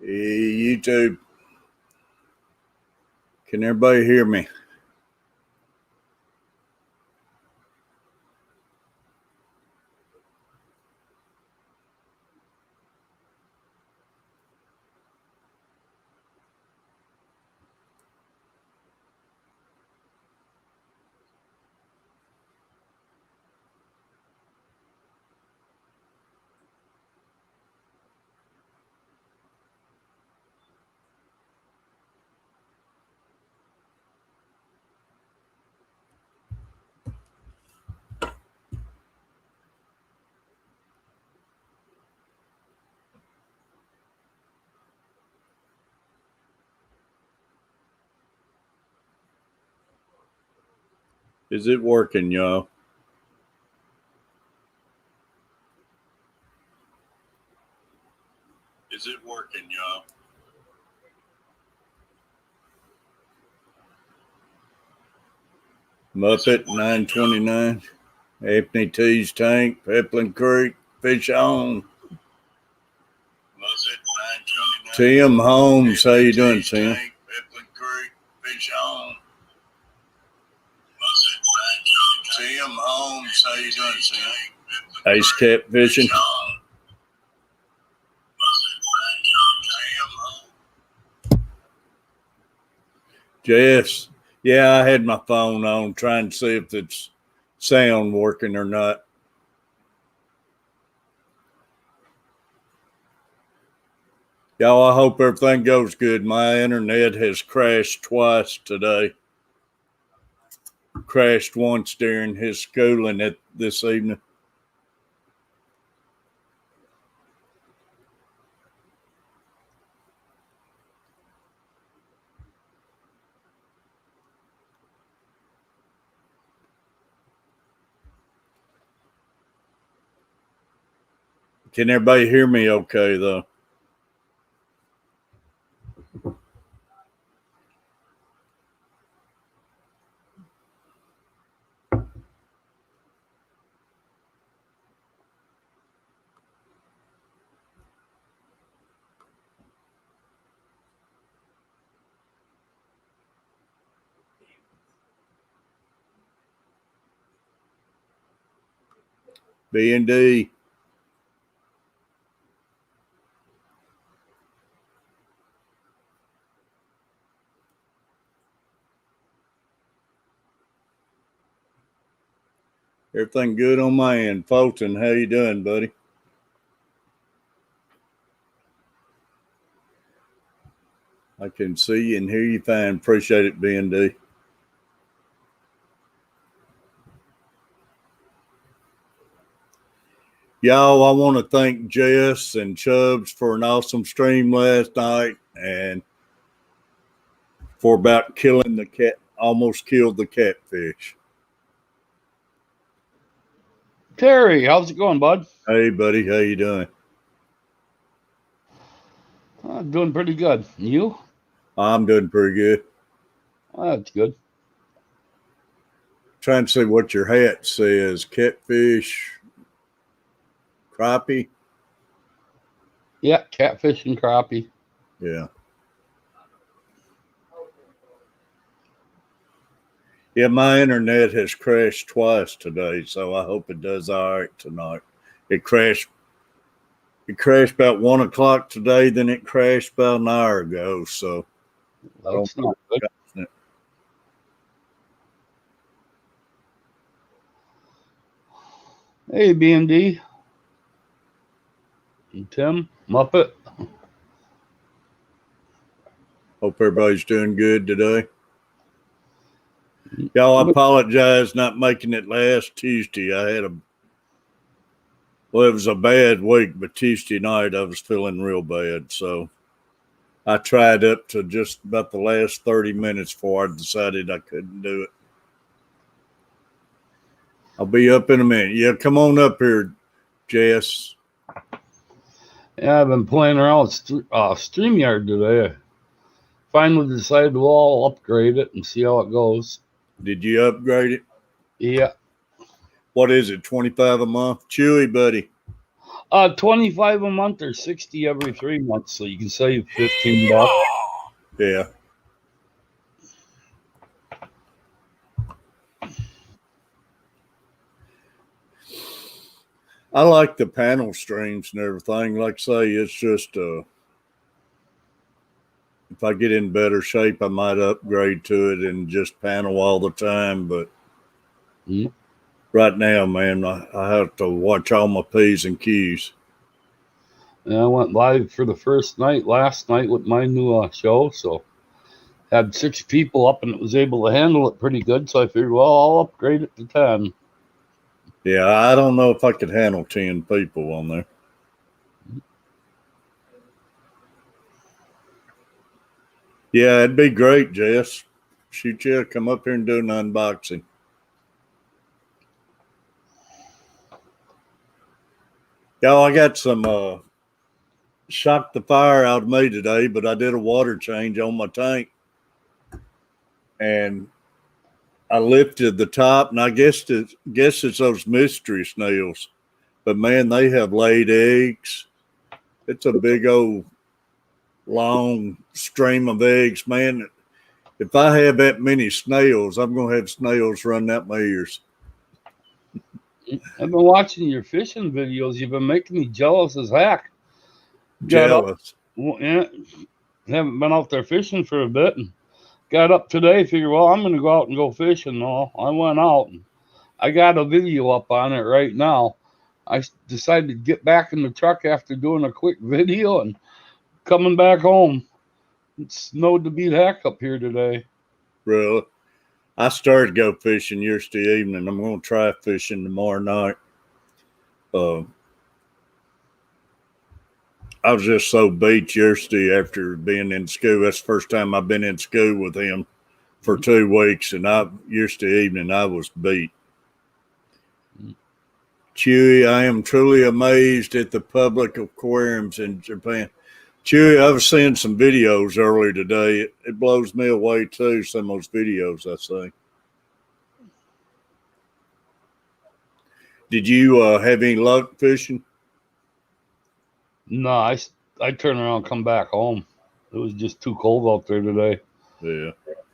Hey, YouTube. Can everybody hear me? Is it working, y'all? Is it working, y'all? Muppet 929, Anthony T's Tank, Peplin Creek, Fish on. Tim Holmes, how you doing, Tim? Peplin Creek, Fish on. Tim Holmes, how you doing, Tim? Ace Catfishing. Jess, yeah, I had my phone on trying to see if it's sound working or not. Y'all, I hope everything goes good. My internet has crashed twice today. Crashed once during his schooling this evening. Can everybody hear me okay, though? B&D. Everything good on my end. Fulton, how you doing, buddy? I can see and hear you fine. Appreciate it, B&D. Y'all, I want to thank Jess and Chubbs for an awesome stream last night and for about killing the cat, almost killed the catfish. Terry, how's it going, bud? Hey, buddy, how you doing? Doing pretty good. You? I'm doing pretty good. That's good. Trying to see what your hat says. Catfish, crappie? Yeah, catfish and crappie. Yeah. Yeah, my internet has crashed twice today, so I hope it does all right tonight. It crashed about 1 o'clock today, then it crashed about an hour ago, so That's not good. Hey, BMD. Tim, Muppet. Hope everybody's doing good today. Y'all, I apologize not making it last Tuesday. It was a bad week, but Tuesday night I was feeling real bad. So I tried up to just about the last 30 minutes before I decided I couldn't do it. I'll be up in a minute. Yeah, come on up here, Jess. Yeah, I've been playing around with StreamYard today. Finally decided we'll all upgrade it and see how it goes. Did you upgrade it? Yeah. What is it, 25 a month? Chewy, buddy. $25 a month or $60 every 3 months, so you can save $15. Yeah. I like the panel streams and everything. Like I say, it's just if I get in better shape, I might upgrade to it and just panel all the time. But right now, man, I have to watch all my P's and Q's. And I went live for the first night last night with my new show, so had 6 people up and it was able to handle it pretty good. So I figured, well, I'll upgrade it to 10. Yeah, I don't know if I could handle 10 people on there. Yeah, it'd be great, Jess. Shoot, you come up here and do an unboxing. Y'all, I got some shocked the fire out of me today, but I did a water change on my tank. And I lifted the top, and I guess it's those mystery snails. But man, they have laid eggs. It's a big old long stream of eggs, man. If I have that many snails, I'm gonna have snails running out my ears. I've been watching your fishing videos. You've been making me jealous as heck. Jealous. Yeah, haven't been out there fishing for a bit, and got up today. Figured, well, I'm going to go out and go fishing. No, I went out, and I got a video up on it right now. I decided to get back in the truck after doing a quick video and coming back home. It snowed to beat heck up here today. Really? I started to go fishing yesterday evening. I'm going to try fishing tomorrow night. I was just so beat yesterday after being in school. That's the first time I've been in school with him for 2 weeks, and yesterday evening I was beat. Chewy, I am truly amazed at the public aquariums in Japan. Chewy, I was seeing some videos earlier today. It blows me away too, some of those videos I see. Did you have any luck fishing? No, I turned around and come back home. It was just too cold out there today. Yeah.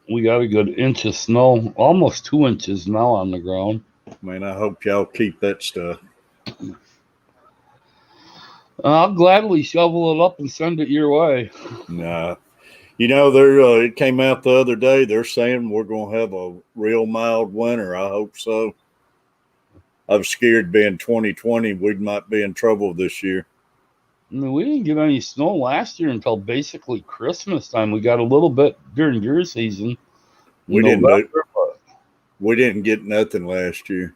We got a good inch of snow, almost 2 inches now on the ground. Man, I hope y'all keep that stuff. I'll gladly shovel it up and send it your way. Nah. You know, it came out the other day. They're saying we're going to have a real mild winter. I hope so. I was scared being 2020, we might be in trouble this year. I mean, we didn't get any snow last year until basically Christmas time. We got a little bit during your season. We didn't get nothing last year.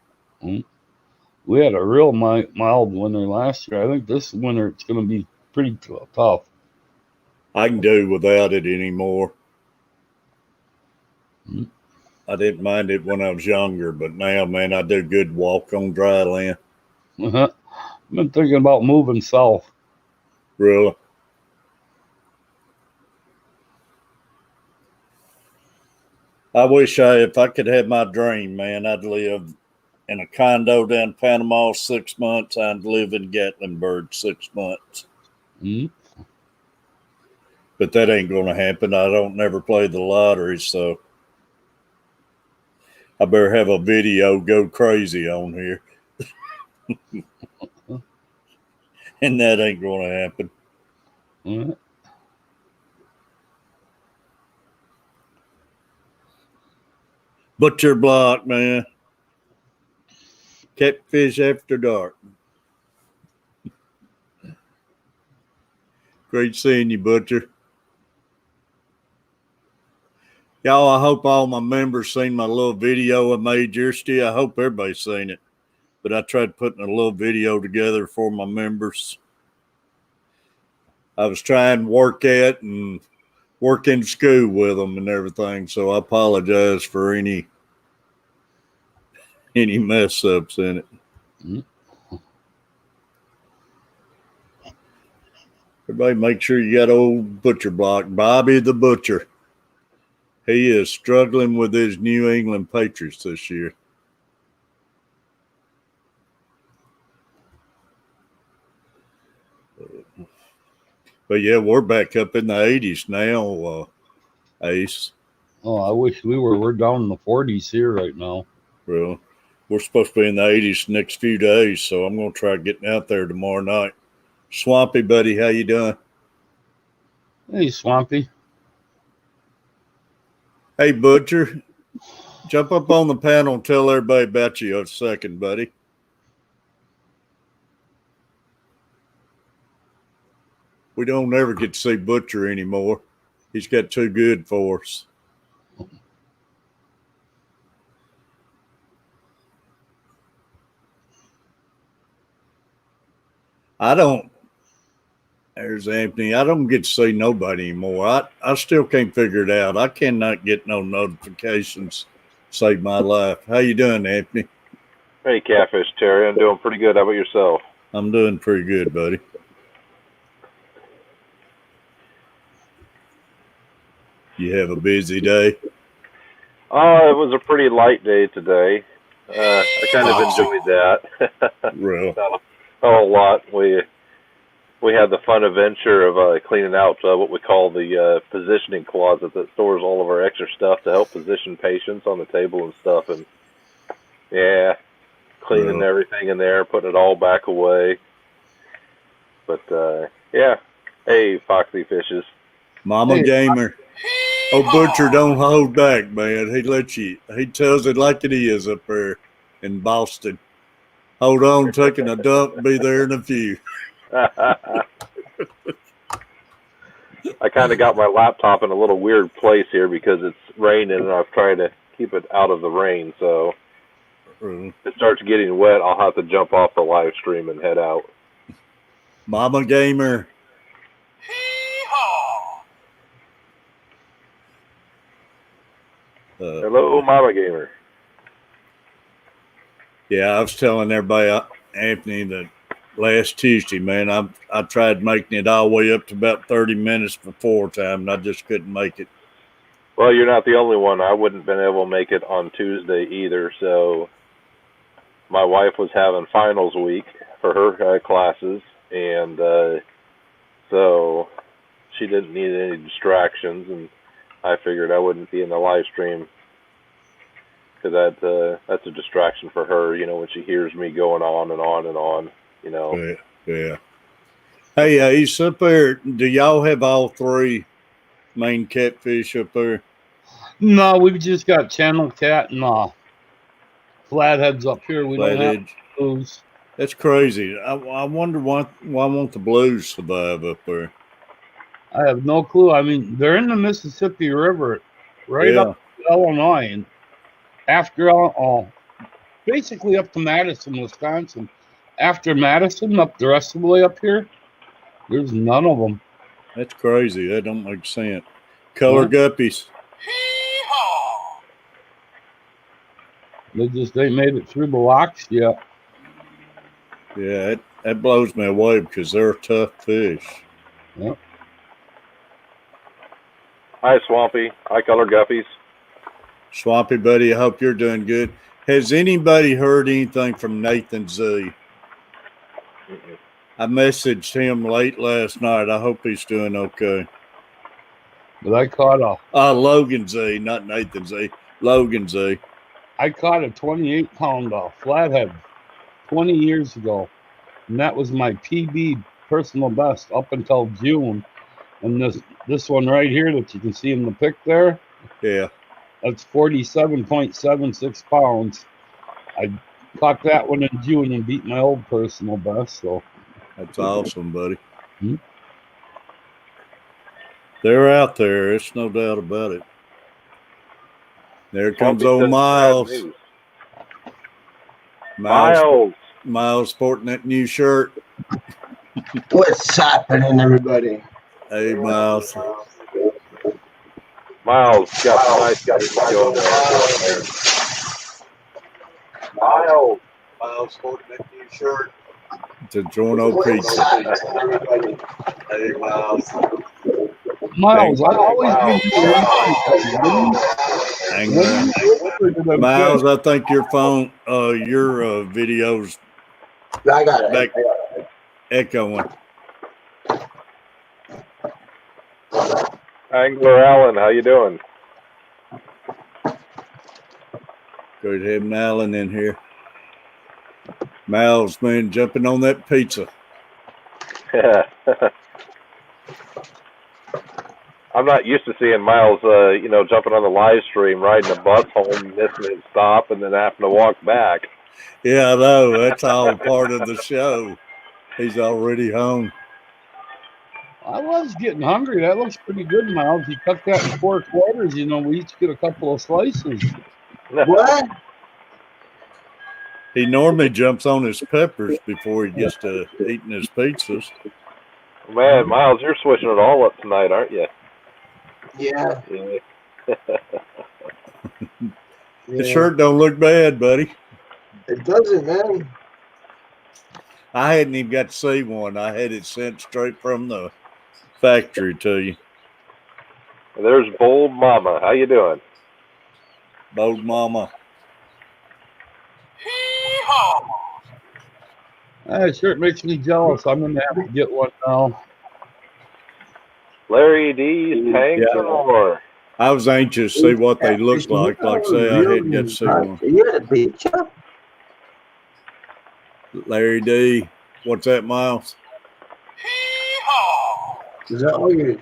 We had a real mild winter last year. I think this winter it's going to be pretty tough. I can do without it anymore. I didn't mind it when I was younger, but now, man, I do good walk on dry land. I've been thinking about moving south. Really? I wish if I could have my dream, man, I'd live in a condo down Panama 6 months. I'd live in Gatlinburg 6 months. But that ain't going to happen. I don't never play the lottery, so I better have a video go crazy on here. And that ain't going to happen. Butcher Block, man. Catfish after dark. Great seeing you, Butcher. Y'all, I hope all my members seen my little video I made yesterday. I hope everybody's seen it. But I tried putting a little video together for my members. I was trying to work at and work in school with them and everything. So I apologize for any mess ups in it. Everybody make sure you got old Butcher Block, Bobby the Butcher. He is struggling with his New England Patriots this year. But yeah, we're back up in the 80s now, Ace. Oh, I wish we were. We're down in the 40s here right now. Well, we're supposed to be in the 80s the next few days, so I'm going to try getting out there tomorrow night. Swampy, buddy, how you doing? Hey, Swampy. Hey, Butcher, jump up on the panel and tell everybody about you a second, buddy. We don't ever get to see Butcher anymore. He's got too good for us. There's Anthony. I don't get to see nobody anymore. I still can't figure it out. I cannot get no notifications. Save my life. How you doing, Anthony? Hey, Catfish, Terry. I'm doing pretty good. How about yourself? I'm doing pretty good, buddy. You have a busy day? It was a pretty light day today. I kind of enjoyed that. Real. Not a whole lot. We had the fun adventure of cleaning out what we call the positioning closet that stores all of our extra stuff to help position patients on the table and stuff. And yeah, cleaning everything in there, putting it all back away. But yeah. Hey, Foxy Fishes. Mama Hey. Gamer. Oh, Butcher, don't hold back, man. He tells it like it is up there in Boston. Hold on, taking a dump, be there in a few. I kind of got my laptop in a little weird place here because it's raining and I've tried to keep it out of the rain. So if it starts getting wet, I'll have to jump off the live stream and head out. Mama Gamer. Hello, Mama Gamer. Yeah, I was telling everybody, Anthony, that last Tuesday, man, I tried making it all the way up to about 30 minutes before time, and I just couldn't make it. Well, you're not the only one. I wouldn't have been able to make it on Tuesday either. So my wife was having finals week for her classes, and so she didn't need any distractions, and I figured I wouldn't be in the live stream because that's a distraction for her, you know, when she hears me going on and on and on, you know. Yeah. Hey, Ace, up there, do y'all have all three main catfish up there? No, we've just got Channel Cat and Flatheads up here. We don't have blues. That's crazy. I wonder why won't the blues survive up there? I have no clue. I mean, they're in the Mississippi River, right up to Illinois, and after basically up to Madison, Wisconsin. After Madison, up the rest of the way up here, there's none of them. That's crazy. That don't make sense. Color guppies. They just ain't made it through the locks yet. Yeah, that blows me away because they're tough fish. Yep. Hi, Swampy. Hi, Color Guppies. Swampy, buddy, I hope you're doing good. Has anybody heard anything from Nathan Z? I messaged him late last night. I hope he's doing okay. But I caught Logan Z, not Nathan Z. Logan Z. I caught a 28-pound flathead 20 years ago, and that was my PB personal best up until June. And this one right here that you can see in the pic there, yeah, that's 47.76 pounds. I caught that one in June and beat my old personal best. So that's awesome, buddy. Hmm? They're out there. It's no doubt about it. There comes old Myles. Myles sporting that new shirt. What's happening, everybody? Hey, Myles. Myles got some nice guys going there. Myles sporting that new shirt. To Jono Pizza. Hey, Myles. Myles, I always give you Myles, I think your phone, your video's I got it. Echoing. Angler Allen, how you doing? Good to have Alan in here. Myles, man, jumping on that pizza. Yeah. I'm not used to seeing Myles, jumping on the live stream, riding a bus home, missing his stop, and then having to walk back. Yeah, I know. That's all part of the show. He's already home. I was getting hungry. That looks pretty good, Myles. You cut that in 4 quarters. We each get a couple of slices. What? He normally jumps on his peppers before he gets to eating his pizzas. Man, Myles, you're switching it all up tonight, aren't you? Yeah. The shirt don't look bad, buddy. It doesn't, man. I hadn't even got to see one. I had it sent straight from the factory to you. There's Bold Mama. How you doing? Bold Mama. That shirt makes me jealous. I'm going to have to get one now. Larry D's Tank Yeah. Or I was anxious to see what they look like. Like I say, I hadn't got to see one. You had a picture? Larry D. What's that, Myles? Is that all you?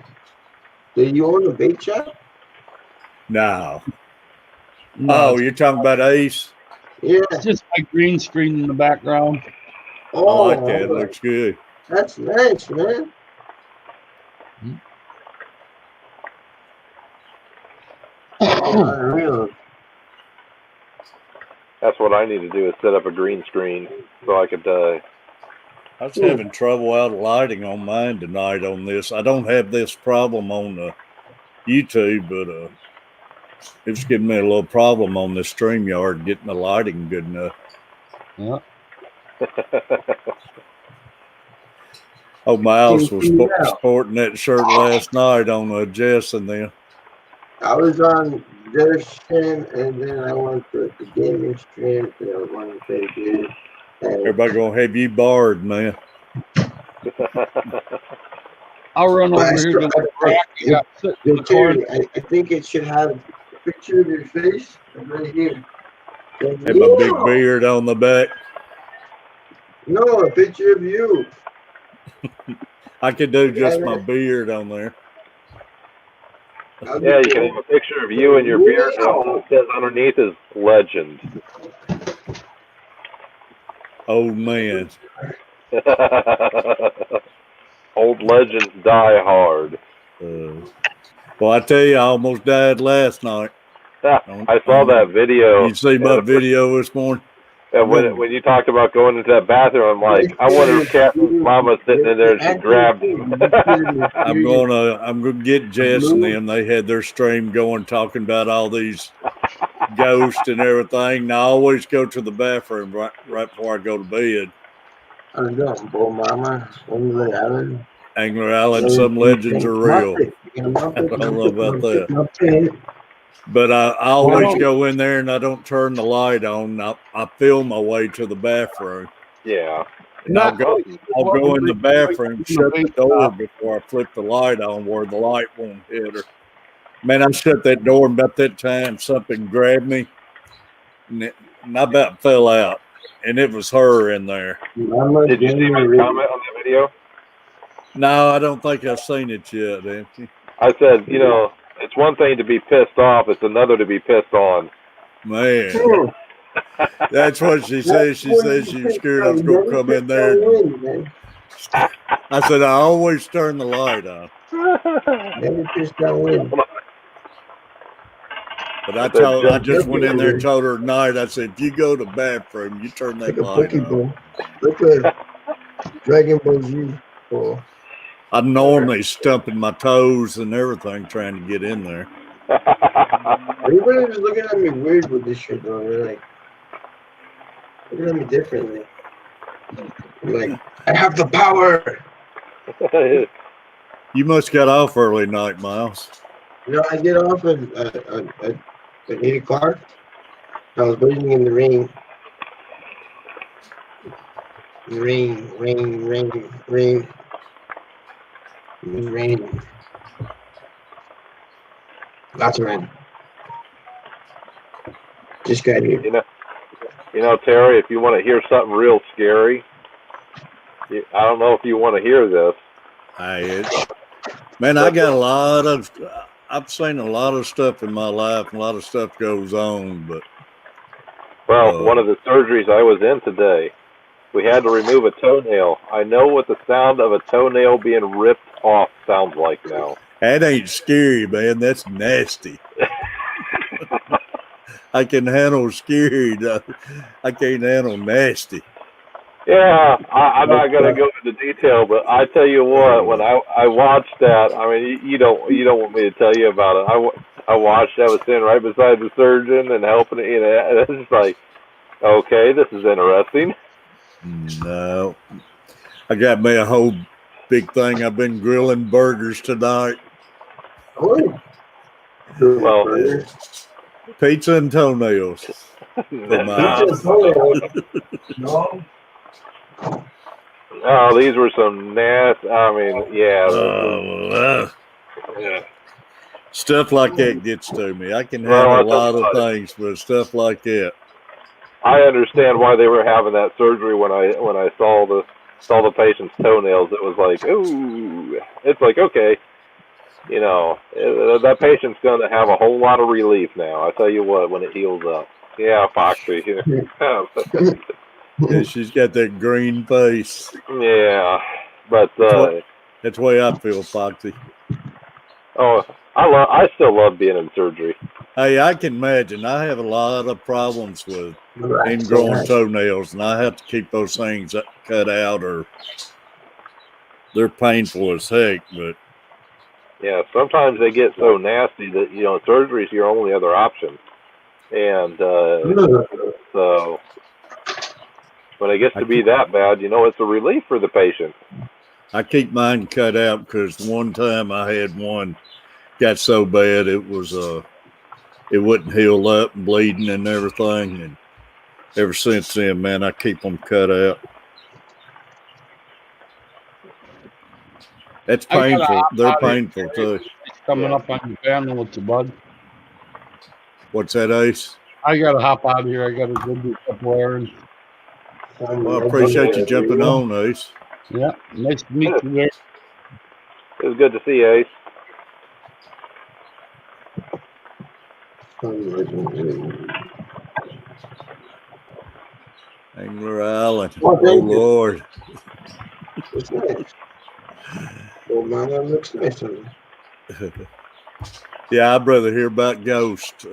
Did you own a bait shop? No. No, Oh, you're talking about Ace? Yeah. it's just my green screen in the background. I like that. It looks good. That's nice, man. Unreal. that's what I need to do is set up a green screen so I could. I was having trouble out lighting on mine tonight on this. I don't have this problem on the YouTube, but it was giving me a little problem on the StreamYard getting the lighting good enough. Yeah. Oh, Myles was sporting that shirt last night on Jess and them. I was on their stream, and then I went to the gaming stream, and I was on the video. Everybody gonna have you barred, man. I'll run over here to the rack. You got sitting in the corner. I think it should have a picture of your face right here. Have my big beard on the back. No, a picture of you. I could do just my beard on there. Yeah, you can have a picture of you and your beard, and all it says underneath is legend. Old man. Old legends die hard. Well, I tell you, I almost died last night. I saw that video. You see my video this morning? And when you talked about going into that bathroom, I'm like, I wonder if Captain's mama's sitting in there and she grabbed him. I'm gonna get Jess and them. They had their stream going, talking about all these ghosts and everything. And I always go to the bathroom right before I go to bed. I don't know, Bo Mama, Angler Allen. Angler Allen, some legends are real. I don't know about that. But I always go in there and I don't turn the light on. I feel my way to the bathroom. Yeah. And I'll go in the bathroom, shut the door before I flip the light on where the light won't hit her. Man, I shut that door, and about that time something grabbed me and I about fell out. And it was her in there. Did you see my comment on the video? No, I don't think I've seen it yet, Anthony. I said, it's one thing to be pissed off, it's another to be pissed on. Man. That's what she said. She said she was scared I was going to come in there. I said, I always turn the light on. Never just don't win. But I just went in there and told her tonight, I said, if you go to the bathroom, you turn that light on. Look at Dragon Ball Z. I'm normally stumping my toes and everything trying to get in there. Everybody was looking at me weird with this shit, though. They're like, looking at me differently. I'm like, I have the power. You must got off early night, Myles. I get off at 8 o'clock. I was waiting in the rain. Rain. Lots of rain. Just got here. You know, Terry, if you want to hear something real scary, I don't know if you want to hear this. Man, I've seen a lot of stuff in my life, and a lot of stuff goes on, but. Well, one of the surgeries I was in today, we had to remove a toenail. I know what the sound of a toenail being ripped off sounds like now. That ain't scary, man. That's nasty. I can handle scary, though. I can't handle nasty. Yeah, I'm not going to go into detail, but I tell you what, when I watched that, I mean, you don't want me to tell you about it. I watched. I was sitting right beside the surgeon and helping. You know, and it's just like, okay, this is interesting. No, I got me a whole big thing. I've been grilling burgers tonight. Oh. Well, pizza and toenails. No. Oh, these were some nasty. I mean, yeah. Yeah. Stuff like that gets to me. I can handle a lot of things, but stuff like that. I understand why they were having that surgery when I saw the patient's toenails. It was like, ooh, it's like, okay, you know, that patient's going to have a whole lot of relief now. I tell you what, when it heals up. Yeah, Foxy. Yeah, she's got that green face. Yeah, but that's the way I feel, Foxy. Oh, I still love being in surgery. Hey, I can imagine. I have a lot of problems with ingrowing toenails, and I have to keep those things cut out, or they're painful as heck. But yeah, sometimes they get so nasty that surgery is your only other option, and so when it gets to be that bad, it's a relief for the patient. I keep mine cut out because one time I had one got so bad it wouldn't heal up and bleeding and everything. And ever since then, man, I keep them cut out. That's painful. They're painful too. It's coming up on your panel with the bud. What's that, Ace? I gotta hop out of here. I gotta go do a couple errands. Well, I appreciate you jumping on, Ace. Yeah, nice to meet you there. It was good to see you, Ace. Angler Island. Oh, Lord. It's nice. Well, mine looks nice on you. Yeah, I'd rather hear about ghosts.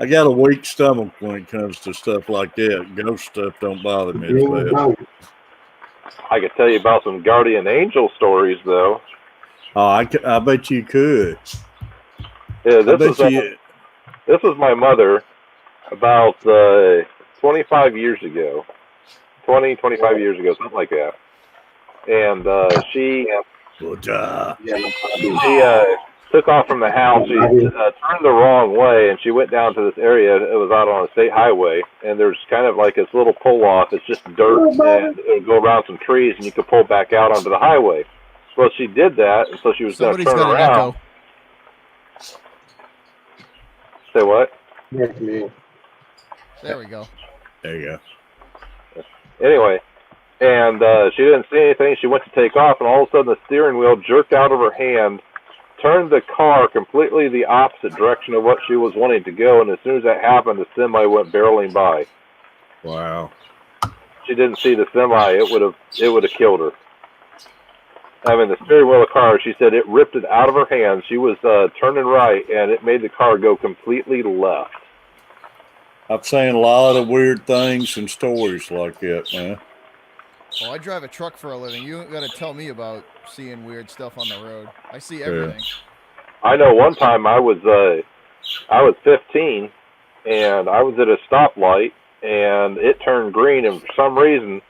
I got a weak stomach when it comes to stuff like that. Ghost stuff don't bother me as bad. I could tell you about some guardian angel stories, though. Oh, I bet you could. Yeah, this was my mother about 25 years ago. 25 years ago, something like that. And she took off from the house. She turned the wrong way, and she went down to this area. It was out on a state highway, and there's kind of like this little pull-off. It's just dirt, and it'll go around some trees, and you can pull back out onto the highway. Well, she did that, and so she was going to turn around. Say what? There we go. There you go. Anyway, and she didn't see anything. She went to take off, and all of a sudden the steering wheel jerked out of her hand, turned the car completely the opposite direction of what she was wanting to go, and as soon as that happened, the semi went barreling by. Wow. She didn't see the semi. It would have killed her. I mean, the steering wheel of the car, she said it ripped it out of her hand. She was turning right, and it made the car go completely left. I've seen a lot of weird things and stories like that, man. Well, I drive a truck for a living. You got to tell me about seeing weird stuff on the road. I see everything. I know one time I was 15, and I was at a stoplight, and it turned green, and for some reason,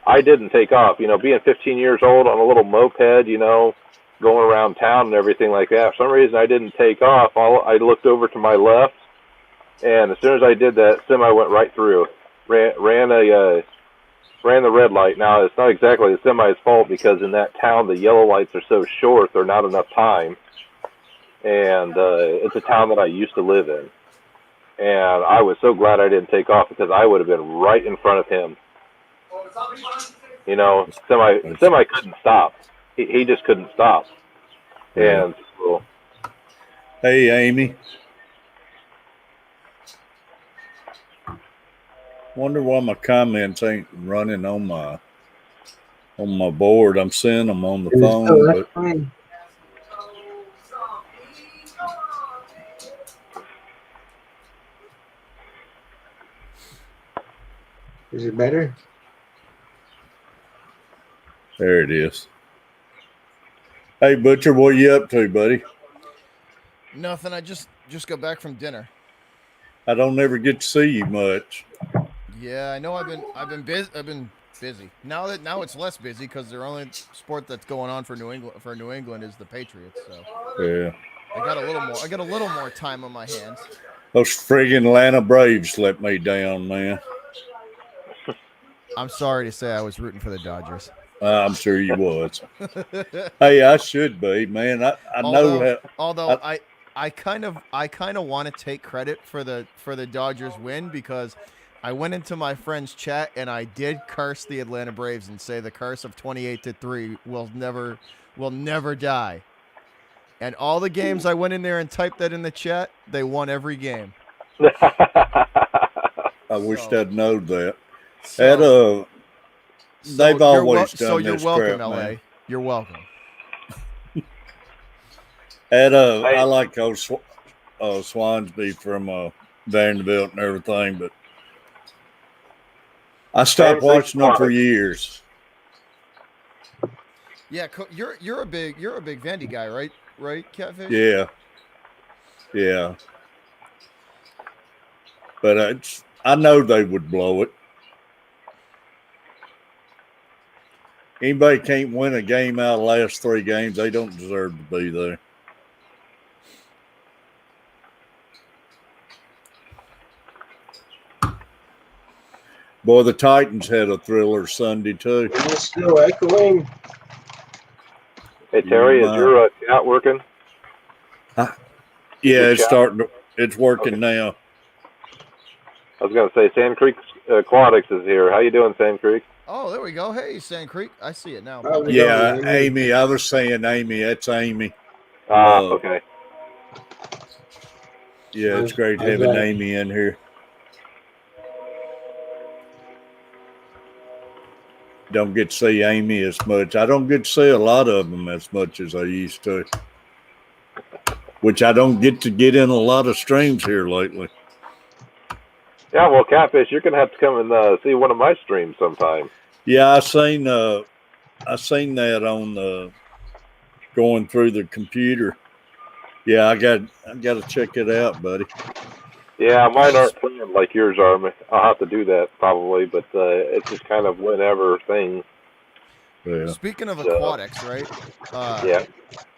I didn't take off. Being 15 years old on a little moped, going around town and everything like that. For some reason, I didn't take off. I looked over to my left, and as soon as I did that, semi went right through. Ran ran the red light. Now, it's not exactly the semi's fault because in that town, the yellow lights are so short, they're not enough time. And it's a town that I used to live in. And I was so glad I didn't take off because I would have been right in front of him. You know, semi couldn't stop. He just couldn't stop. Yeah. And so, Hey, Amy. Wonder why my comments ain't running on my board. I'm seeing them on the phone, that's but fine. Is it better? there it is. Hey, Butcher, what you up to, buddy? Nothing. I just got back from dinner. I don't ever get to see you much. Yeah, I know. I've been busy. Now it's less busy because the only sport that's going on for New England is the Patriots. So Yeah. I got a little more time on my hands. Those friggin' Atlanta Braves let me down, man. I'm sorry to say I was rooting for the Dodgers. I'm sure you was. Hey, I should be, man. I know Although I kind of want to take credit for the Dodgers win because I went into my friend's chat and I did curse the Atlanta Braves and say the curse of 28-3 will never die. And all the games I went in there and typed that in the chat, they won every game. I wished I'd known that. They've always done so you're this welcome, crap, LA. man. You're welcome. I like old Swansby from Vanderbilt and everything, but I stopped watching them for years. Yeah, you're a big Vandy guy, right? Right, Catfish? Yeah. But I know they would blow it. Anybody can't win a game out of the last 3 games, they don't deserve to be there. Boy, the Titans had a thriller Sunday, too. It's still echoing. hey, Terry, is your cat working? Yeah, it's working now. I was going to say, Sand Creek Aquatics is here. How you doing, Sand Creek? Oh, there we go. Hey, Sand Creek. I see it now. Yeah, Amy. I was saying Amy. That's Amy. Okay. Yeah, it's great having Amy in here. Don't get to see Amy as much. I don't get to see a lot of them as much as I used to, which I don't get to get in a lot of streams here lately. Yeah, well, Catfish, you're going to have to come and see one of my streams sometime. Yeah, I seen that on going through the computer. Yeah, I got to check it out, buddy. Yeah, mine aren't planned like yours are. I'll have to do that probably, but it's just kind of whenever thing. Yeah. Speaking of aquatics, right? Yeah.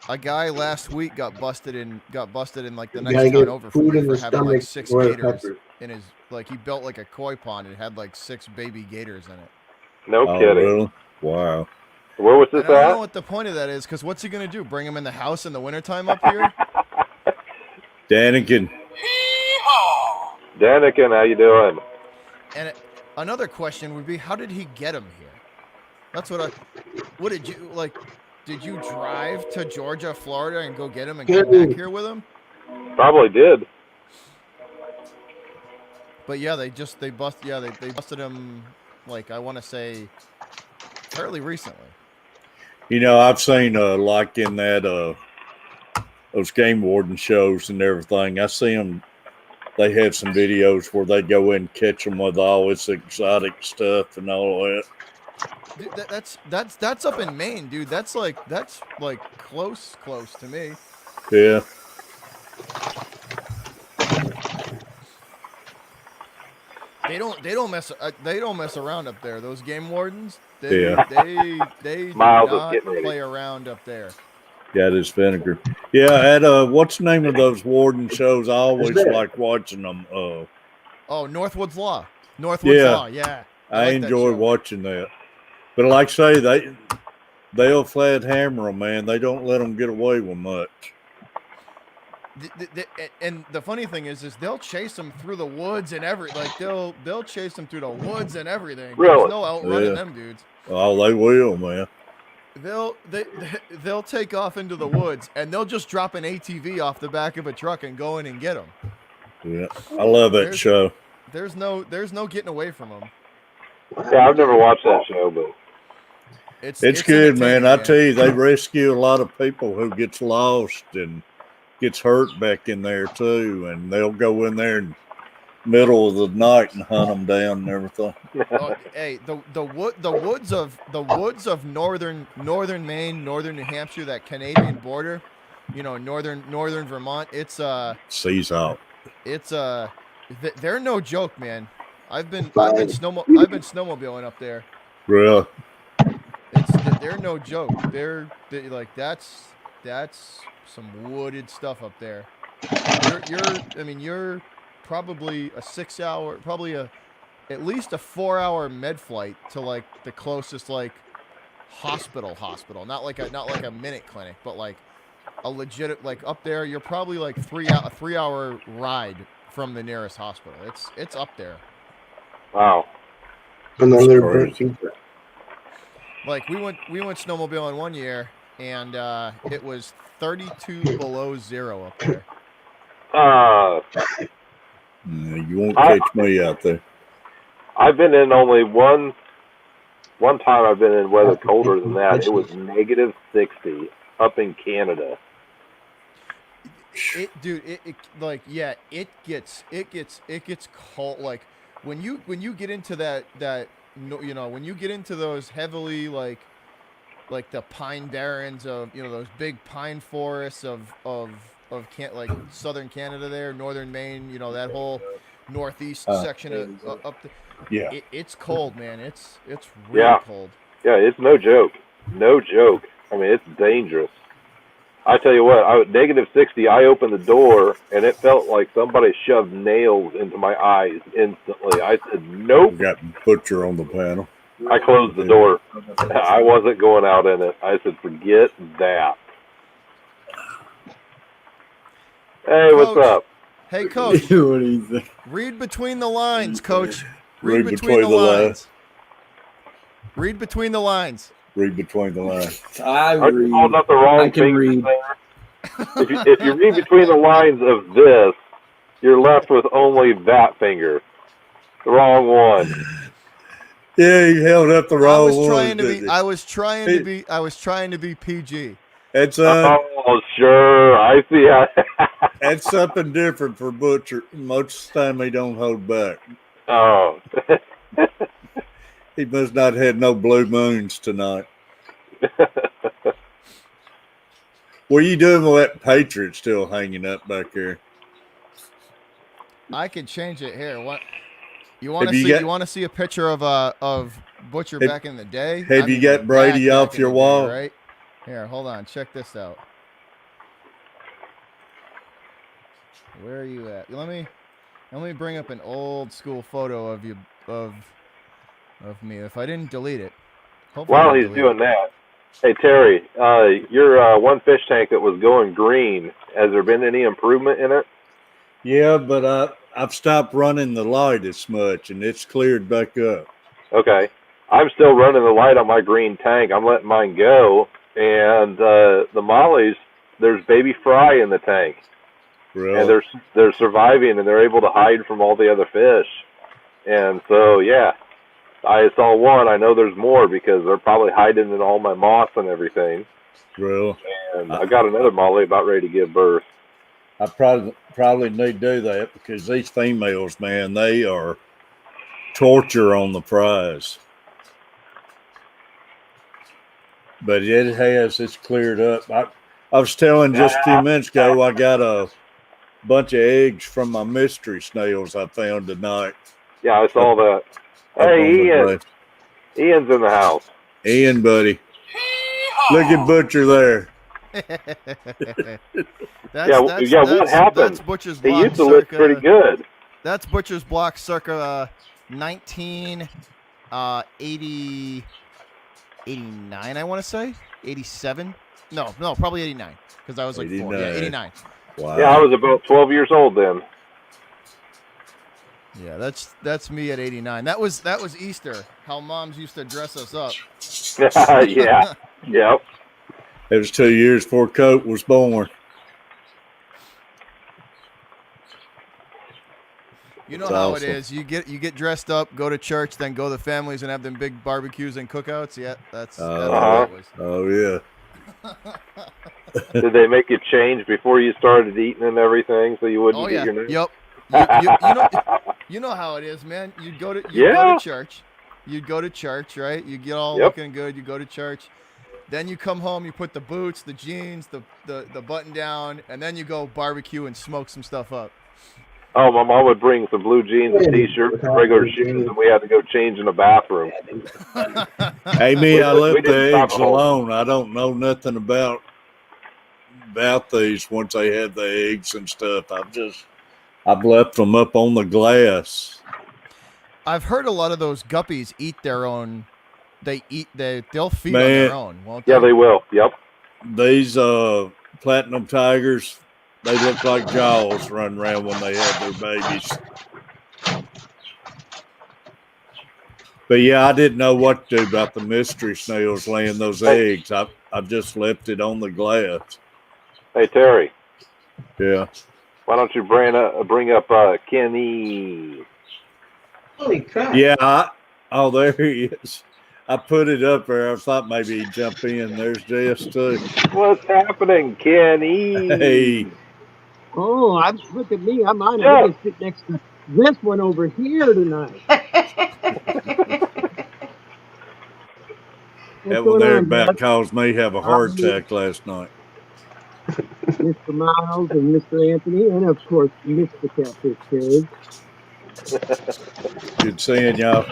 A guy last week got busted in like the next town over for having like 6 gators in his, like he built like a koi pond and had like 6 baby gators in it. No kidding. Really? Wow. Where was this at? I don't know what the point of that is, because what's he gonna do? Bring him in the house in the wintertime up here? Daniken, how you doing? And another question would be, how did he get him here? That's what did you like? Did you drive to Georgia, Florida, and go get him and come back here with him? Probably did. But yeah, they busted him, like, I want to say fairly recently. you know, I've seen like in that those game warden shows and everything. I see them. They have some videos where they go in and catch them with all this exotic stuff and all that. Dude, that's up in Maine, dude. That's like close to me. Yeah. They don't mess around up there. Those game wardens, they do Myles is not getting ready. play around up there. Got his vinegar. Yeah, at what's the name of those warden shows? I always like watching them. Oh, Northwood's Law. Northwood's Law, yeah. I like that enjoy show. watching that. But like I say, they'll flat hammer them, man. They don't let them get away with much. And the funny thing is they'll chase them through the woods and they'll chase them through the woods and everything. Really? There's no outrunning Yeah. them dudes. Oh, they will, man. They'll take off into the woods and they'll just drop an ATV off the back of a truck and go in and get them. Yeah, I love that show. There's no getting away from them. Yeah, I've never watched that show, but It's good, man. I entertaining, tell you, they rescue a lot of people who gets lost and gets hurt back in there too, and they'll go in there in middle of the night and hunt them down and everything. Oh, hey, the woods of northern Maine, northern New Hampshire, that Canadian border, northern Vermont. It's Seas out. they're no joke, man. I've been snowmobiling up there. Really? They're no joke. They're like that's some wooded stuff up there. You're probably a 6 hour, at least a 4 hour med flight to like the closest like hospital, not like a minute clinic, but like a legit, like up there. You're probably like a 3 hour ride from the nearest hospital. It's up there. wow. Another birthday. Like we went snowmobiling one year, and it was 32 below zero up there. You won't catch me out there. I've been in only one time. I've been in weather colder than that. It was negative 60 up in Canada. It gets cold. Like when you get into when you get into those heavily like the pine barrens of those big pine forests of southern Canada there, northern Maine, that whole northeast section of up Yeah. it's cold, man. It's really cold. Yeah, it's no joke. No joke. I mean, it's dangerous. I tell you what, negative 60, I opened the door, and it felt like somebody shoved nails into my eyes instantly. I said, nope. We got Butcher on the panel. I closed the door. I wasn't going out in it. I said, forget that. Hey, Coach. what's up? Hey, Coach. What do you think? Read between the lines, Coach. Read between the lines. Read between the lines. Read between the lines. I Are you read. calling up the wrong I can finger read. there? If you read between the lines of this, you're left with only that finger. The wrong one. Yeah, he held up the wrong one. I was trying to be PG. It's Oh, sure. I see how. that's something different for Butcher. Most of the time he don't hold back. Oh. He must not had no blue moons tonight. What are you doing with that Patriot still hanging up back there? I can change it here. What you want to Have you see? got- You want to see a picture of Butcher back in the day? have you got like Brady back off in your the day, wall? right? Here, hold on. Check this out. Where are you at? Let me bring up an old school photo of you of me. If I didn't delete it. Hopefully I While didn't he's delete doing that, hey, Terry, your one fish tank that was going green, has there been any improvement in it? Yeah, but I've stopped running the light as much, and it's cleared back up. Okay. I'm still running the light on my green tank. I'm letting mine go. And the mollies, there's baby fry in the tank. Really? And they're surviving, and they're able to hide from all the other fish. And so, yeah, I saw one. I know there's more because they're probably hiding in all my moss and everything. Really? And I got another molly about ready to give birth. I probably need to do that because these females, man, they are torture on the prize. But it's cleared up. I was telling just a few minutes ago, I got a bunch of eggs from my mystery snails I found tonight. Yeah, I saw that. Hey, Ian. Ian's in the house. Ian, buddy. Look at Butcher there. What happened? That's Butcher's He block. used to look pretty good. That's Butcher's block circa 19. 80, 89, I want to say. 87. No, probably 89 because I was like 4. Yeah, 89. Wow. Yeah, I was about 12 years old then. Yeah, that's me at 89. That was Easter. How moms used to dress us up. Yeah. Yep. It was 2 years before Colt was born. You know That's how awesome. it is. You get dressed up, go to church, then go to families and have them big barbecues and cookouts. Yeah, that's how it was. Oh yeah. Did they make you change before you started eating and everything so you wouldn't get your name? Yep. You know how it is, man. You'd go to church. You'd go to church, right? You get all looking good. You go to church. Then you come home. You put the boots, the jeans, the button down, and then you go barbecue and smoke some stuff up. Oh, my mom would bring some blue jeans, a T-shirt, and regular shoes, and we had to go change in the bathroom. Hey, me, I left the stop eggs at home. alone. I don't know nothing about these once they have the eggs and stuff. I've left them up on the glass. I've heard a lot of those guppies eat their own. They'll feed on Man. their own, won't they? Yeah, they will. Yep. These platinum tigers, they look like Jaws running around when they have their babies. But yeah, I didn't know what to do about the mystery snails laying those eggs. I've just left it on the glass. Hey, Terry. Yeah. Why don't you bring up Kenny? Holy crap. Yeah. There he is. I put it up there. I thought maybe he'd jump in. There's Jess too. What's happening, Kenny? Hey. Oh, look at me. I'm on it. I'm going to sit next to this one over here tonight. That one there about caused me have a heart attack last night. Mr. Myles and Mr. Anthony, and of course, Mr. Catfish Cave. Good seeing y'all.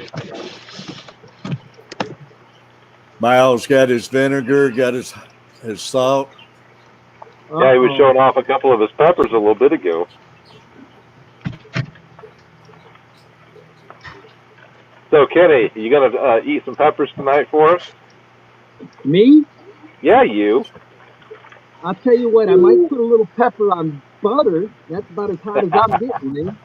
Miles got his vinegar, got his salt. Yeah, he was showing off a couple of his peppers a little bit ago. So, Kenny, you gonna eat some peppers tonight for us? Me? Yeah, you. I'll tell you what, I might put a little pepper on butter. That's about as hot as I'm getting, man.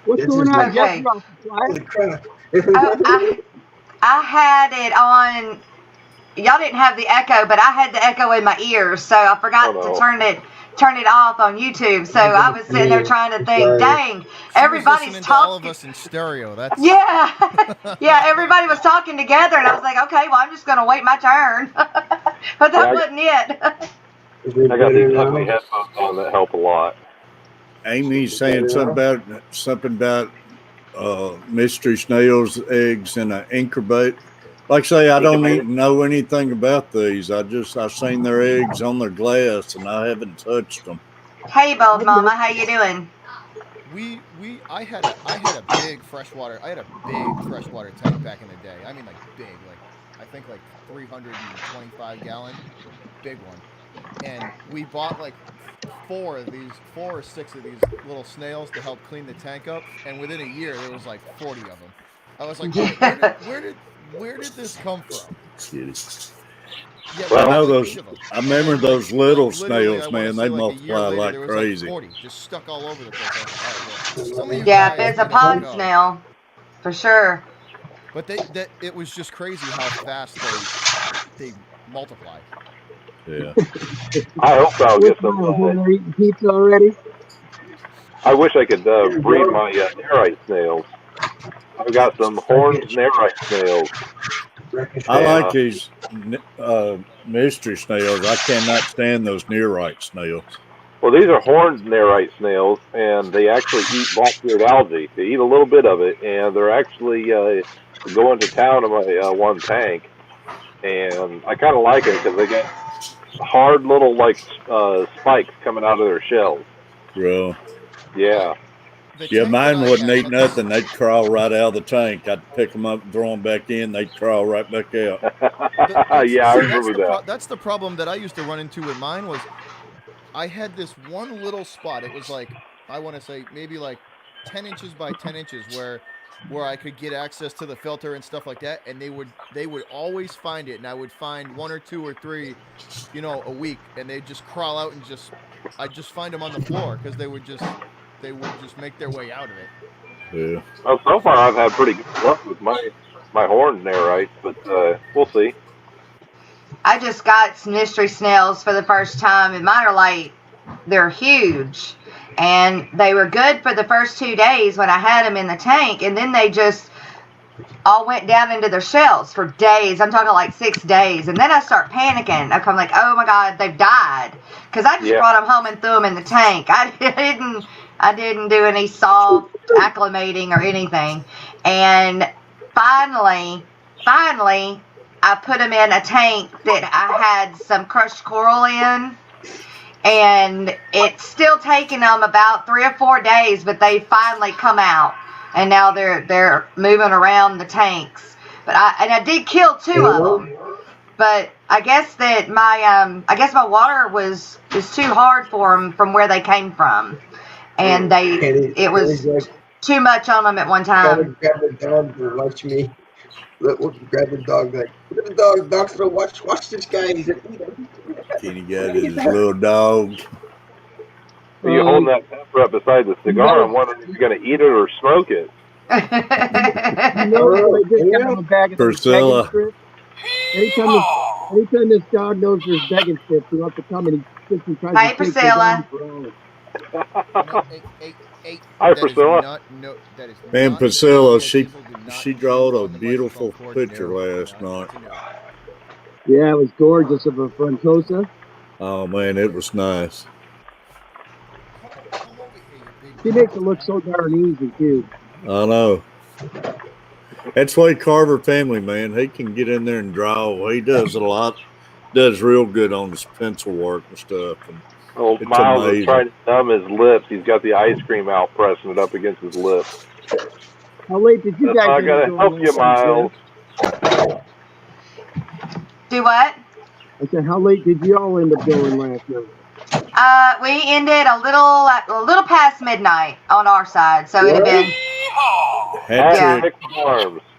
What's going on? Okay. Holy crap. I had it on. Y'all didn't have the echo, but I had the echo in my ears, so I forgot to turn it off on YouTube. So I was sitting there trying to think, dang, everybody's talking. All of us in stereo. That's yeah. Everybody was talking together, and I was like, okay, well, I'm just gonna wait my turn. But that wasn't it. I got these ugly headphones on that help a lot. Amy's saying something about mystery snails, eggs, and an incubate. Like I say, I don't even know anything about these. I've seen their eggs on their glass, and I haven't touched them. Hey, Bold Mama, how you doing? I had a big freshwater tank back in the day. I mean, like big, like I think like 325 gallon, big one. And we bought like 4 or 6 of these little snails to help clean the tank up. And within a year, there was like 40 of them. I was like, where did this come from? Yeah, well, I know those. I remember those little snails, man. They multiply like crazy. Like 40 just stuck all over the place. Yeah, there's a pond snail, for sure. But it was just crazy how fast they multiply. Yeah. I hope I'll get some. They're eating pizza already. I wish I could breed my nerite snails. I've got some horned nerite snails. I like these mystery snails. I cannot stand those nerite snails. Well, these are horned nerite snails, and they actually eat black-beard algae. They eat a little bit of it, and they're actually going to town in my one tank. And I kind of like it because they get hard little spikes coming out of their shells. Bro. Yeah. Yeah, mine wouldn't eat nothing. They'd crawl right out of the tank. I'd pick them up and throw them back in. They'd crawl right back out. Yeah, I remember that. That's the problem that I used to run into with mine was I had this one little spot. It was like, I want to say maybe like 10 inches by 10 inches where I could get access to the filter and stuff like that, and they would always find it, and I would find 1 or 2 or 3, a week, and they'd just crawl out and I'd just find them on the floor because they would just make their way out of it. Yeah. Well, so far I've had pretty good luck with my horn there, but we'll see. I just got some mystery snails for the first time, and mine are they're huge. And they were good for the first 2 days when I had them in the tank, and then they just all went down into their shells for days. I'm talking 6 days. And then I start panicking. I'm like, oh my God, they've died. Because I just brought them home and threw them in the tank. I didn't do any soft acclimating or anything. And finally, I put them in a tank that I had some crushed coral in. And it's still taking them about 3 or 4 days, but they finally come out, and now they're moving around the tanks. But I did kill 2 of them, but I guess that my water was too hard for them from where they came from, and it was too much on them at one time. Grab the dog to watch me. Grab the dog the dog's gonna watch this guy. He's Kenny got his little dog. You're holding that pepper up beside the cigar. I'm wondering if you're going to eat it or smoke it. Priscilla. Anytime this dog knows there's begging strips, he wants to come and he tries Hi, to Priscilla. Hi, Priscilla. Man, Priscilla, she drawed a beautiful picture last night. Yeah, it was gorgeous of a frontosa. Oh man, it was nice. She makes it look so darn easy too. I know. That's why Carver family, man. He can get in there and draw. He does a lot. Does real good on his pencil work and stuff. And Myles is trying to numb his lips. He's got the ice cream out, pressing it up against his lips. How late did you guys? I gotta help you, Myles. Do what? I said, how late did you all end up going last night? We ended a little past midnight on our side, so it'd have been.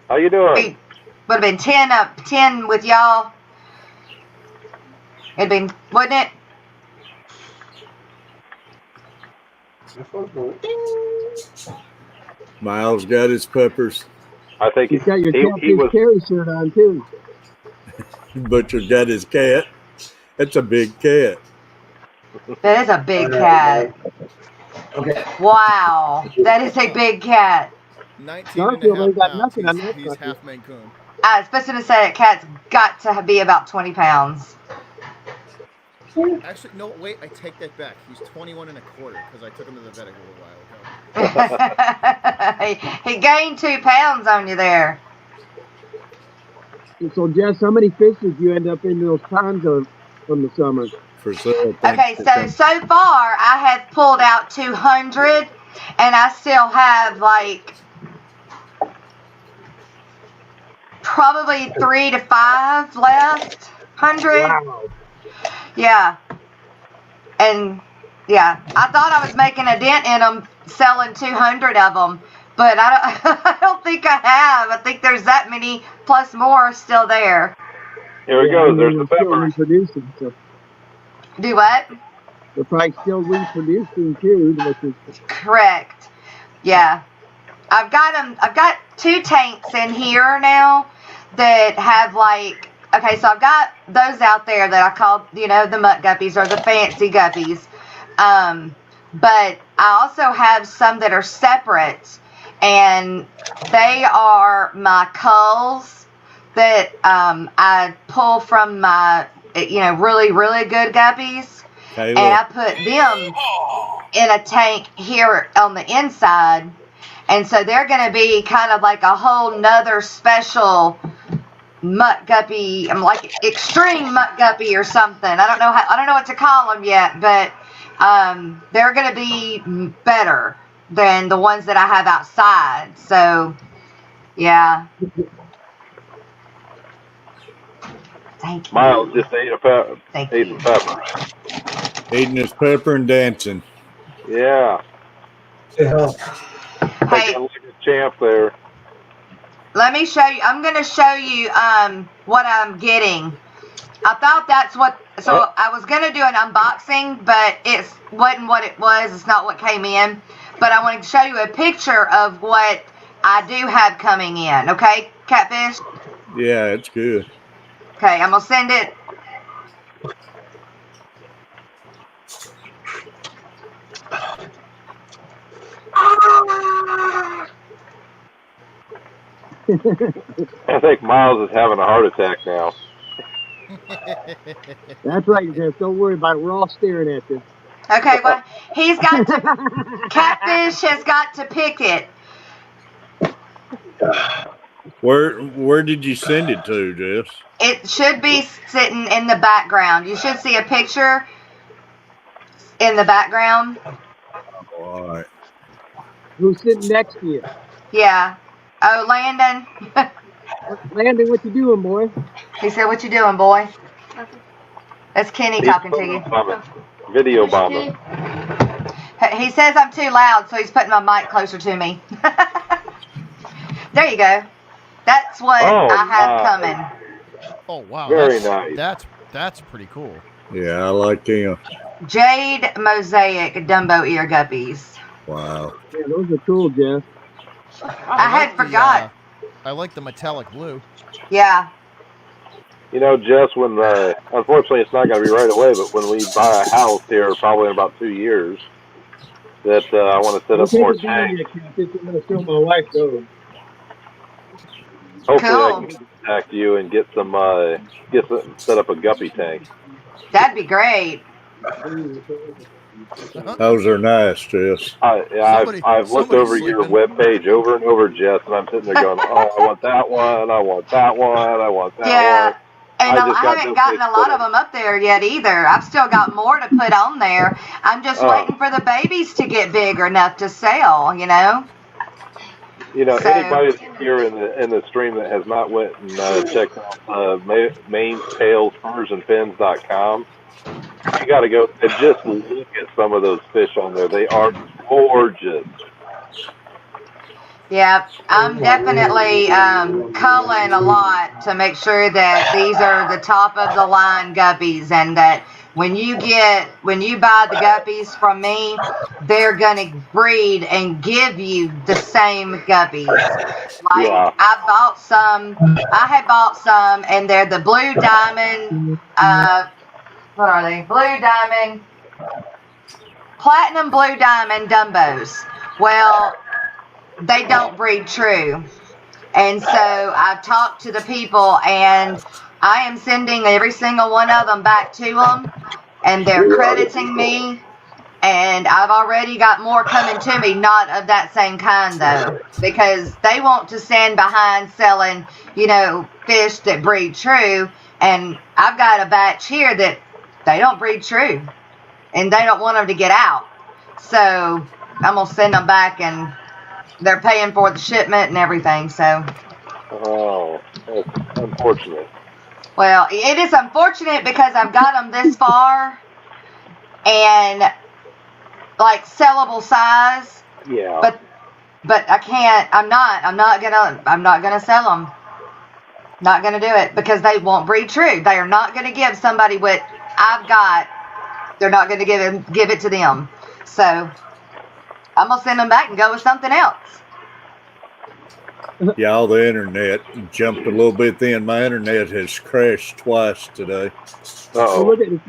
How you doing? Would have been 10 with y'all. It'd been, wouldn't it? Myles got his peppers. I think he's got your Catfish Carry shirt on too. Butcher got his cat. That's a big cat. That is a big cat. Okay. Wow, that is a big cat. 19.5 pounds. He's half Maine Coon. I was supposed to say that cat's got to be about 20 pounds. Actually, no, wait, I take that back. He's 21 and a quarter because I took him to the vet a little while ago. he gained 2 pounds on you there. So, Jess, how many fish did you end up in those ponds from the summer? Okay, so far I have pulled out 200, and I still have probably 3 to 5 left. 100. Wow. Yeah. And yeah, I thought I was making a dent in them, selling 200 of them, but I don't think I have. I think there's that many plus more still there. Here we go. There's the pepper. Do what? They're probably still reproducing too, which is correct. Yeah, I've got 2 tanks in here now that have okay, so I've got those out there that I call the mutt guppies or the fancy guppies, but I also have some that are separate, and they are my culls that I pull from my really, really good guppies, and I put them in a tank here on the inside, and so they're going to be kind of like a whole nother special mutt guppy. I'm like extreme mutt guppy or something. I don't know what to call them yet, but they're going to be better than the ones that I have outside. So, yeah. Thank you. Myles just ate a pepper. Eating his pepper and dancing. Yeah. Hey, look at Champ there. let me show you. I'm going to show you what I'm getting. I thought that's what. So I was going to do an unboxing, but it wasn't what it was. It's not what came in. But I wanted to show you a picture of what I do have coming in. Okay, Catfish? Yeah, it's good. Okay, I'm going to send it. I think Miles is having a heart attack now. That's right, Jeff. Don't worry about it. We're all staring at you. Okay, well, he's got to. Catfish has got to pick it. Where did you send it to, Jess? It should be sitting in the background. You should see a picture in the background. All right. Who's sitting next to you? Yeah. Oh, Landon. Landon, what you doing, boy? He said, "What you doing, boy?" That's Kenny talking to you. Video bombing. He says I'm too loud, so he's putting my mic closer to me. There you go. That's what I have coming. Oh wow, Very nice. That's pretty cool. Yeah, I like them. Jade Mosaic Dumbo ear guppies. Wow. Yeah, those are cool, Jeff. I had forgot. I like the metallic blue. Yeah. You know, Jess, when unfortunately it's not going to be right away, but when we buy a house here, probably in about 2 years, that I want to set up more tanks. I'm going to show my wife those. Hopefully, Cool. I can contact you and get set up a guppy tank. That'd be great. Those are nice, Jess. I've looked over your webpage over and over, Jess, and I'm sitting there going, "Oh, I want that one. I want that one. I want that Yeah. one." And I haven't gotten a lot of them up there yet either. I've still got more to put on there. I'm just waiting for the babies to get big enough to sell, you know? You know, anybody here in the stream that has not went and checked out maintailsfursanfins.com, you got to go and just look at some of those fish on there. They are gorgeous. Yeah, I'm definitely culling a lot to make sure that these are the top of the line guppies, and that when you buy the guppies from me, they're gonna breed and give you the same guppies. Like I had bought some, and they're the blue diamond. What are they? Blue diamond, platinum blue diamond Dumbos. Well, they don't breed true. And so I've talked to the people, and I am sending every single one of them back to them, and they're crediting me, and I've already got more coming to me, not of that same kind though, because they want to stand behind selling, you know, fish that breed true, and I've got a batch here that they don't breed true, and they don't want them to get out. So I'm going to send them back, and they're paying for the shipment and everything, so. Oh, that's unfortunate. Well, it is unfortunate because I've got them this far and like sellable size. Yeah. But I can't. I'm not gonna sell them. Not gonna do it because they won't breed true. They are not gonna give somebody what I've got. They're not gonna give it to them. So I'm gonna send them back and go with something else. Yeah, all the internet jumped a little bit then. My internet has crashed twice today. Uh-oh. Look at it.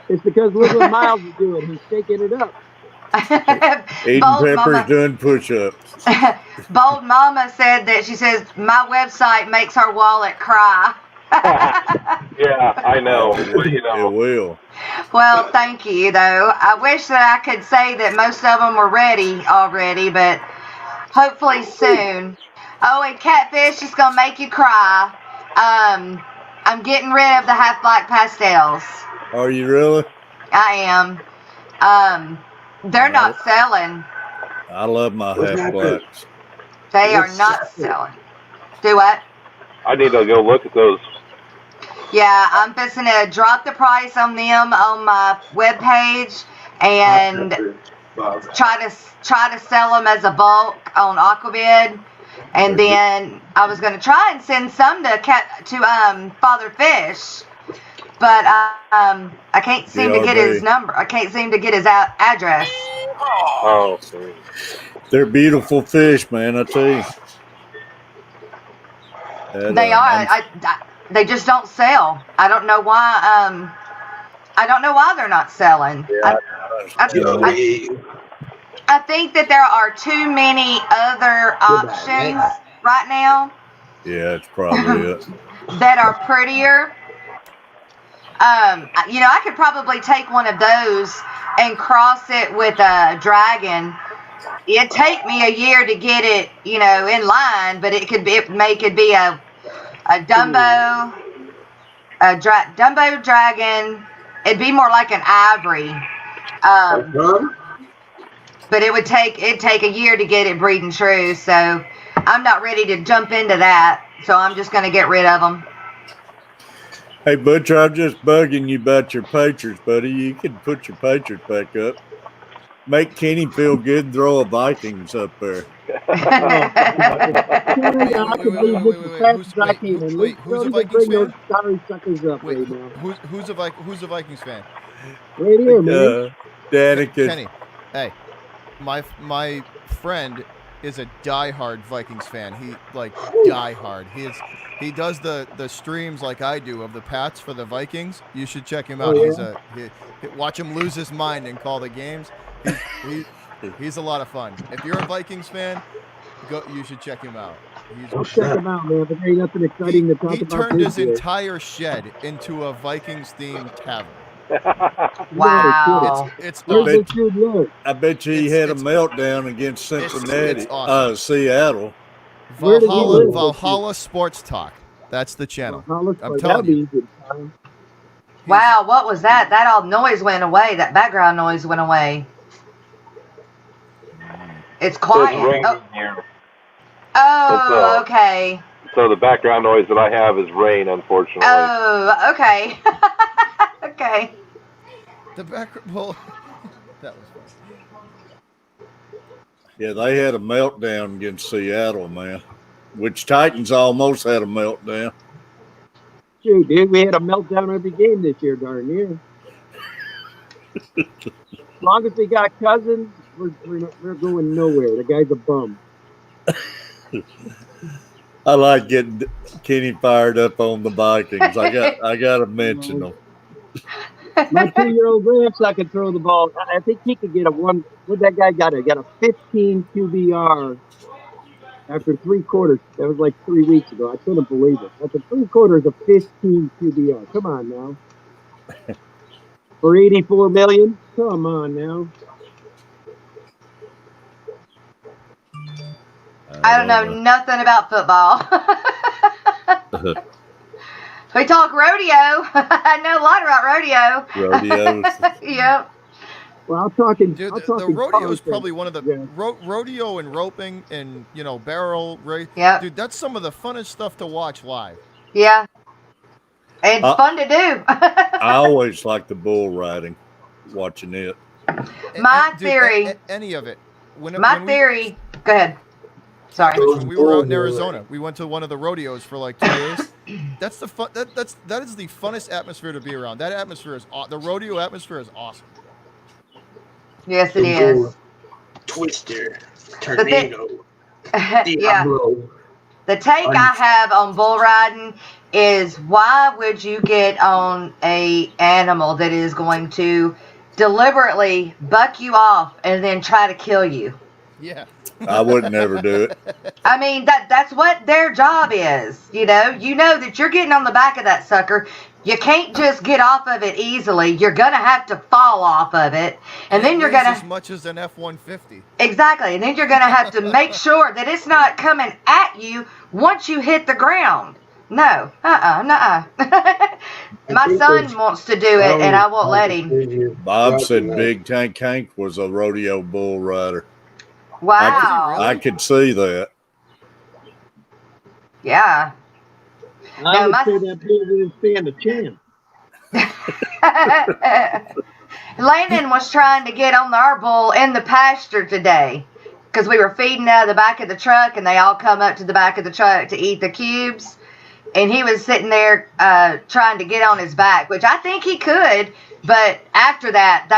It's because look what Miles is doing. He's shaking it up. Eating peppers, Mama, doing push-ups. Bold Mama said that she says my website makes her wallet cry. Yeah, I know. You know. It will. Well, thank you, though. I wish that I could say that most of them were ready already, but hopefully soon. Oh, and Catfish is going to make you cry. I'm getting rid of the half black pastels. Are you really? I am. They're not selling. I love my half blacks. They are not selling. Do what? I need to go look at those. Yeah, I'm fixing to drop the price on them on my webpage, and try to sell them as a bulk on Aquabid, and then I was going to try and send some to Father Fish, but I can't seem to get his number. I can't seem to get his address. Oh, they're beautiful fish, man. I tell you. They are. They just don't sell. I don't know why. I don't know why they're not selling. Yeah, I think that there are too many other options right now. Yeah, it's probably it. That are prettier. I could probably take one of those and cross it with a dragon. It'd take me a year to get it, in line, but it could be a Dumbo, Dumbo dragon. It'd be more like an ivory. But it'd take a year to get it breeding true. So I'm not ready to jump into that. So I'm just going to get rid of them. Hey, Butcher, I'm just bugging you about your Patriots, buddy. You can put your Patriots back up. Make Kenny feel good and throw a Vikings up there. Who's a Vikings fan? Sorry suckers up Wait, right now. who's a Vikings fan? Right here, man. Danica. Kenny, hey, my friend is a diehard Vikings fan. He diehard. He does the streams like I do of the Pats for the Vikings. You should check him out. Yeah? Watch him lose his mind and call the games. He's a lot of fun. If you're a Vikings fan, you should check him out. I'll check him out, man. But there ain't nothing exciting to talk about. He turned his entire shed into a Vikings themed tavern. Wow. I bet you he had a meltdown against Cincinnati, it's awesome. Seattle. Valhalla Sports Talk. That's the channel. I'm telling you. Wow, what was that? That all noise went away. That background noise went away. It's quiet. It's raining here. Oh, okay. So the background noise that I have is rain, unfortunately. Oh, okay. Okay. The background. Well, that was fun. Yeah, they had a meltdown against Seattle, man. Which Titans almost had a meltdown. Shoot, dude, we had a meltdown every game this year, darn near. As long as we got Cousins, we're going nowhere. The guy's a bum. I like getting Kenny fired up on the Vikings. I got to mention them. My 2-year-old grandson can throw the ball. I think he could get a one. What that guy got? He got a 15 QBR after 3 quarters. That was like 3 weeks ago. I couldn't believe it. After 3 quarters of 15 QBR. Come on now. For $84 million? Come on now. I don't know nothing about football. We talk rodeo. I know a lot about rodeo. Rodeo. Yep. Well, I'm talking. Dude, I'm talking the rodeo is politics. probably one of the Yeah. rodeo and roping and barrel race. Yeah. Dude, that's some of the funnest stuff to watch live. Yeah. It's fun to do. I always like the bull riding, watching it. My theory. Any of it. Go ahead. Sorry. When we were out in Arizona, we went to one of the rodeos for like 2 days. That's the fun. That is the funnest atmosphere to be around. That atmosphere is the rodeo atmosphere is awesome. Yes, it is. Twister, tornado, yeah. The take I have on bull riding is, why would you get on a animal that is going to deliberately buck you off and then try to kill you? Yeah. I would never do it. I mean, that's what their job is. You know that you're getting on the back of that sucker. You can't just get off of it easily. You're gonna have to fall off of it, and then you're gonna as much as an F-150. Exactly, and then you're gonna have to make sure that it's not coming at you once you hit the ground. No, nuh-uh. My son wants to do it, and I won't let him. Bob said Big Tank Hank was a rodeo bull rider. Wow. I could see that. Yeah. I would say that bull didn't stand a chance. Landon was trying to get on our bull in the pasture today because we were feeding out of the back of the truck, and they all come up to the back of the truck to eat the cubes. And he was sitting there trying to get on his back, which I think he could. But after that,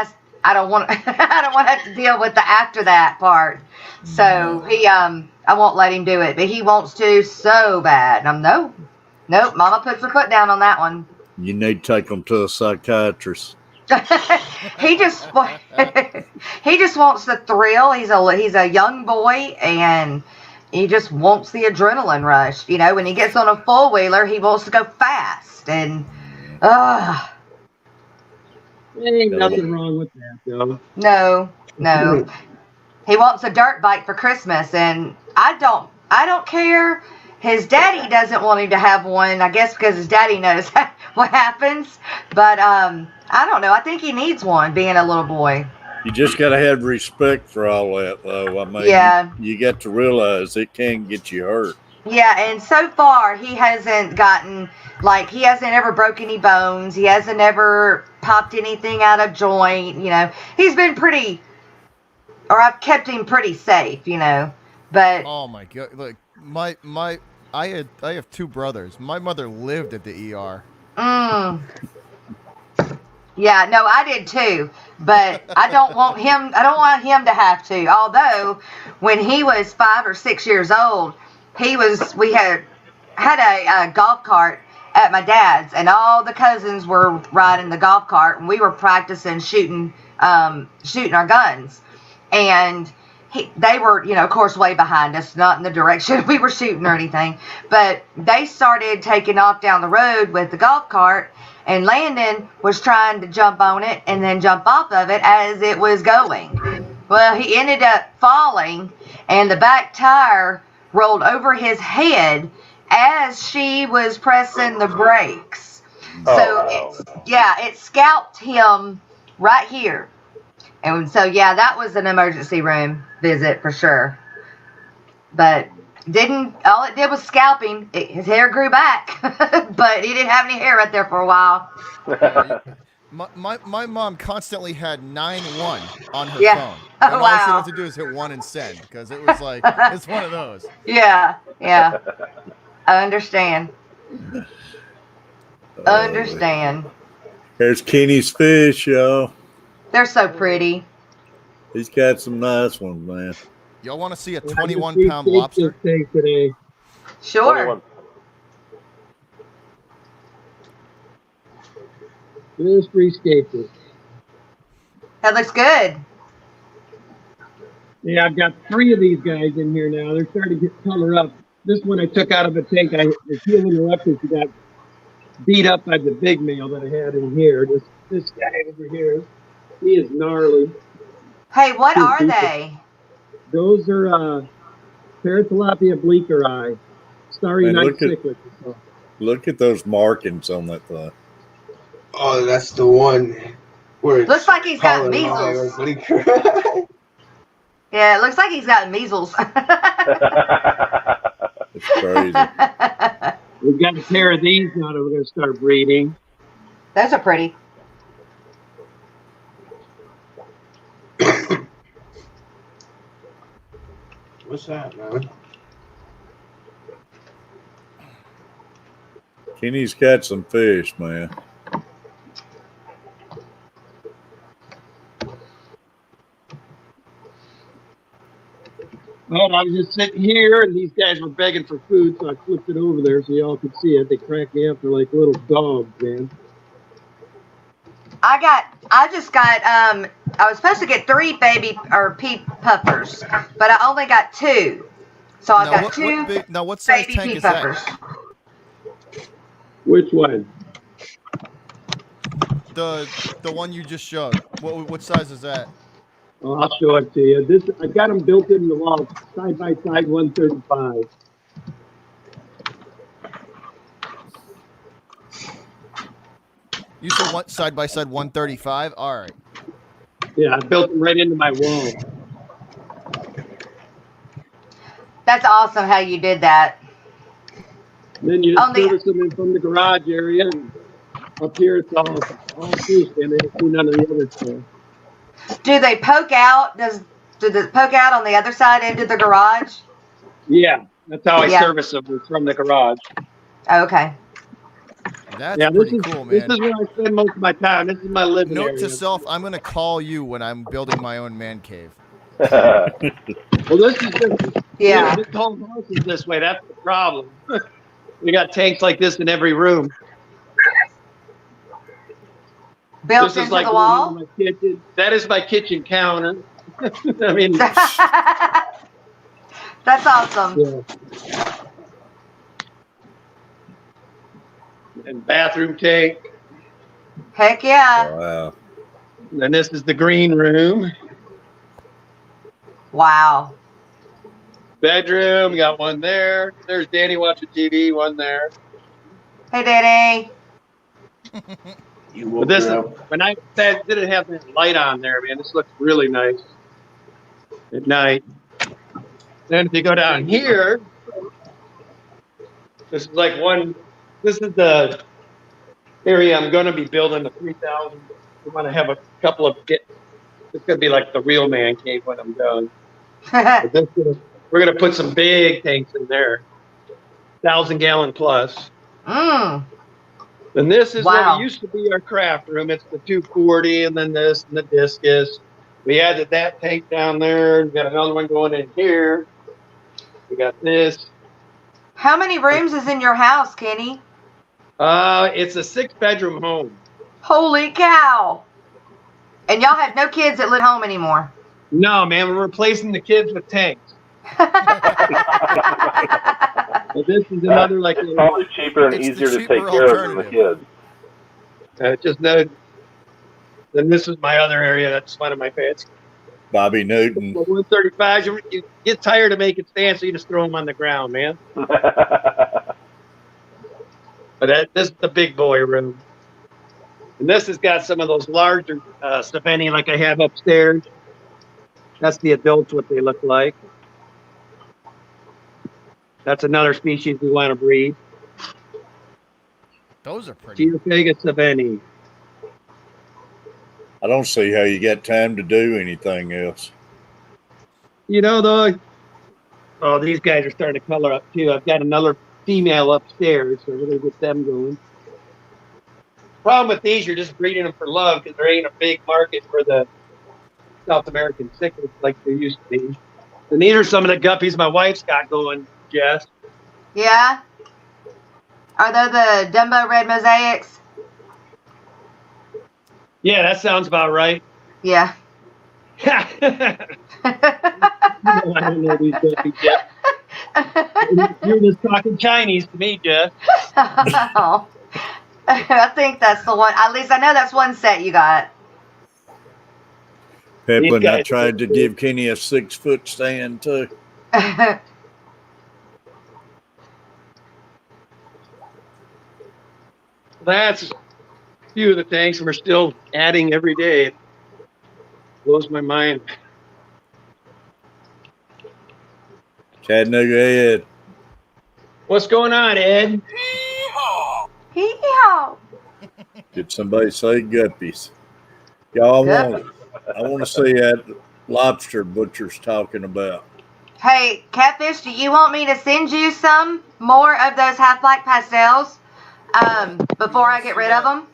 I don't want to have to deal with the after that part. So I won't let him do it. But he wants to so bad. And I'm nope. Mama puts her foot down on that one. You need to take him to a psychiatrist. he just wants the thrill. He's a young boy, and he just wants the adrenaline rush. You know, when he gets on a four wheeler, he wants to go fast, and there ain't nothing wrong with that, though. No. He wants a dirt bike for Christmas, and I don't care. His daddy doesn't want him to have one, I guess because his daddy knows what happens. But I don't know. I think he needs one, being a little boy. You just got to have respect for all that, though. I mean, you got to realize it can get you hurt. Yeah, and so far he hasn't ever broke any bones. He hasn't ever popped anything out of joint. You know, he's been I've kept him pretty safe. You know, but oh my God, look, I have two brothers. My mother lived at the ER. Yeah, no, I did too, but I don't want him to have to. Although, when he was 5 or 6 years old, we had a golf cart at my dad's, and all the cousins were riding the golf cart, and we were practicing shooting our guns, and they were, of course, way behind us, not in the direction we were shooting or anything, but they started taking off down the road with the golf cart, and Landon was trying to jump on it and then jump off of it as it was going. Well, he ended up falling, and the back tire rolled over his head as she was pressing the brakes. It scalped him right here. And so, that was an emergency room visit for sure. But all it did was scalping. His hair grew back, but he didn't have any hair right there for a while. My mom constantly had 9-1 on her phone. And all she had to do is hit 1 and send, because it was like, it's one of those. Yeah. I understand. There's Kenny's fish, y'all. They're so pretty. He's got some nice ones, man. Y'all want to see a 21-pound lobster? Today. Sure. 21. There's free skaters. That looks good. Yeah, I've got 3 of these guys in here now. They're starting to get color up. This one I took out of a tank. The healing her up because she got beat up by the big male that I had in here. This guy over here, he is gnarly. Hey, what are they? Those are Paratilapia bleaker eye, starry night cichlid. Look at those markings on that thing. Oh, that's the one. Where looks like he's got measles. Yeah, it looks like he's got measles. It's crazy. We've got a pair of these now that we're going to start breeding. Those are pretty. What's that, man? Kenny's got some fish, man. Well, I was just sitting here, and these guys were begging for food, so I flipped it over there so y'all could see it. They cracked me up. They're like little dogs, man. I was supposed to get 3 baby or pea puffers, but I only got 2. So I got 2 what size baby tank pea is puffers. that? Which one? The one you just showed. What size is that? Oh, I'll show it to you. I got them built in the wall, side by side, 135. You said side by side 135? All right. Yeah, I built them right into my wall. That's awesome how you did that. And then you just service them in from the garage area and Up here, it's all fish, and they see none of the other stuff. Do they poke out? Do they poke out on the other side into the garage? Yeah, that's how I service them, from the garage. Okay. That's pretty cool, man. This is where I spend most of my time. This is my living area. Note to self, I'm going to call you when I'm building my own man cave. Well, this is just, Yeah. This whole house is this way. That's the problem. We got tanks like this in every room. Built this into is like the wall? My kitchen. That is my kitchen counter. I mean, that's awesome. Yeah. And bathroom tank. Heck yeah. Wow. And this is the green room. Wow. Bedroom, got one there. There's Danny watching TV, one there. Hey, Danny. But this is, when I didn't have that light on there, man, this looks really nice at night. Then if you go down here, this is like this is the area I'm going to be building the 3,000. We want to have a couple of, it's going to be like the real man cave when I'm done. We're going to put some big tanks in there, 1,000-gallon plus. Mm. And this is what used to be our craft room. It's the 240, and then this and the discus. We added that tank down there. We got another one going in here. We got this. How many rooms is in your house, Kenny? It's a 6-bedroom home. Holy cow! And y'all have no kids that live home anymore? No, man. We're replacing the kids with tanks. Well, this is another like. It's probably cheaper and easier to take care of than the kids. Just know. Then this is my other area. That's one of my favorites. Bobby Newton. 135. You get tired of making stands, so you just throw them on the ground, man. But this is the big boy room. And this has got some of those larger Stefani like I have upstairs. That's the adults, what they look like. That's another species we want to breed. Those are pretty. Geophagus Stefani. I don't see how you get time to do anything else. You know, though, oh, these guys are starting to color up, too. I've got another female upstairs, so we're going to get them going. Problem with these, you're just breeding them for love because there ain't a big market for the South American cichlids like there used to be. And these are some of the guppies my wife's got going, Jess. Yeah? Are they the Dumbo Red Mosaics? Yeah, that sounds about right. Yeah. I don't know these guppies yet. You're just talking Chinese to me, Jess. Oh. I think that's the one. At least I know that's one set you got. Peplin, I tried to give Kenny a 6-foot stand too. That's a few of the things we're still adding every day. It blows my mind. Chattanooga Ed. What's going on, Ed? Hee-haw. Did somebody say guppies? Y'all, I want to see that lobster Butcher's talking about. Hey, Catfish, do you want me to send you some more of those half black pastels before I get rid of them?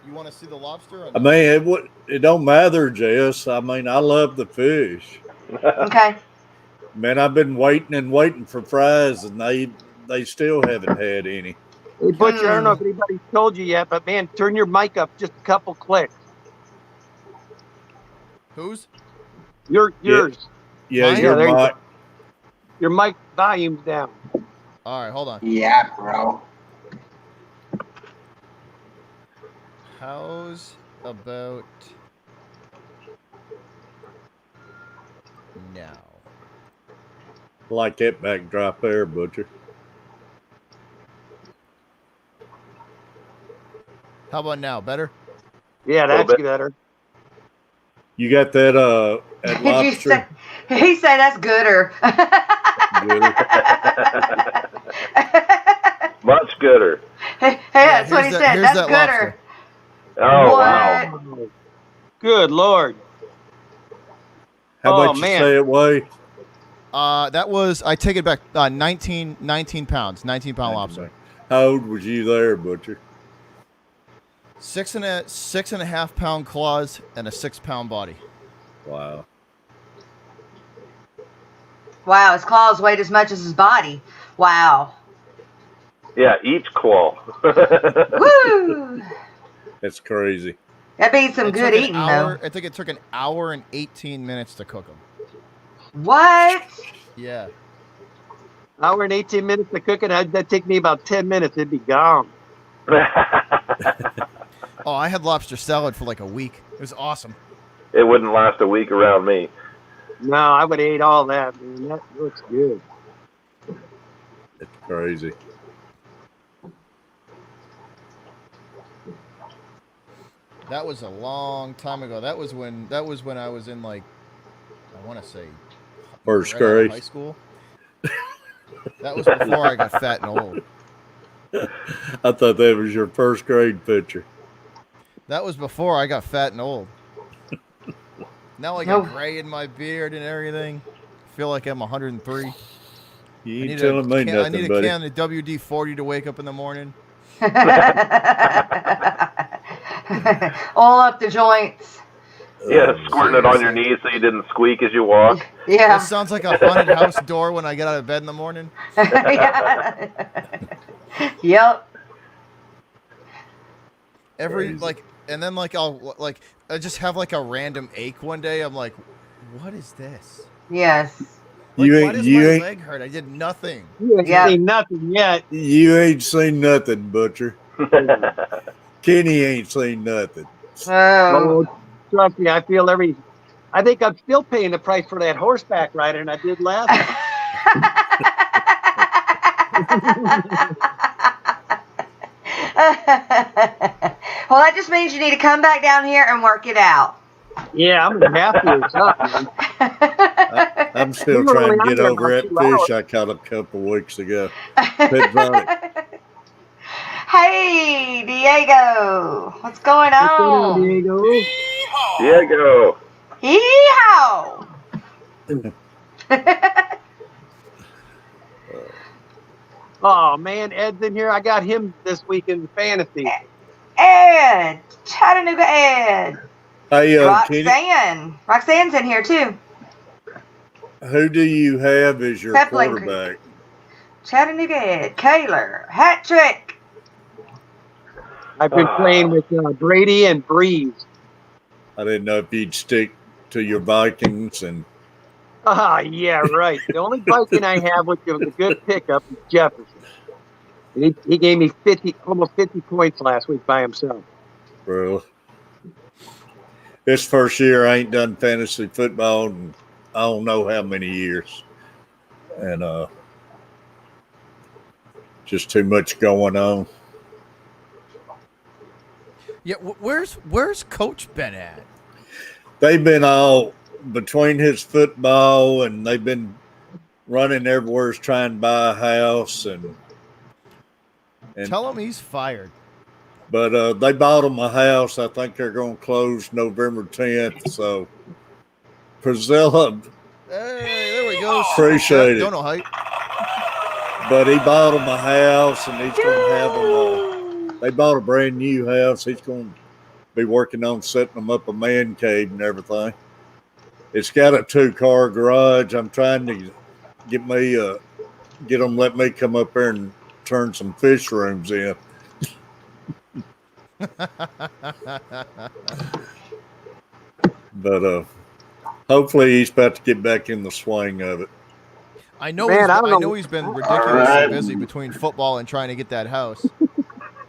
You want to see the lobster? I mean, it don't matter, Jess. I mean, I love the fish. Okay. Man, I've been waiting for fries, and they still haven't had any. Hey, Butcher, I don't know if anybody's told you yet, but man, turn your mic up just a couple clicks. Whose? Yours. Yeah, Mine? your mic. Your mic volume's down. All right, hold on. Yeah, bro. How's about now? Like that backdrop there, Butcher. How about now? Better? Yeah, that's better. You got that that lobster? He said that's gooder. Much gooder. Yeah, that's what he said. That's gooder. Oh, What? wow. Good Lord. How much you say it weighed? That was, I take it back, 19 pounds, 19-pound lobster. How old was you there, Butcher? 6.5 pound claws and a 6-pound body. Wow. Wow, his claws weighed as much as his body. Wow. Yeah, each claw. Woo! That's crazy. That beats some good eating, though. I think it took an hour and 18 minutes to cook them. What? Yeah. Hour and 18 minutes to cook it. That'd take me about 10 minutes. It'd be gone. Oh, I had lobster salad for like a week. It was awesome. It wouldn't last a week around me. No, I would have ate all that, man. That looks good. It's crazy. That was a long time ago. That was when I was in, like, I want to say First right out of grade. high school. That was before I got fat and old. I thought that was your first grade picture. That was before I got fat and old. Now I got gray in my beard and everything. I feel like I'm 103. You ain't telling me nothing, I need buddy. a can of WD-40 to wake up in the morning. All up the joints. Yeah, squirting it on your knees so you didn't squeak as you walk. Yeah. That sounds like a haunted house door when I get out of bed in the morning. Yep. And then I just have like a random ache one day. I'm like, what is this? Yes. Like, why does my leg hurt? I did nothing. You ain't seen nothing yet. You ain't seen nothing, Butcher. Kenny ain't seen nothing. Oh. Trust me, I think I'm still paying the price for that horseback rider than I did last time. Well, that just means you need to come back down here and work it out. Yeah, I'm gonna have to or something. I'm still trying to get over that fish I caught a couple weeks ago. Hey, Diego. What's going on? Diego? Diego. Yeehaw! Oh man, Ed's in here. I got him this week in fantasy. Ed, Chattanooga Ed. Hey, Roxanne. Kenny, Roxanne's in here too. who do you have as your quarterback? Chattanooga Ed, Kaler, hat trick. I've been playing with Brady and Breeze. I didn't know if you'd stick to your Vikings and. Yeah, right. The only Viking I have which was a good pickup is Jefferson. And he gave me almost 50 points last week by himself. Bro, this first year I ain't done fantasy football in I don't know how many years, and just too much going on. Yeah, where's Coach been at? They've been all between his football, and they've been running everywhere trying to buy a house, and tell him he's fired. But they bought him a house. I think they're going to close November 10th. So Priscilla, hey, there we go. Appreciate it. Don't know height. But he bought him a house, and he's going to have them. They bought a brand new house. He's going to be working on setting them up a man cave and everything. It's got a 2-car garage. I'm trying to get them let me come up there and turn some fish rooms in. But hopefully he's about to get back in the swing of it. I know. I know he's been ridiculously busy between football and trying to get that house.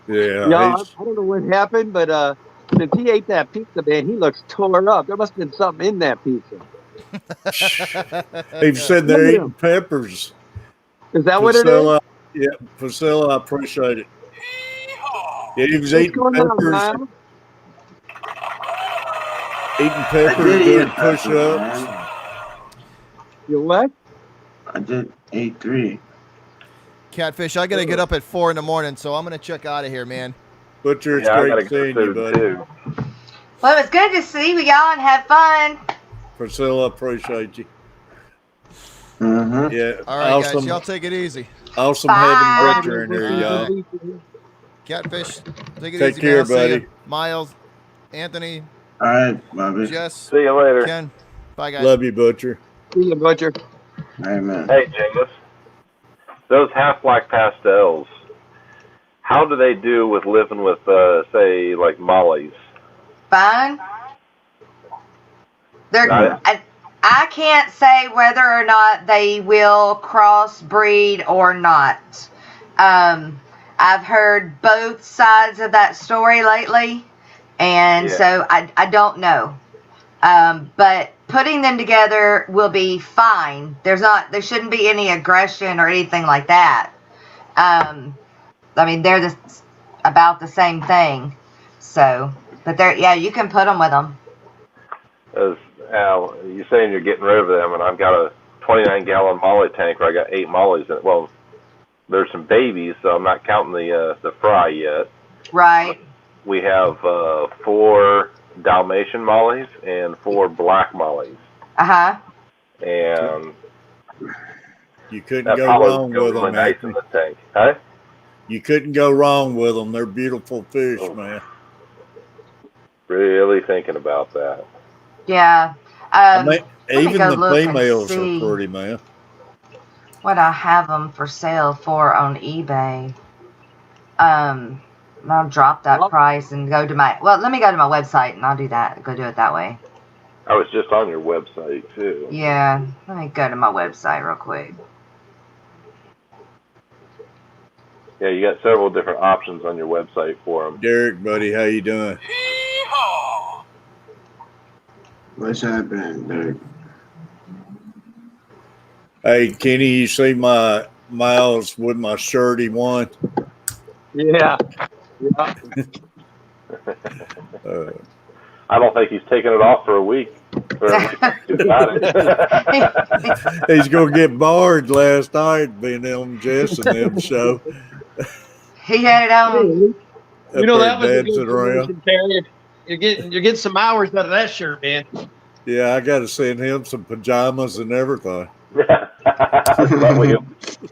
Yeah. I don't know what happened, but since he ate that pizza, man, he looks tore up. There must have been something in that pizza. He's sitting there eating peppers. Is that what it is? Yeah, Priscilla, I appreciate it. Yeah, he was eating peppers. Eating peppers, doing push-ups. You what? I did 8-3. Catfish, I got to get up at 4 in the morning, so I'm going to check out of here, man. Butcher, it's I great gotta seeing go you, buddy. too. Well, it was good to see y'all and have fun. Priscilla, appreciate you. Mm-hmm. Yeah. All right, awesome. guys, y'all take it easy. Awesome Bye. having Butcher in here, y'all. Catfish, take it Take easy, care, man. I'll see buddy. you. Myles, Anthony, All right, Bobby. Jess, See you later. Ken. Bye, guys. Love you, Butcher. See you, Butcher. Amen. Hey, James. Those half black pastels, how do they do with living with, say, like mollies? Fine. I can't say whether or not they will crossbreed or not. I've heard both sides of that story lately, and so I don't know. But putting them together will be fine. There shouldn't be any aggression or anything like that. I mean, they're about the same thing. So, but you can put them with them. As Al, you're saying you're getting rid of them, and I've got a 29-gallon molly tank where I got 8 mollies in it. Well, there's some babies, so I'm not counting the fry yet. Right. We have 4 Dalmatian mollies and 4 black mollies. Uh-huh. And You couldn't that go probably wrong goes with really them, nice in the tank. Huh? You couldn't go wrong with them. They're beautiful fish, Oh. man. Really thinking about that. Yeah. Even go the look and females are see pretty, man. what I have them for sale for on eBay. I'll drop that price and go to let me go to my website and I'll do that. Go do it that way. I was just on your website, too. Yeah. Let me go to my website real quick. Yeah, you got several different options on your website for them. Derek, buddy, how you doing? What's happening, dude? Hey, Kenny, you see my Myles with my shirt he won? Yeah. I don't think he's taking it off for a week. Or at least he's got it. He's going to get barred last night being on Jess and them show. He had it on. You know, that was a dancing good promotion, Terry. You're getting some hours out of that shirt, man. Yeah, I got to send him some pajamas and everything.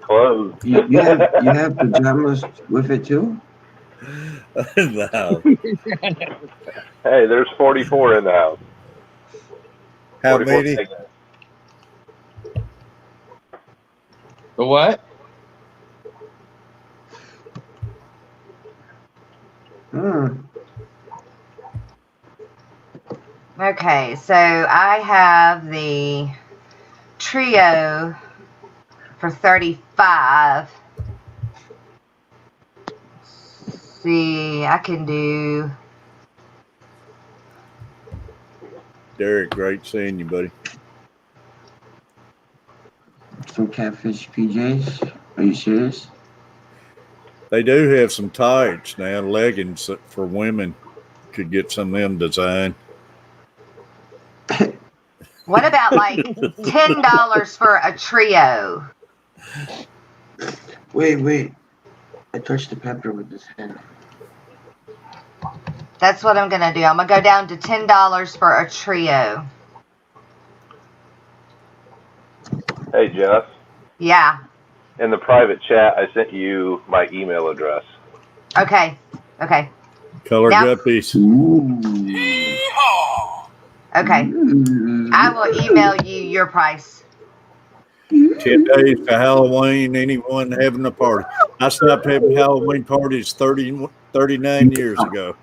Clothes. You have pajamas with it too? No. Hey, there's 44 in the house. How many? The what? Okay, so I have the trio for $35. See, I can do. Derek, great seeing you, buddy. Some Catfish PJs? Are you serious? They do have some tights now, leggings that for women. Could get some of them designed. What about like $10 for a trio? Wait. I touched the pepper with this hand. That's what I'm going to do. I'm going to go down to $10 for a trio. Hey, Jess. Yeah. In the private chat, I sent you my email address. Okay. Color Now, guppies. Okay. I will email you your price. 10 days to Halloween, anyone having a party. I stopped having Halloween parties 39 years ago.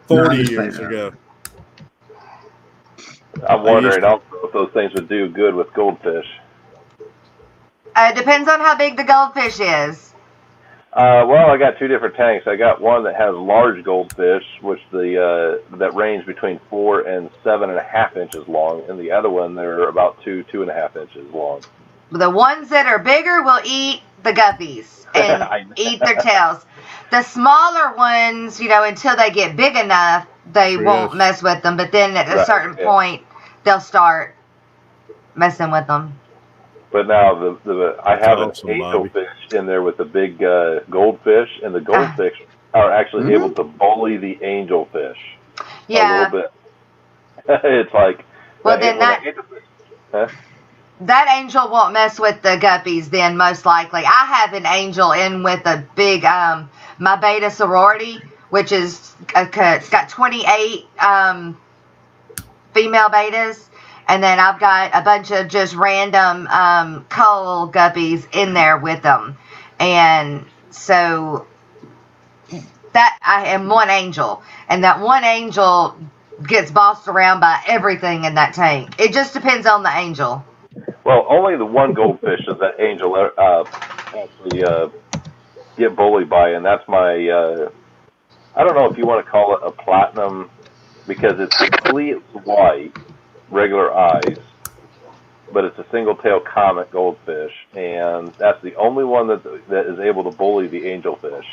40 years ago. I'm wondering also if those things would do good with goldfish. Depends on how big the goldfish is. Well, I got 2 different tanks. I got one that has large goldfish, which that range between 4 and 7.5 inches long, and the other one they're about 2.5 inches long. The ones that are bigger will eat the guppies and eat their tails. The smaller ones, until they get big enough, they won't mess with them. But then at a certain point, they'll start messing with them. But now I have an awesome, angelfish in there with the big goldfish, and the goldfish are actually able to bully the angelfish a little bit. It's like, well, then that angel won't mess with the guppies. Then most likely, I have an angel in with a big my beta sorority, which is it's got 28 female betas. And then I've got a bunch of just random cull guppies in there with them. And so that I am one angel. And that one angel gets bossed around by everything in that tank. It just depends on the angel. Well, only the one goldfish is that angel actually get bullied by. And that's my, I don't know if you want to call it a platinum, because it's completely white. Regular eyes, but it's a single-tailed comet goldfish, and that's the only one that is able to bully the angelfish.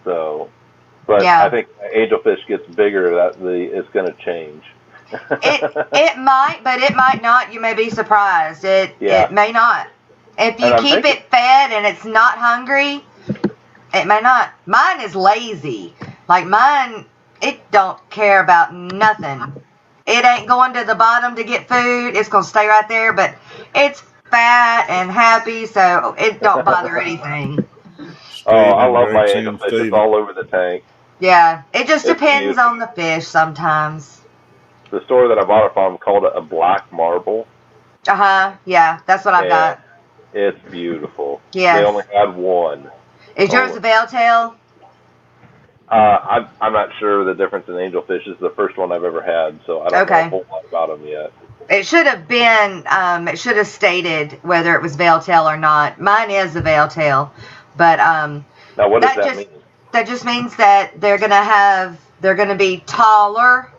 So, but I think angelfish gets bigger, it's going to change. it might, but it might not. You may be surprised. It may not. If you keep it fed and it's not hungry, it may not. Mine is lazy. Like mine. It don't care about nothing. It ain't going to the bottom to get food. It's going to stay right there, but it's fat and happy, so it don't bother anything. I love my angelfish. It's all over the tank. Yeah, it just depends on the fish sometimes. The store that I bought it from called it a black marble. Yeah, that's what I've got. It's beautiful. Yeah. They only had one. Is yours a veil tail? I'm not sure the difference in angelfish. Is the first one I've ever had, so I don't know a whole lot about them yet. It should have been. It should have stated whether it was veil tail or not. Mine is a veil tail, but now what does that mean? That just means that they're gonna be taller.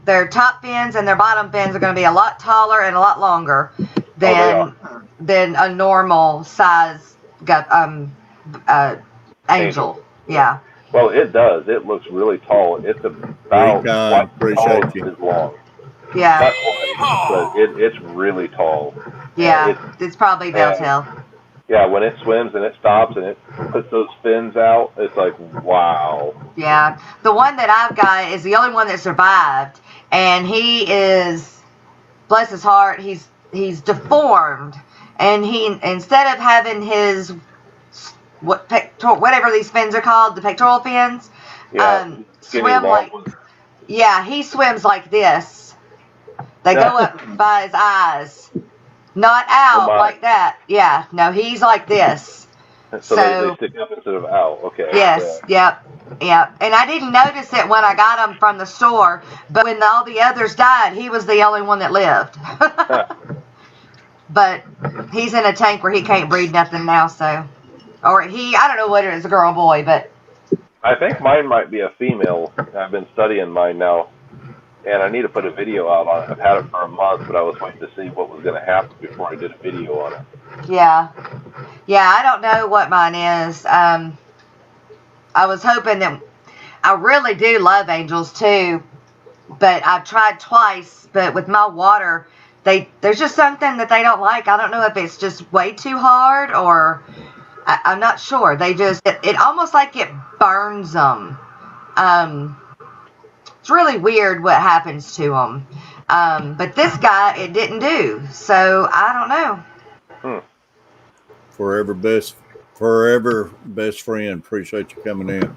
Their top fins and their bottom fins are gonna be a lot taller and a lot longer than a normal size angel. Yeah. Well, it does. It looks really tall. It's about appreciate you. As long. Yeah. Not quite, but it's really tall. Yeah, it's probably veil tail. Yeah, when it swims and it stops and it puts those fins out, it's like, wow. Yeah. The one that I've got is the only one that survived, and he is, bless his heart, he's deformed, and he, instead of having his whatever these fins are called, the pectoral fins, swim like, he swims like this. They go up by his eyes, not out like that. Yeah, no, he's like this. So they stick up instead of out. Okay. Yes. Yeah. Yep. And I didn't notice it when I got him from the store, but when all the others died, he was the only one that lived. But he's in a tank where he can't breed nothing now, so. Or I don't know whether it's a girl or boy, but. I think mine might be a female. I've been studying mine now, and I need to put a video out on it. I've had it for a month, but I was waiting to see what was going to happen before I did a video on it. Yeah. Yeah, I don't know what mine is. I was hoping that. I really do love angels, too, but I've tried twice, but with my water, there's just something that they don't like. I don't know if it's just way too hard or. I'm not sure. They just, it almost like it burns them. It's really weird what happens to them. But this guy, it didn't do. So I don't know. Forever best friend. Appreciate you coming in.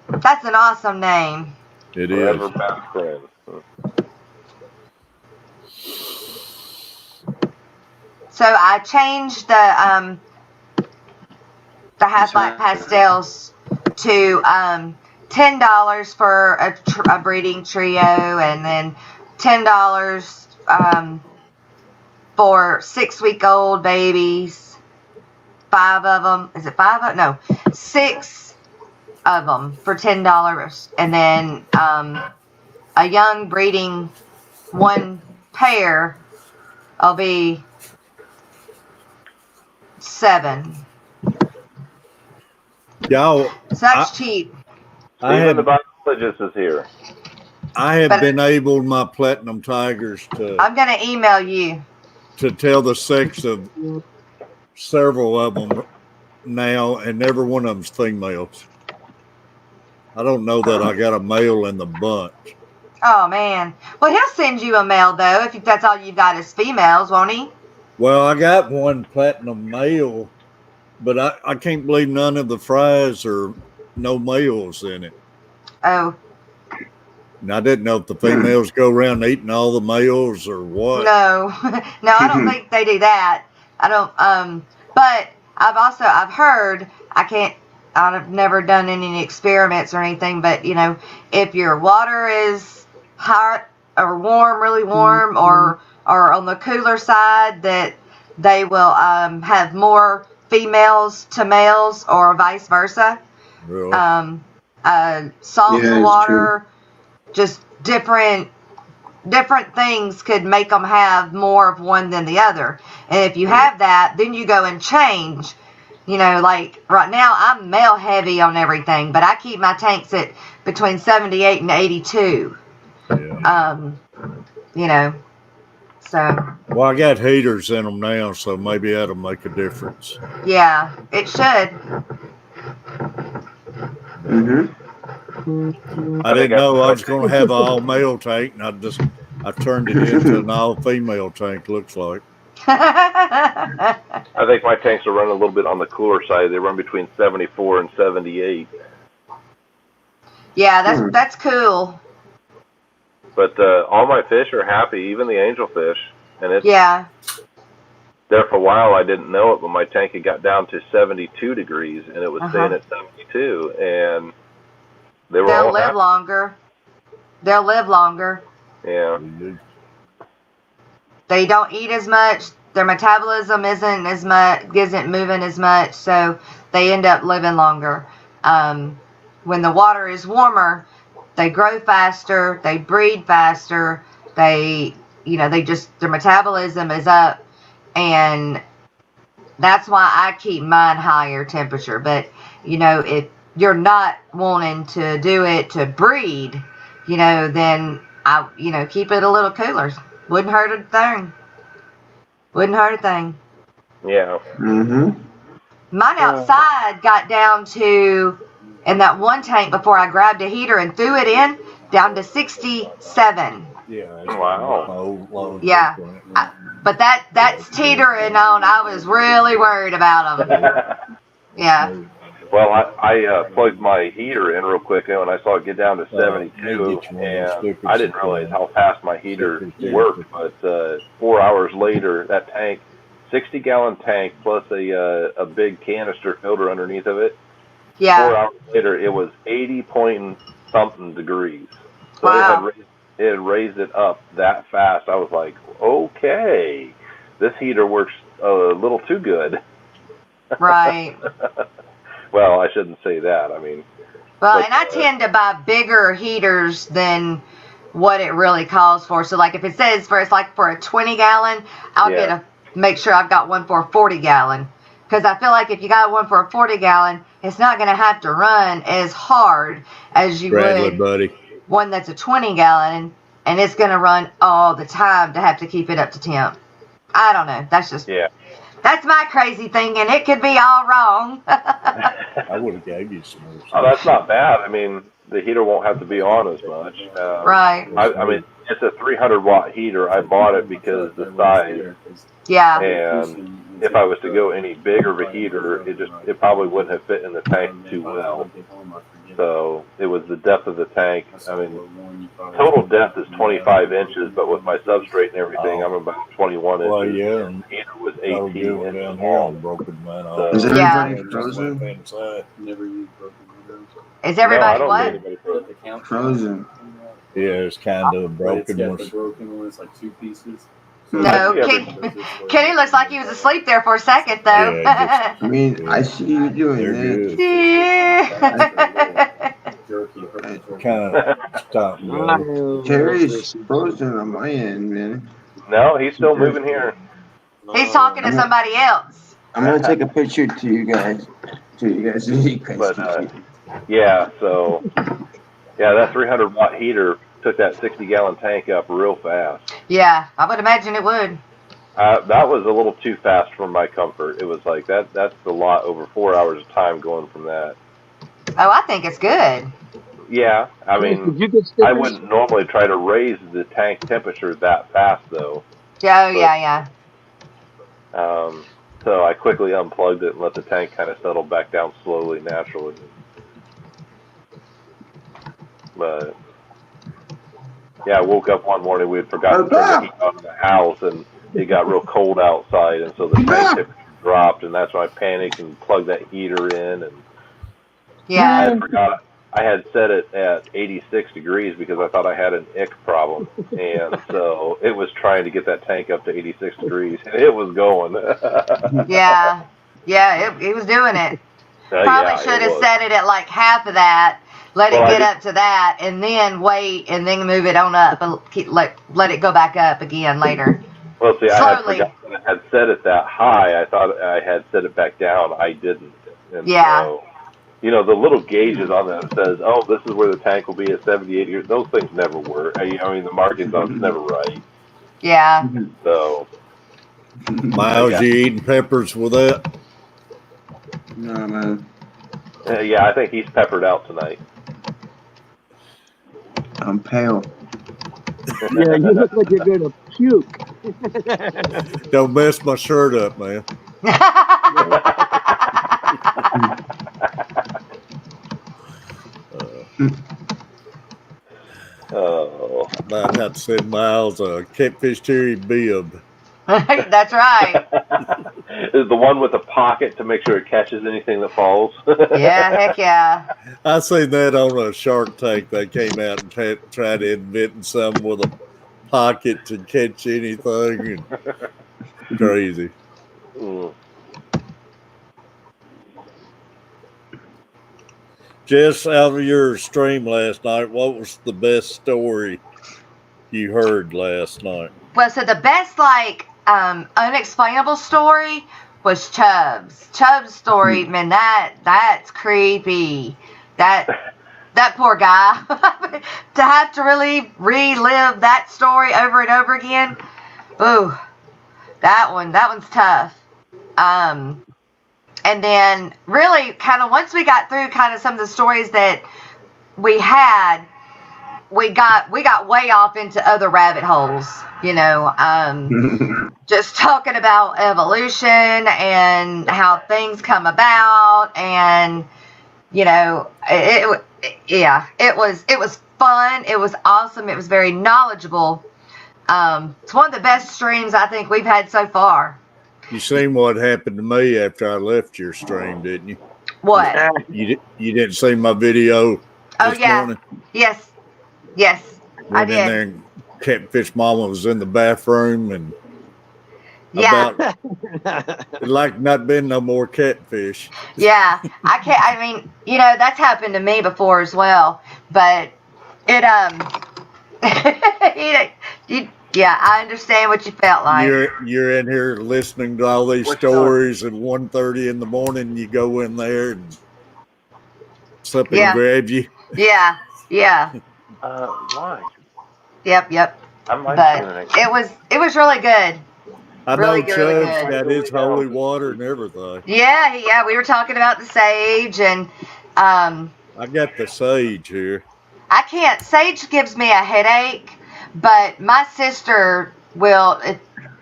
That's an awesome name. It Forever is. best friend. So I changed the half-light pastels to $10 for a breeding trio, and then $10 for 6-week-old babies. 5 of them. Is it 5? No, 6 of them for $10, and then a young breeding one pair will be $7. Y'all, So that's cheap. Even the biologist is here. I have been able, my Platinum Tigers, I'm going to email you to tell the sex of several of them now, and every one of them's females. I don't know that I got a male in the bunch. Oh, man. Well, he'll send you a male, though, if that's all you've got is females, won't he? Well, I got one platinum male, but I can't believe none of the fries are no males in it. Oh. And I didn't know if the females go around eating all the males or what. No. No, I don't think they do that. I don't, but I've heard, I've never done any experiments or anything, but, you know, if your water is hot or warm, really warm, or on the cooler side, that they will have more females to males, or vice versa. Really? Salt in the water, just different things could make them have more of one than the other. And if you have that, then you go and change. You know, like right now I'm male heavy on everything, but I keep my tanks at between 78 and 82. Yeah. You know, so. Well, I got heaters in them now, so maybe that'll make a difference. Yeah, it should. I didn't know I was going to have an all-male tank, and I turned it into an all-female tank, looks like. I think my tanks are running a little bit on the cooler side. They run between 74 and 78. Yeah, that's cool. But all my fish are happy, even the angelfish. And it's there for a while. I didn't know it, but my tank had got down to 72 degrees, and it was staying at 72. And they'll live longer. They'll live longer. Yeah. They don't eat as much. Their metabolism isn't moving as much, so they end up living longer. When the water is warmer, they grow faster, they breed faster, their metabolism is up, and that's why I keep mine higher temperature. But, you know, if you're not wanting to do it to breed, you know, then keep it a little cooler. Wouldn't hurt a thing. Yeah. Mine outside got down to, in that one tank before I grabbed a heater and threw it in, down to 67. Yeah. Wow. Yeah. But that's teetering on. I was really worried about them. Yeah. Well, I plugged my heater in real quick, and I saw it get down to 72, and I didn't realize how fast my heater worked. But 4 hours later, that tank, 60-gallon tank plus a big canister filter underneath of it. Yeah. 4 hours later, it was 80-point-something degrees. So wow. It had raised it up that fast. I was like, okay, this heater works a little too good. Right. Well, I shouldn't say that. I mean. Well, and I tend to buy bigger heaters than what it really calls for. So, like, if it says for a 20-gallon, I'll make sure I've got one for a 40-gallon. Because I feel like if you got one for a 40-gallon, it's not going to have to run as hard as you would one that's a 20-gallon, and it's going to run all the time to have to keep it up to temp. I don't know. That's just that's my crazy thing, and it could be all wrong. I would have gave you some more. Oh, that's not bad. I mean, the heater won't have to be on as much. Right. I mean, it's a 300-watt heater. I bought it because the size. Yeah. And if I was to go any bigger of a heater, it probably wouldn't have fit in the tank too well. So it was the depth of the tank. I mean, total depth is 25 inches, but with my substrate and everything, I'm about 21 inches. Well, yeah. The heater was 18 inches down here long. on Broken Man. Is everybody frozen? Never used broken windows. Is everybody no, I don't what? Frozen. Yeah, it's kind of broken. The broken one is like two pieces. No, Kenny looks like he was asleep there for a second, though. Yeah, I mean, I see you doing that. Kind of stopped. Terry's frozen on my end, man. No, he's still moving here. He's talking to somebody else. I'm gonna take a picture to you guys. But yeah, so that 300-watt heater took that 60-gallon tank up real fast. Yeah, I would imagine it would. That was a little too fast for my comfort. It was like that's a lot over 4 hours of time going from that. Oh, I think it's good. Yeah, I mean, Did you get I stickers? wouldn't normally try to raise the tank temperature that fast, though. Yeah, yeah. So I quickly unplugged it and let the tank kind of settle back down slowly, naturally. But yeah, I woke up one morning, we had forgotten to turn the heat on in the house, and it got real cold outside, and so the tank temperature dropped, and that's when I panicked and plugged that heater in, and Yeah. I forgot. I had set it at 86 degrees because I thought I had an ick problem, and so it was trying to get that tank up to 86 degrees, and it was going. Yeah. Yeah, it was doing it. Probably should have set it at like half of that, let it get up to that, and then wait, and then move it on up, and let it go back up again later. Well, see, Slowly. I had set it that high. I thought I had set it back down. I didn't. And so, you know, the little gauges on that says, oh, this is where the tank will be at 78 years. Those things never work. I mean, the markings on it's never right. Yeah. So. Myles, you eating peppers with that? No, man. Yeah, I think he's peppered out tonight. I'm pale. Yeah, you look like you're gonna puke. Don't mess my shirt up, man. Oh. Might have to send Myles a Catfish cherry bib. That's right. Is the one with the pocket to make sure it catches anything that falls? Yeah, heck yeah. I seen that on a Shark Tank. They came out and tried to invent some with a pocket to catch anything. And crazy. Jess, out of your stream last night, what was the best story you heard last night? Well, so the best, like, unexplainable story was Chubb's. Chubb's story, man, that's creepy. That poor guy. To have to really relive that story over and over again. Ooh, that one's tough. And then really kind of once we got through kind of some of the stories that we had, we got way off into other rabbit holes, you know, just talking about evolution and how things come about, and you know, it was fun, it was awesome, it was very knowledgeable. It's one of the best streams I think we've had so far. You seen what happened to me after I left your stream, didn't you? What? You didn't see my video this morning? Yes, Went I did. in there and Catfish Mama was in the bathroom, and like not been no more catfish. Yeah, I mean, you know, that's happened to me before as well, but it yeah, I understand what you felt like. You're in here listening to all these stories, and 1:30 in the morning you go in there and something grabs you. Yeah. Why? Yep. But it was really good. I really know good, really Chubb's good. got his holy water and everything. Yeah, we were talking about the sage, and I got the sage here. Sage gives me a headache, but my sister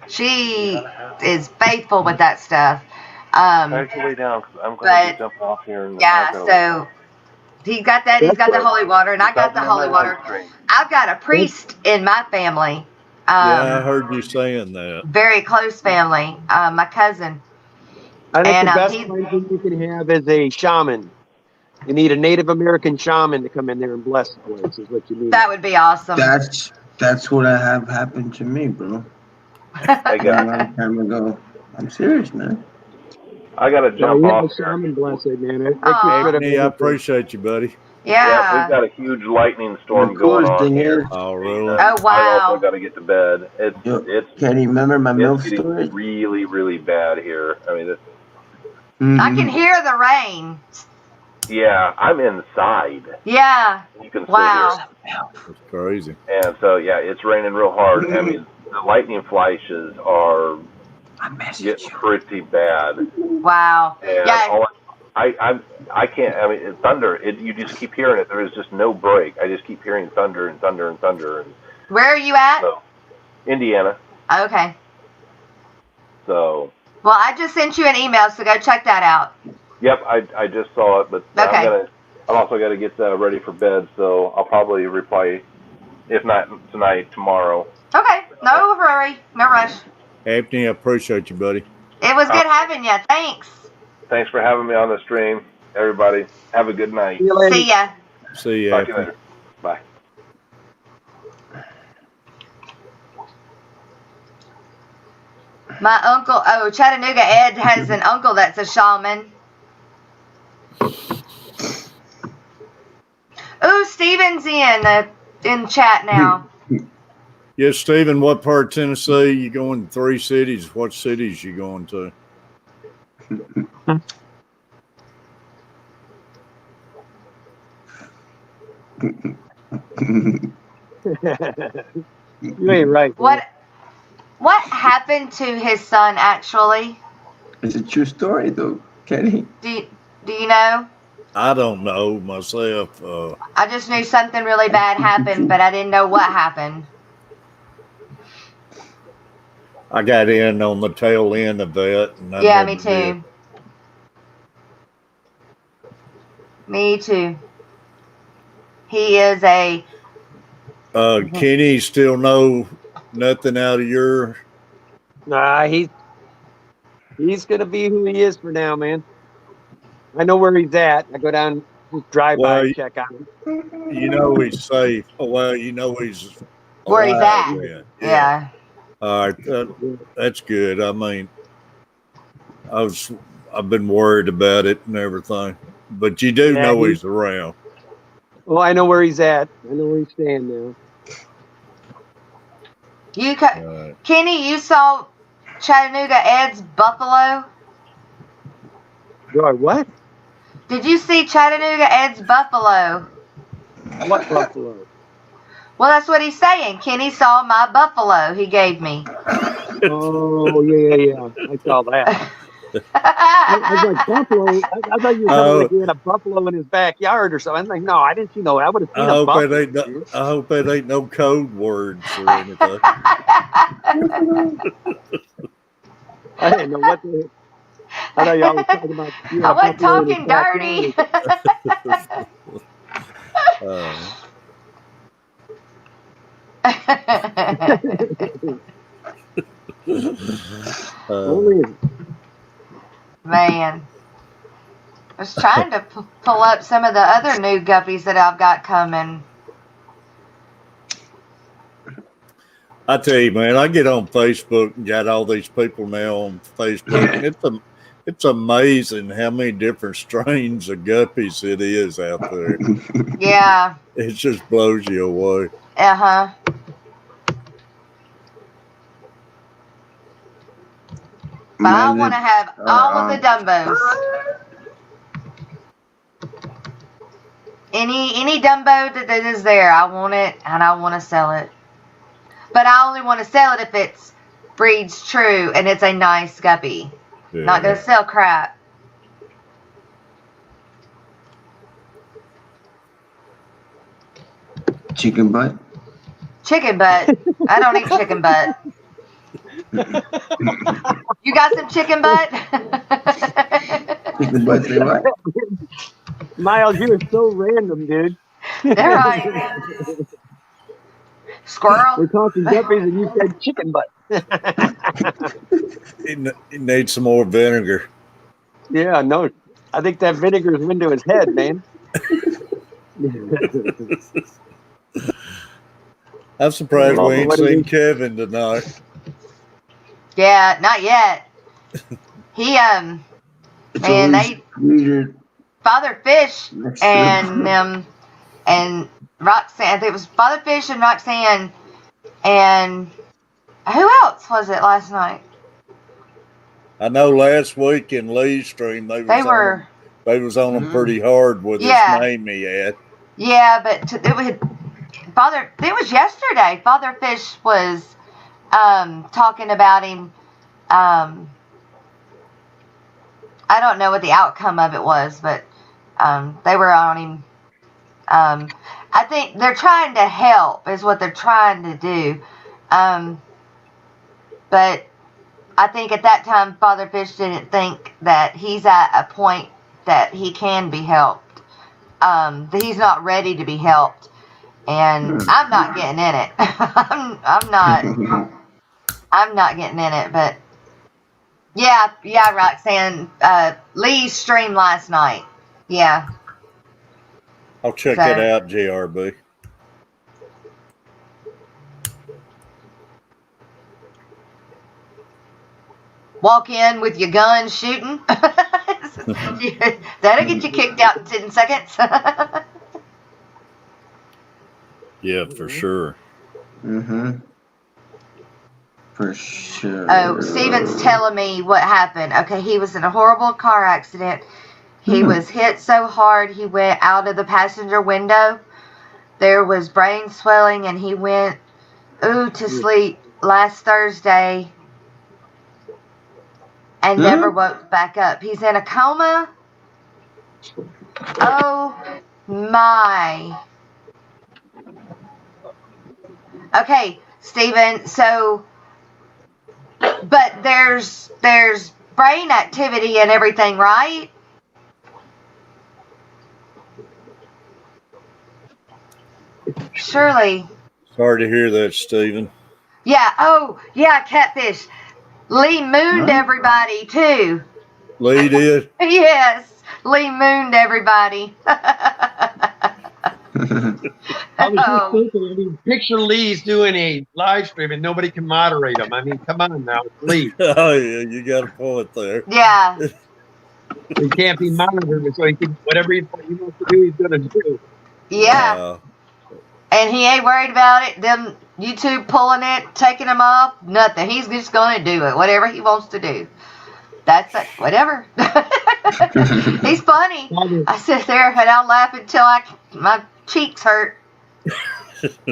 she is faithful with that stuff. I can lay down because I'm going to jump off here. So he got that. He's got the holy water, and I got the holy water. I've got a priest in my family. Yeah, I heard you saying that. Very close family. My cousin. I think the best thing you can have is a shaman. You need a Native American shaman to come in there and bless the place. Is what you need. That would be awesome. That's what I have happened to me, bro. I got a long time ago. I'm serious, man. I got to jump off. Shaman bless it, man. Anthony, I appreciate you, buddy. Yeah. We've got a huge lightning storm going on here. Oh, really? Oh, wow. I also got to get to bed. It's can you remember my milk story? Really, really bad here. I mean, I can hear the rain. Yeah, I'm inside. Yeah. You can Wow. still hear That's crazy. it. And so, yeah, it's raining real hard. I mean, the lightning flashes are getting pretty bad. Wow. And Yeah. all I can't. I mean, thunder. You just keep hearing it. There is just no break. I just keep hearing thunder and thunder and thunder. And Where are you at? so, Indiana. Okay. So. Well, I just sent you an email, so go check that out. Yep, I just saw it, but Okay. I'm also got to get ready for bed, so I'll probably reply, if not tonight, tomorrow. Okay. No hurry. No rush. Anthony, I appreciate you, buddy. It was good having you. Thanks. Thanks for having me on the stream, everybody. Have a good night. See ya. See you. Talk to you later. Bye. My uncle, Chattanooga Ed has an uncle that's a shaman. Ooh, Steven's in chat now. Yes, Stephen, what part of Tennessee? You going 3 cities? What cities you going to? You ain't right. What happened to his son, actually? It's a true story, though, Kenny. Do you know? I don't know myself. I just knew something really bad happened, but I didn't know what happened. I got in on the tail end of that. And Yeah, me too. Me too. He is a... Kenny, still know nothing out of your... Nah, he's gonna be who he is for now, man. I know where he's at. I go down, just drive by and check on him. You know he's safe. Well, you know he's where he's at. Yeah. All right, that's good. I mean, I've been worried about it and everything, but you do know he's around. Well, I know where he's at. I know where he's staying now. Kenny, you saw Chattanooga Ed's buffalo? Do I what? Did you see Chattanooga Ed's buffalo? What buffalo? Well, that's what he's saying. Kenny saw my buffalo he gave me. Oh, yeah. I saw that. I was like, buffalo? I thought you were talking like he had a buffalo in his backyard or something. I'm like, no, I didn't see no. I would have seen a buffalo. I hope that ain't no code words or anything. I didn't know what the... I know y'all was talking about... I wasn't talking dirty. Man, I was trying to pull up some of the other new guppies that I've got coming. I tell you, man, I get on Facebook and got all these people now on Facebook. And it's amazing how many different strains of guppies it is out there. Yeah. It just blows you away. Uh-huh. But I want to have all of the Dumbos. Any Dumbo that is there, I want it and I want to sell it. But I only want to sell it if it's breeds true and it's a nice guppy. Yeah. Not going to sell crap. Chicken butt? Chicken butt? I don't eat chicken butt. You got some chicken butt? Chicken butt, say what? Myles, you are so random, dude. They're right. Squirrel. We're talking guppies and you said chicken butt. He needs some more vinegar. Yeah, no. I think that vinegar's into his head, man. I'm surprised we ain't seen Kevin tonight. Yeah, not yet. He man, they Father Fish and Roxanne. I think it was Father Fish and Roxanne, and who else was it last night? I know last week in Lee's stream they were They was on him pretty hard with his name he had. Yeah, but it was yesterday. Father Fish was talking about him. I don't know what the outcome of it was, but they were on him. I think they're trying to help is what they're trying to do. But I think at that time, Father Fish didn't think that he's at a point that he can be helped. That he's not ready to be helped. And I'm not getting in it. I'm not getting in it, but yeah, Roxanne. Lee's stream last night. Yeah. I'll check it out, JRB. Walk in with your gun shooting. That'll get you kicked out in 10 seconds. Yeah, for sure. For sure. Oh, Steven's telling me what happened. Okay, he was in a horrible car accident. He was hit so hard he went out of the passenger window. There was brain swelling and he went to sleep last Thursday and never woke back up. He's in a coma. Oh my. Okay, Steven, so but there's brain activity and everything, right? Surely. Sorry to hear that, Stephen. Yeah. Oh, yeah, Catfish. Lee mooned everybody, too. Lee did? Yes. Lee mooned everybody. I was just thinking, picture Lee's doing a live stream and nobody can moderate him. I mean, come on now, Lee. Oh, yeah, you got a point there. Yeah. He can't be monitored, so he can, whatever he wants to do, he's going to do. Yeah. And he ain't worried about it. Them YouTube pulling it, taking him off, nothing. He's just going to do it, whatever he wants to do. That's it, whatever. He's funny. I sit there and I'll laugh until my cheeks hurt.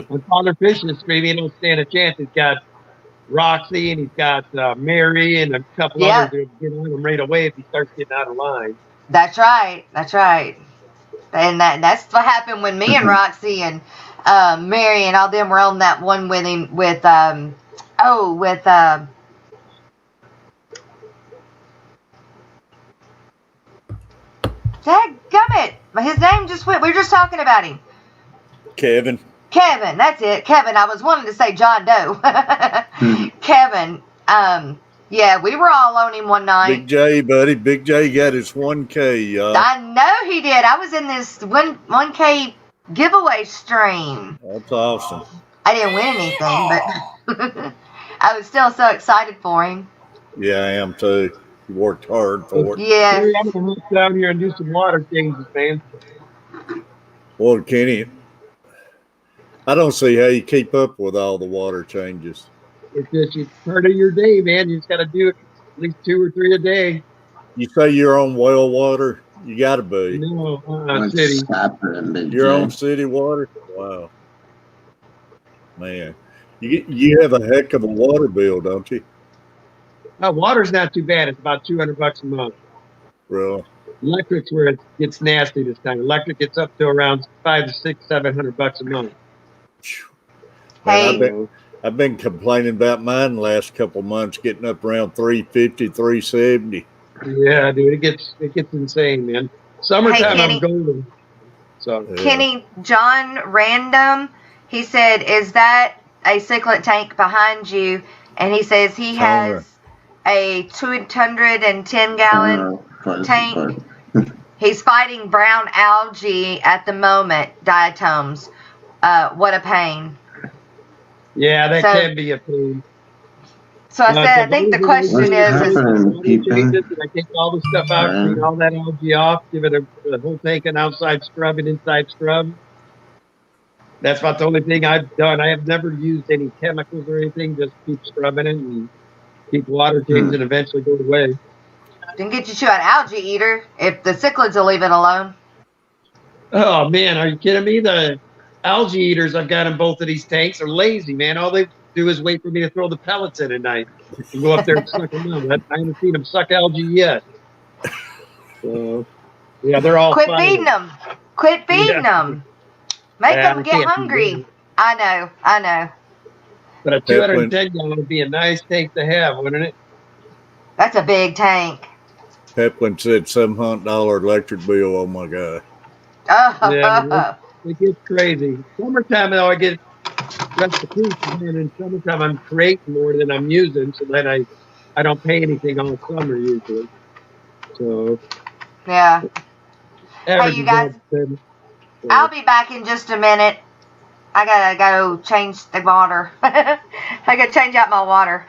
When Father Fish is streaming, he don't stand a chance. He's got Roxy and he's got Mary and a couple others that get on him right away if he starts getting out of line. That's right. That's right. And that's what happened when me and Roxy and Mary and all them were on that one with him with dadgummit. His name just went. We were just talking about him. Kevin, that's it. Kevin. I was wanting to say John Doe. Kevin. Yeah, we were all on him one night. Big J, buddy. Big J got his 1K, y'all. I know he did. I was in this 1K giveaway stream. That's awesome. I didn't win anything, but I was still so excited for him. Yeah, I am too. He worked hard for it. Yeah. I'm going to look down here and do some water changes, man. Well, Kenny, I don't see how you keep up with all the water changes. It's just part of your day, man. You just got to do it at least 2 or 3 a day. You say you're on well water? You got to be. No, city. You're on city water? Wow. Man, you have a heck of a water bill, don't you? Water's not too bad. It's about $200 a month. Really? Electric's where it gets nasty this time. Electric gets up to around $500 to $700 a month. Man, I've been complaining about mine the last couple of months, getting up around $350, $370. Yeah, dude, it gets insane, man. Summertime, I'm golden. So Kenny, John Random, he said, "Is that a cichlid tank behind you?" And he says he has a 210-gallon tank. He's fighting brown algae at the moment. Diatoms. What a pain. Yeah, that can be a pain. So I said, I think the question is I take all the stuff out, clean all that algae off, give it a whole tank an outside scrub and inside scrub. That's about the only thing I've done. I have never used any chemicals or anything, just keep scrubbing it and keep water changing and eventually go away. Can get you an algae eater if the cichlids will leave it alone. Oh man, are you kidding me? The algae eaters I've got in both of these tanks are lazy, man. All they do is wait for me to throw the pellets in at night and go up there and suck them out. I haven't seen them suck algae yet. So yeah, they're all Quit fine. feeding them. Quit feeding them. Make them get can't do hungry. that. I know. But a 210 gallon would be a nice tank to have, wouldn't it? That's a big tank. Peplin said $700 electric bill. Oh my God. Yeah, it gets crazy. Summertime, though, I get restitution, and in summertime, I'm creating more than I'm using, so then I don't pay anything all summer usually. So Yeah. Hey, you guys. so. I'll be back in just a minute. I gotta go change the water. I gotta change out my water.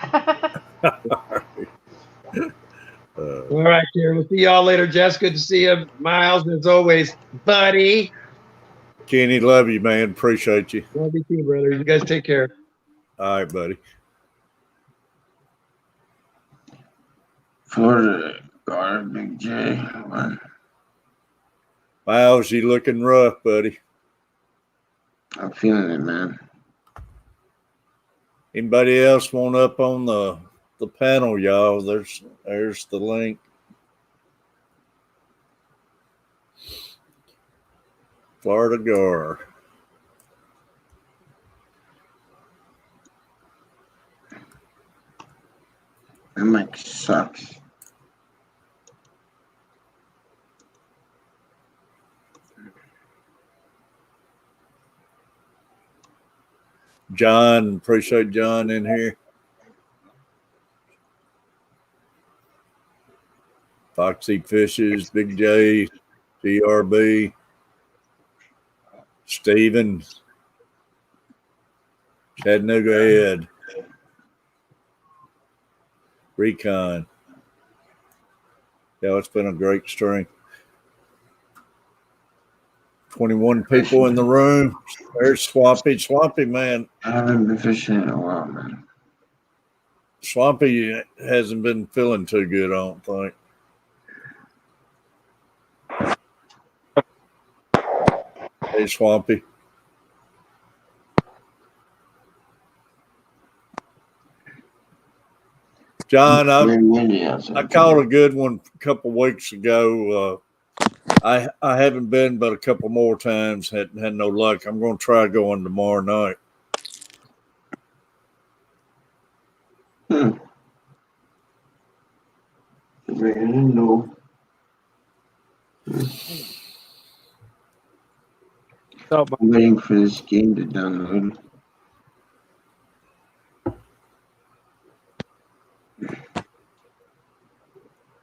All right, Karen. We'll see y'all later, Jess. Good to see you. Myles, as always, buddy. Kenny, love you, man. Appreciate you. Love you too, brother. You guys take care. All right, buddy. Florida guard, Big J. Myles, you looking rough, buddy. I'm feeling it, man. Anybody else want up on the panel, y'all? There's the link. Florida Gar. That mic sucks. John, appreciate John in here. Foxy Fishes, Big J, DRB, Steven, Chattanooga Ed, Recon. Yeah, it's been a great string. 21 people in the room. There's Swampy. Swampy, man. I haven't been fishing in a while, man. Swampy hasn't been feeling too good, I don't think. Hey, Swampy. John, I caught a good one a couple weeks ago. I haven't been but a couple more times. Had no luck. I'm going to try going tomorrow night. I didn't know. I'm waiting for this game to download.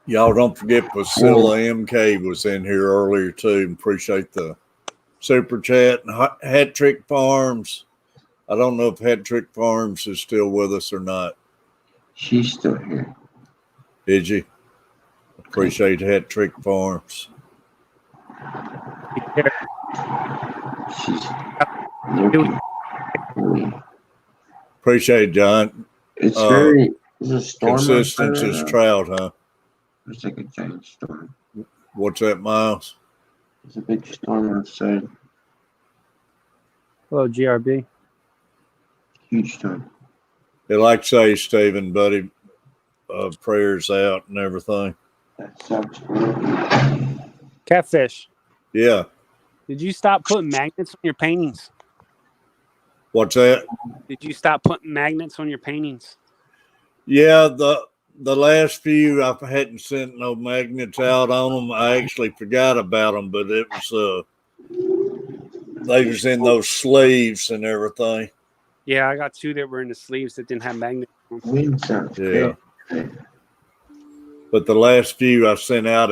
Y'all don't forget Priscilla MK was in here earlier too. Appreciate the super chat. And Hat Trick Farms. I don't know if Hat Trick Farms is still with us or not. She's still here. Did you? Appreciate Hat Trick Farms. She's looking. Appreciate it, John. It's very there's a storm. Consistent as trout, huh? It's like a giant storm. What's that, Myles? There's a big storm outside. Hello, GRB. Huge storm. They like to say, Stephen, buddy, prayers out and everything. That sucks. Catfish. Yeah. Did you stop putting magnets on your paintings? What's that? Did you stop putting magnets on your paintings? Yeah, the last few I hadn't sent no magnets out on them. I actually forgot about them, but it was they was in those sleeves and everything. Yeah, I got two that were in the sleeves that didn't have magnets on. Yeah. But the last few I sent out,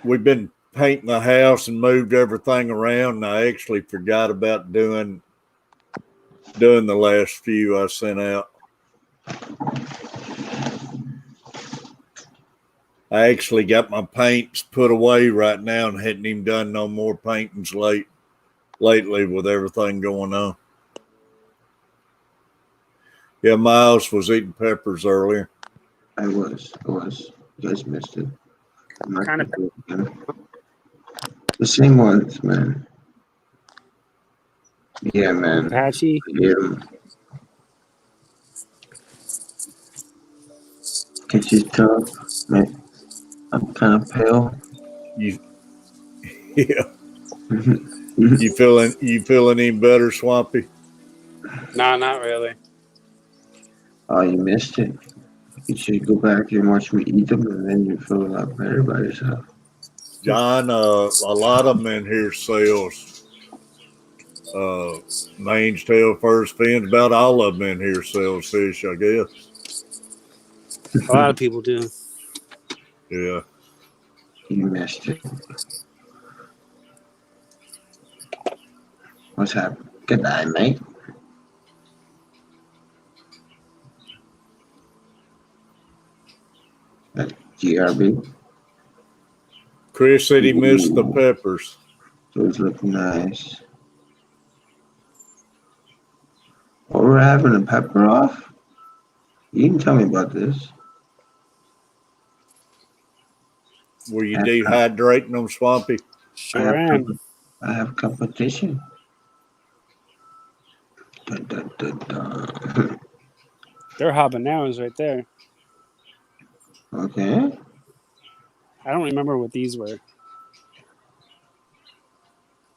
we've been painting the house and moved everything around, and I actually forgot about doing the last few I sent out. I actually got my paints put away right now and hadn't even done no more paintings lately with everything going on. Yeah, Myles was eating peppers earlier. I was. You guys missed it. Kind of. The same ones, man. Yeah, man. Patchy. Yeah. Catch you tough, man. I'm kind of pale. You, yeah. You feeling any better, Swampy? No, not really. Oh, you missed it. You should go back and watch me eat them, and then you feel a lot better about yourself. John, a lot of them in here sells mange, tail, first fins. About all of them in here sells fish, I guess. A lot of people do. Yeah. You missed it. What's happening? Good night, mate. GRB. Chris said he missed the peppers. Those look nice. Oh, we're having a pepper off? You can tell me about this. Were you dehydrating them, Swampy? Sure am. I have competition. Dun, dun, dun, dun. They're habaneros right there. Okay. I don't remember what these were.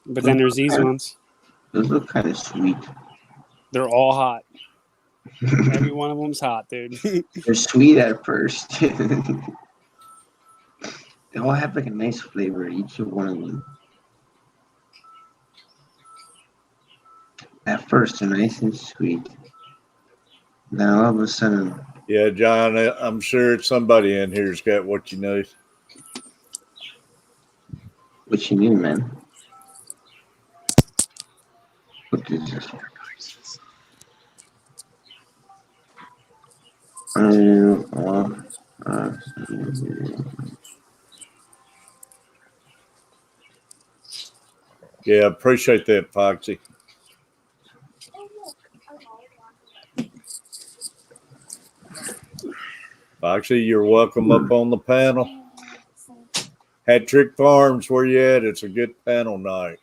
But then there's these ones. Those look kind of sweet. They're all hot. Every one of them's hot, dude. They're sweet at first. They all have like a nice flavor, each one of them. At first, they're nice and sweet. Then all of a sudden. Yeah, John, I'm sure somebody in here's got what you need. What you need, man? What is this? Yeah, appreciate that, Foxy. Foxy, you're welcome up on the panel. Hat Trick Farms, where you at? It's a good panel night.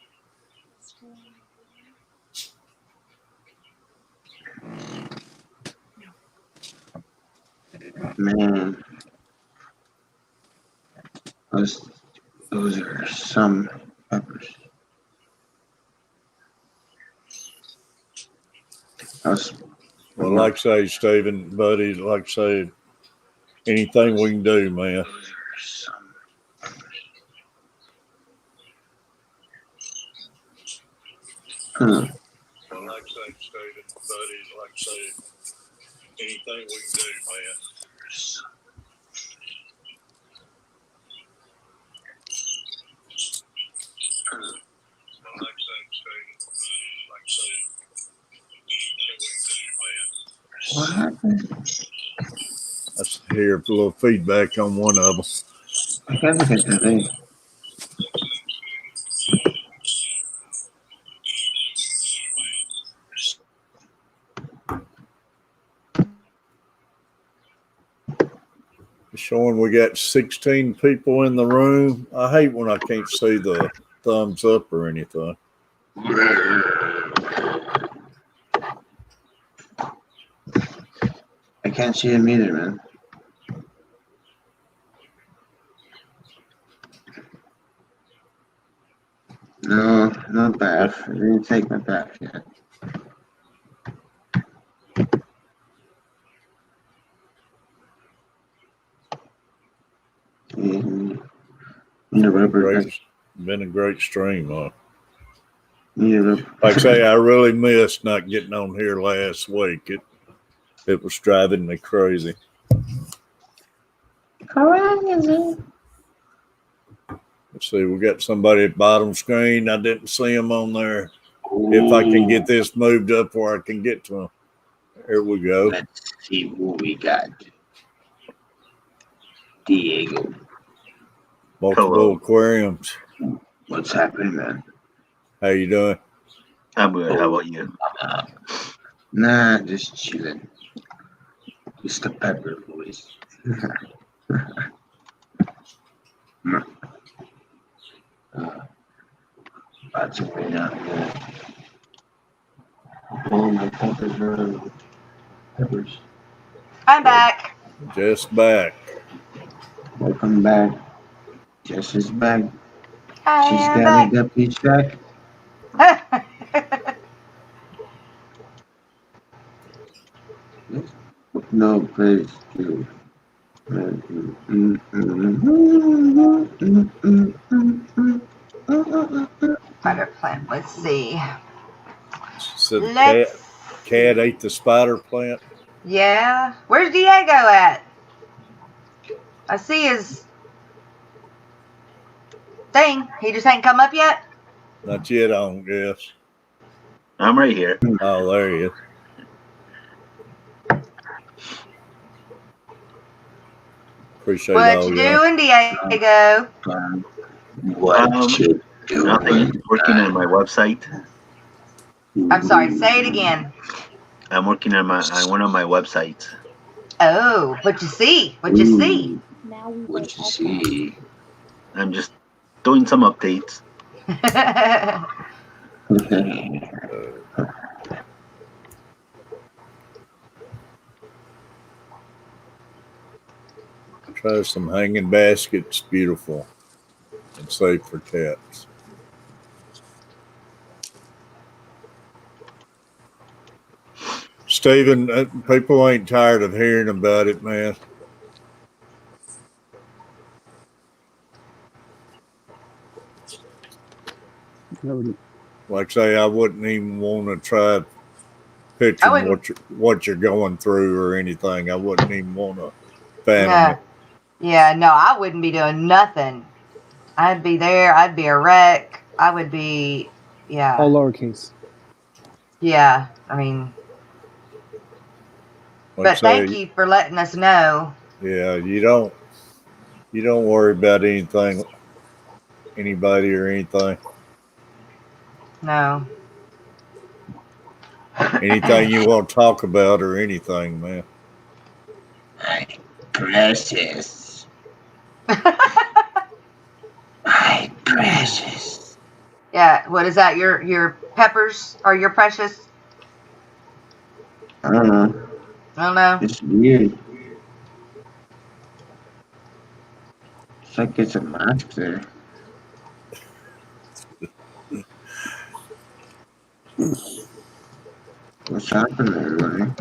Man, those are some peppers. Well, like I say, Stephen, buddy, like I say, anything we can do, man. Well, like I say, Stephen, buddy, like I say, anything we can do, man. What happened? Let's hear a little feedback on one of them. I can't look at that thing. Showing we got 16 people in the room. I hate when I can't see the thumbs up or anything. I can't see him either, man. No, not bath. I didn't take my bath yet. Been a great stream, huh? Like I say, I really missed not getting on here last week. It was driving me crazy. Crazy. Let's see, we got somebody at bottom screen. I didn't see them on there. If I can get this moved up where I can get to them. Here we go. Let's see what we got. Diego. Multiple aquariums. What's happening, man? How you doing? I'm good. How about you? Nah, just chilling. Just the pepper, boys. That's way down here. Oh, my peppers. I'm back. Just back. Welcome back. Jess is back. I She's am got a back. guppy shack. No place to. Spider plant. Let's see. She said the Let's. cat ate the spider plant. Yeah. Where's Diego at? I see his thing. He just ain't come up yet. Not yet, I don't guess. I'm right here. Oh, there he is. Appreciate What all you y'all. doing, Diego? What you doing? Nothing. Working on my website. I'm sorry. Say it again. I'm working on one of my websites. Oh, what you see? What you see? What you see? I'm just doing some updates. Try some hanging baskets. Beautiful and safe for cats. Stephen, people ain't tired of hearing about it, man. Like I say, I wouldn't even want to try picturing what you're going through or anything. I wouldn't even want to fathom No. it. Yeah, no, I wouldn't be doing nothing. I'd be there. I'd be a wreck. I would be, yeah. All lowercase. Yeah, I mean. Like But say, thank you for letting us know. Yeah, you don't worry about anything, anybody or anything. No. Anything you want to talk about or anything, man. My precious. My precious. Yeah, what is that? Your peppers are your precious? I don't know. I don't know. It's weird. It's like it's a mask there. What's happening, everybody?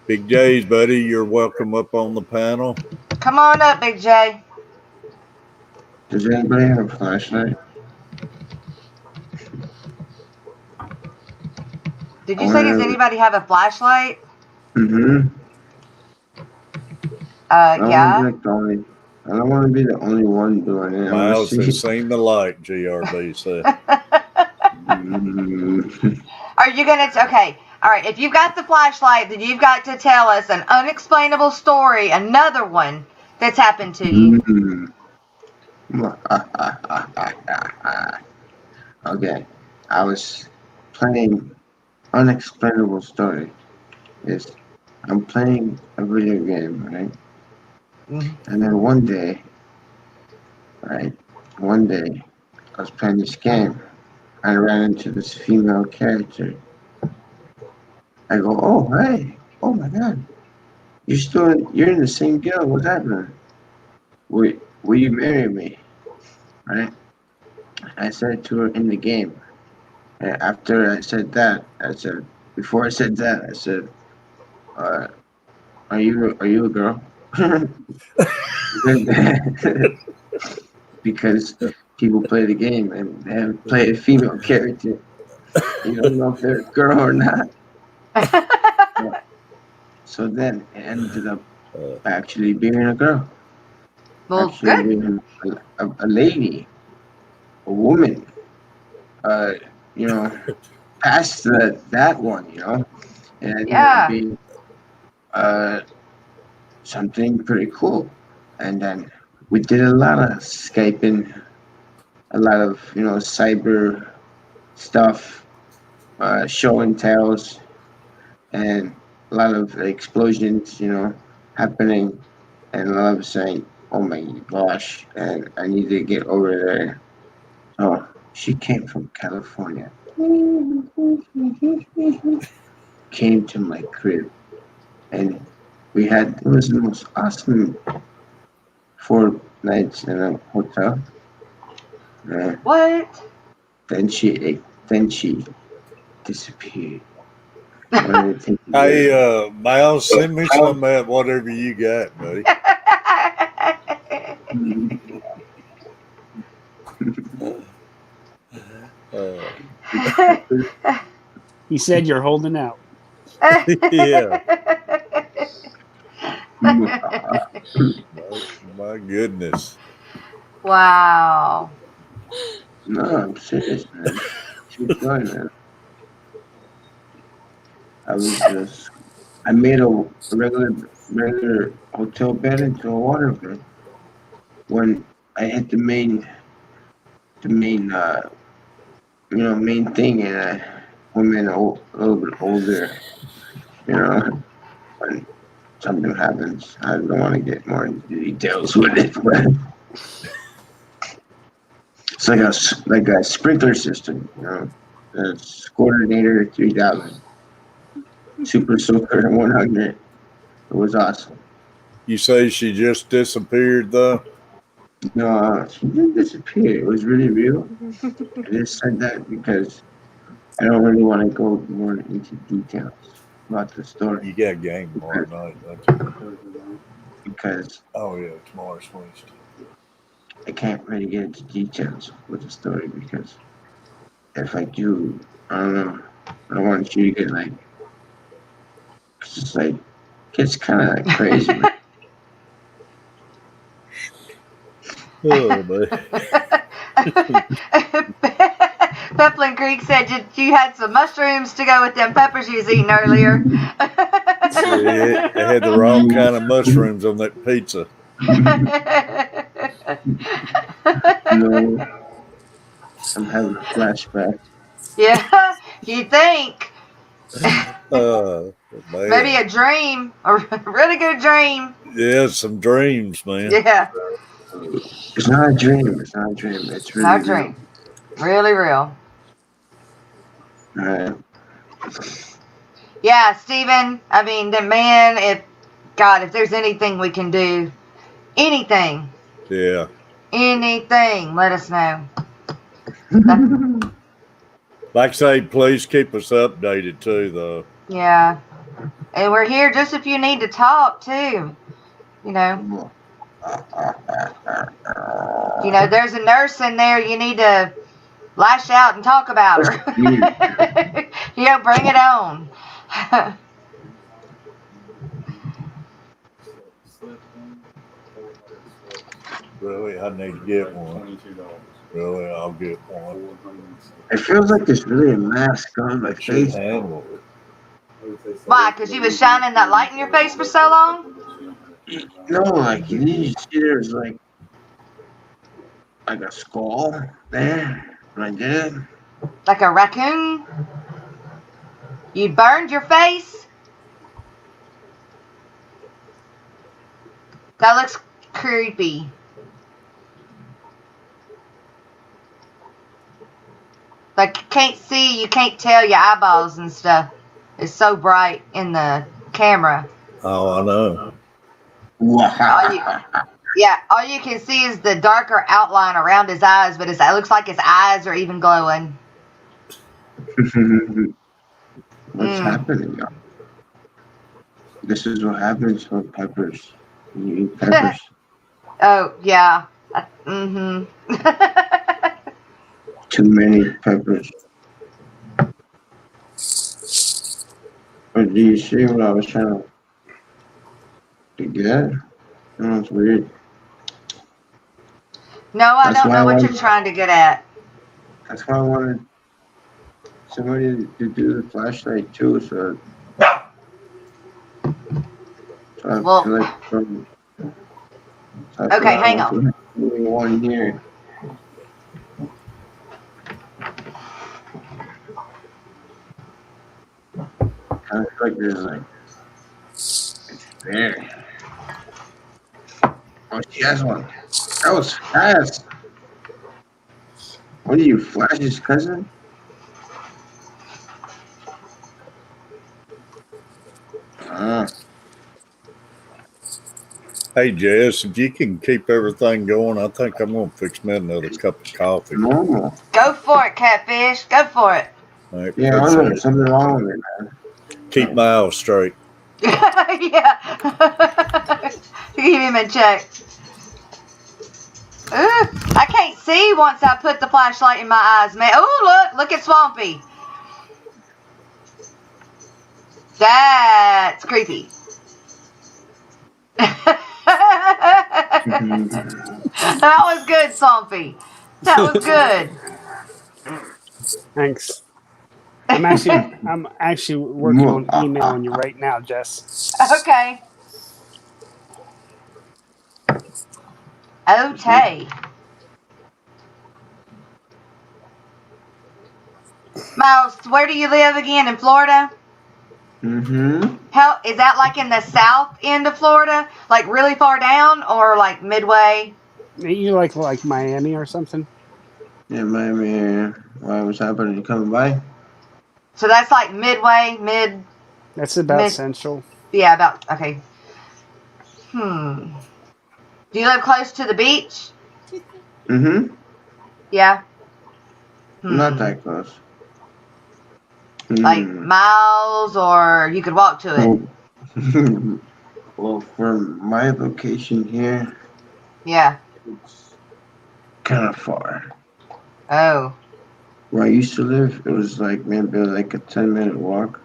Big J's, buddy, you're welcome up on the panel. Come on up, Big J. Does anybody have a flashlight? Did you say, does anybody have a flashlight? Mm-hmm. Yeah. I don't want to be the only one doing it. Myles has seen the light, GRB said. Are you going to, okay, all right, if you've got the flashlight, then you've got to tell us an unexplainable story, another one that's happened to you. Okay, I was playing unexplainable story. Yes, I'm playing a video game, right? And then one day, I was playing this game. I ran into this female character. I go, oh, hey, oh my God, you're in the same guild. What's happening? Will you marry me? Right? I said to her in the game. And after I said that, before I said that, I said, are you a girl? Because people play the game and they haven't played a female character. You don't know if they're a girl or not. So then it ended up actually being a girl. Well, actually good. Being a lady, a woman. Past that one, and it ended up being something pretty cool. And then we did a lot of Skyping, a lot of cyber stuff, show and tells, and lot of explosions, happening, and all of a sudden, oh my gosh, and I need to get over there. So she came from California, came to my crib, and it was the most awesome 4 nights in a hotel. What? Then she disappeared. Wanted to take me Hey, Myles, send me some of that, whatever you got, buddy. He said you're holding out. Yeah. My goodness. Wow. No, I'm serious, man. Keep going, man. I made a regular hotel bed into a water bed. When I hit the main main thing, and I'm a little bit older, when something happens. I don't want to get more into details with it, but it's like a sprinkler system, It's coordinator 3000, super soaker 100. It was awesome. You say she just disappeared, though? No, she didn't disappear. It was really real. I just said that because I don't really want to go more into details about the story. You got game tomorrow night, don't you? Because oh yeah, tomorrow's Wednesday. I can't really get into details with the story because if I do, I don't know. I don't want you to get it's just gets kind of crazy. Oh, man. Peplin Creek said you had some mushrooms to go with them peppers you was eating earlier. Yeah, they had the wrong kind of mushrooms on that pizza. No, I'm having a flashback. Yeah, you think. Man. Maybe a dream, a really good dream. Yeah, some dreams, man. Yeah. It's not a dream. It's not a dream. It's really not a dream. Really real. Yeah, Stephen. I mean, the man. If there's anything we can do, anything. Yeah. Anything, let us know. Like I say, please keep us updated too, though. Yeah. And we're here just if you need to talk too. There's a nurse in there. You need to lash out and talk about her. Bring it on. Really, I need to get one. Really, I'll get one. It feels like there's really a mask on my face. Why? Because you was shining that light in your face for so long? No, you see there's like a skull there right there. Like a raccoon? You burned your face? That looks creepy. Like you can't see, you can't tell your eyeballs and stuff. It's so bright in the camera. Oh, I know. All you can see is the darker outline around his eyes, but it looks like his eyes are even glowing. What's happening, y'all? This is what happens for peppers. You eat peppers. Oh, yeah. Too many peppers. But do you see what I was trying to get? No, it's weird. No, I don't know what you're trying to get at. That's why I wanted somebody to do the flashlight too, so I feel like okay, hang on. One here. Kind of like there's There. Oh, she has one. That was fast. What are you, Flash's cousin? Hey, Jess, if you can keep everything going, I think I'm going to fix me another cup of coffee. Normal. Go for it, Catfish. Go for it. I Yeah, I know there's something wrong with it, man. Keep myles straight. Yeah. Keep him in check. Ooh, I can't see once I put the flashlight in my eyes, man. Oh, look at Swampy. That's creepy. That was good, Swampy. That was good. Thanks. I'm actually working on emailing you right now, Jess. Okay. Okay. Myles, where do you live again? In Florida? Mm-hmm. How is that, like in the south end of Florida? Like really far down, or like midway? You like Miami or something? Yeah, Miami. Why was happening? You coming by? So that's like midway, That's about central. Yeah, about, okay. Do you live close to the beach? Mm-hmm. Yeah. Not that close. Like miles, or you could walk to it? Well, from my location here, Yeah. it's kind of far. Oh. Where I used to live, it was like maybe like a 10-minute walk.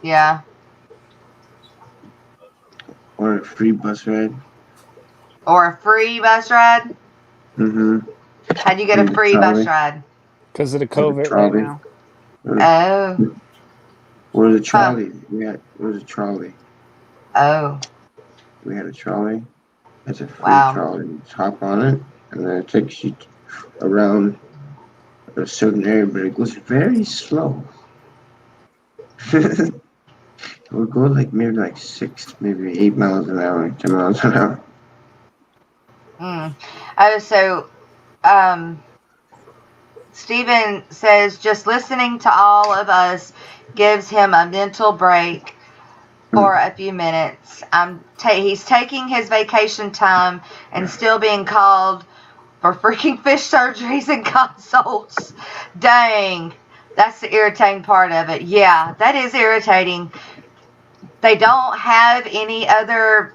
Yeah. Or a free bus ride. Or a free bus ride? Mm-hmm. How'd you get a free bus ride? Because of the COVID right now. Oh. Or the trolley. It was a trolley. Oh. We had a trolley. It's a free Wow. trolley. You just hop on it, and then it takes you around a certain area, but it goes very slow. It would go like maybe like 6, maybe 8 miles an hour, 10 miles an hour. Oh, so, Stephen says just listening to all of us gives him a mental break for a few minutes. He's taking his vacation time and still being called for freaking fish surgeries and consults. Dang. That's the irritating part of it. Yeah, that is irritating. They don't have any other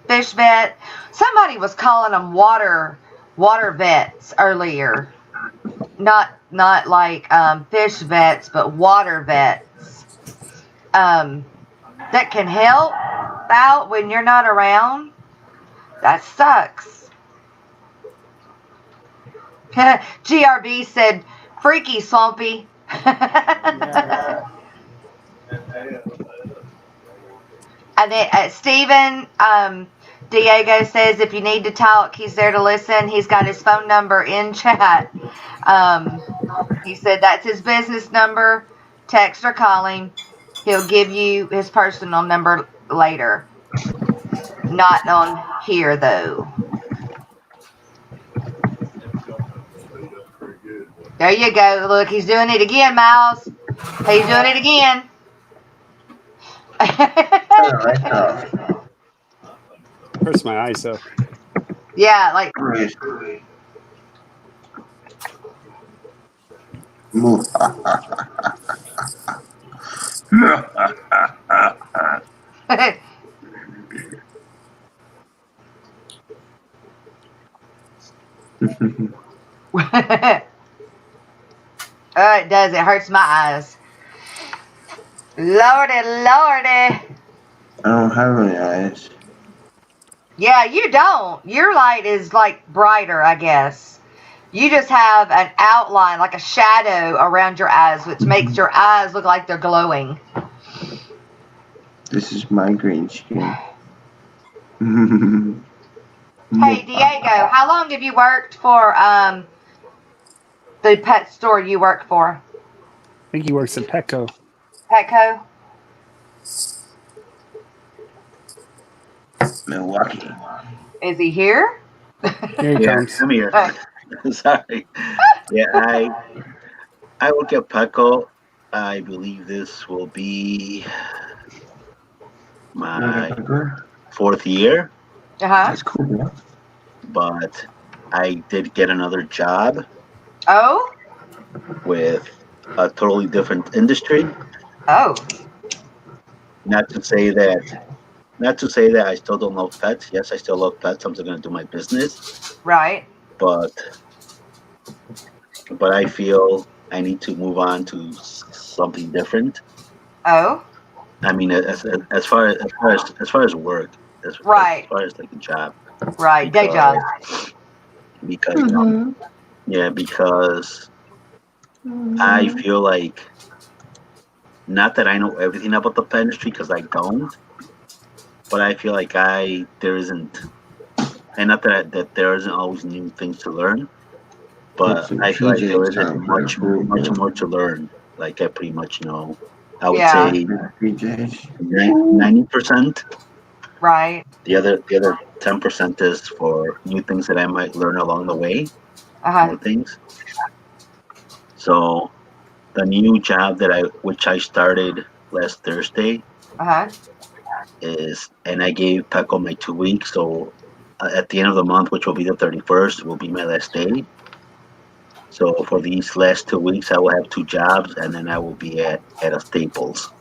fish vet. Somebody was calling them water vets earlier. Not like fish vets, but water vets. That can help out when you're not around. That sucks. GRB said, freaky, Swampy. And then Stephen Diego says if you need to talk, he's there to listen. He's got his phone number in chat. He said that's his business number. Text or call him. He'll give you his personal number later. Not on here, though. There you go. Look, he's doing it again, Myles. He's doing it again. Hurts my eyes, though. Yeah, like. Oh, it does. It hurts my eyes. Lordy. I don't have any eyes. Yeah, you don't. Your light is like brighter, I guess. You just have an outline, like a shadow around your eyes, which makes your eyes look like they're glowing. This is my green screen. Hey, Diego, how long have you worked for the pet store you work for? I think he works at Petco. Petco? Milwaukee. Is he here? Here he Yeah, comes. I'm here. Sorry. Yeah, I work at Petco. I believe this will be my 4th year. That's cool, bro. But I did get another job Oh. with a totally different industry. Oh. Not to say that I still don't love pets. Yes, I still love pets. I'm still gonna do my business. Right. But I feel I need to move on to something different. Oh. I mean, as far as work, as far as like a job. Right. Day job. Because because I feel like, not that I know everything about the pet industry, because I don't, but I feel like there isn't, and not that there isn't always new things to learn, but I feel like there isn't much more to learn. Like I pretty much know. I would say 90%. Right. The other 10% is for new things that I might learn along the way. More things. So the new job which I started last Thursday and I gave Petco my 2 weeks. So at the end of the month, which will be the 31st, will be my last day. So for these last 2 weeks, I will have 2 jobs, and then I will be at a Staples.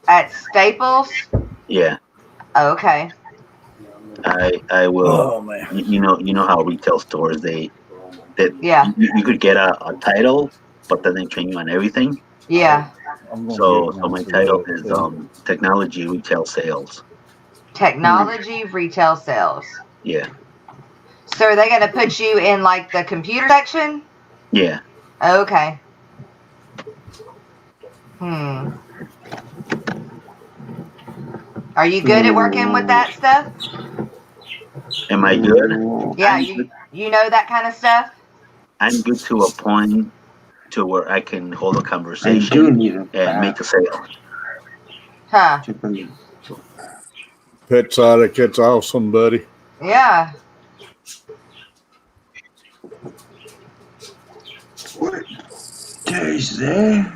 At Staples? Yeah. Okay. I will. Oh man. You know how retail stores you could get a title, but then they train you on everything. Yeah. So my title is technology retail sales. Technology retail sales. Yeah. So are they going to put you in like the computer section? Yeah. Okay. Are you good at working with that stuff? Am I good? Yeah, you know that kind of stuff? I'm good to a point to where I can hold a conversation and make a sale. Huh. Petzotic, it's awesome, buddy. Yeah. What? There's there.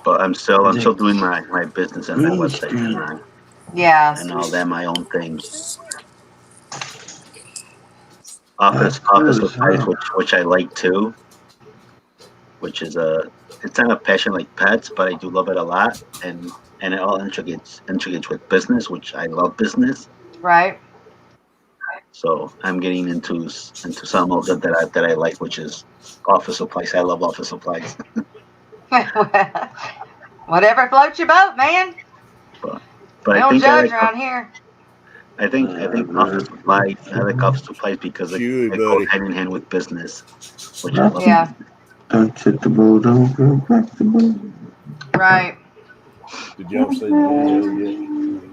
But I'm still doing my business and my website and and all that, my own thing. Office supplies, which I like too. Which is it's not a passion like pets, but I do love it a lot, and it all integrates with business, which I love business. Right. So I'm getting into some of it that I like, which is office supplies. I love office supplies. Whatever floats your boat, man. But we don't judge around here. I think office supplies. I like office supplies because it goes hand in hand with business, which I love. Yeah. Don't set the boat, don't go back the boat. Right. Did y'all see the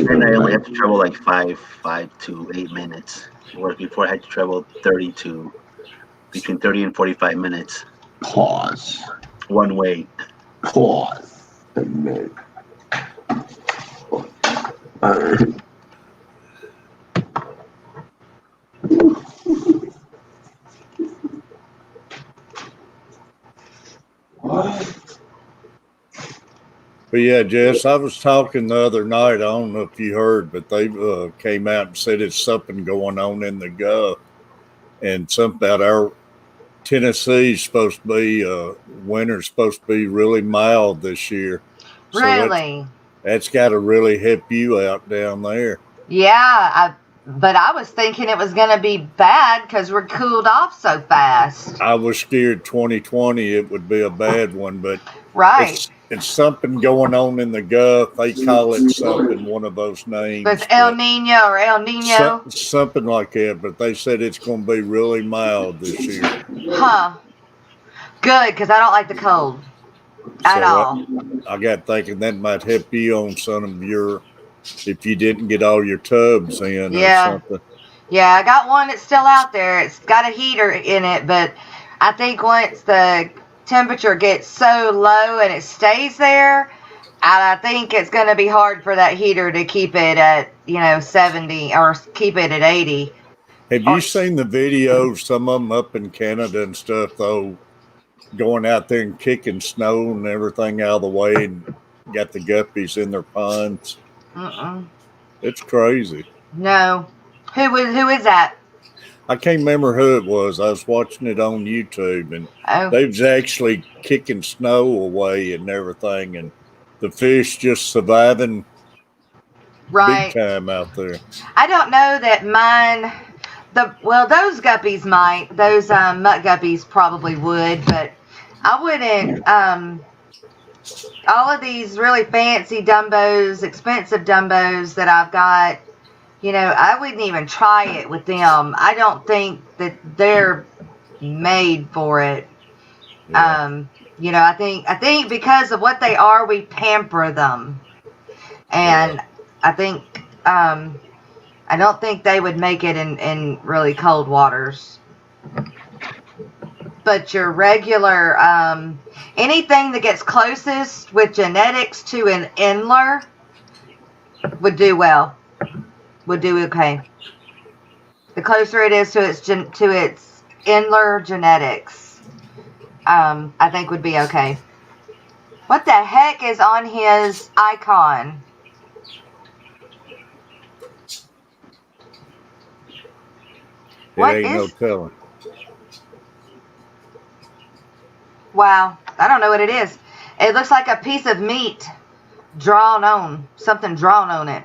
And I only have to travel like 5 to 8 minutes. Whereas before I had to travel between 30 and 45 minutes. Pause. One way. Pause. Admit. But yeah, Jess, I was talking the other night. I don't know if you heard, but they came out and said it's something going on in the Gulf, and something about our Tennessee's supposed to be winter's supposed to be really mild this year. Really? So that's got to really help you out down there. Yeah, but I was thinking it was going to be bad because we're cooled off so fast. I was scared 2020 it would be a bad one, but right. It's something going on in the Gulf. They call it something, one of those names. It's El Nino or El Nino? Something like that, but they said it's going to be really mild this year. Huh. Good, because I don't like the cold at all. I got thinking that might help you on some of your, if you didn't get all your tubs in or something. Yeah, I got one that's still out there. It's got a heater in it, but I think once the temperature gets so low and it stays there, I think it's going to be hard for that heater to keep it at 70 or keep it at 80. Have you seen the videos? Some of them up in Canada and stuff, though, going out there and kicking snow and everything out of the way, and got the guppies in their ponds. It's crazy. No, who is that? I can't remember who it was. I was watching it on YouTube, and they was actually kicking snow away and everything, and the fish just surviving big time out there. I don't know that mine. Those guppies might. Those mutt guppies probably would, but I wouldn't. All of these really fancy Dumbos, expensive Dumbos that I've got, I wouldn't even try it with them. I don't think that they're made for it. Yeah. I think because of what they are, we pamper them, and I think I don't think they would make it in really cold waters. But your regular, anything that gets closest with genetics to an Endler would do well. Would do okay. The closer it is to its Endler genetics, I think would be okay. What the heck is on his icon? It ain't no telling. Wow, I don't know what it is. It looks like a piece of meat drawn on, something drawn on it.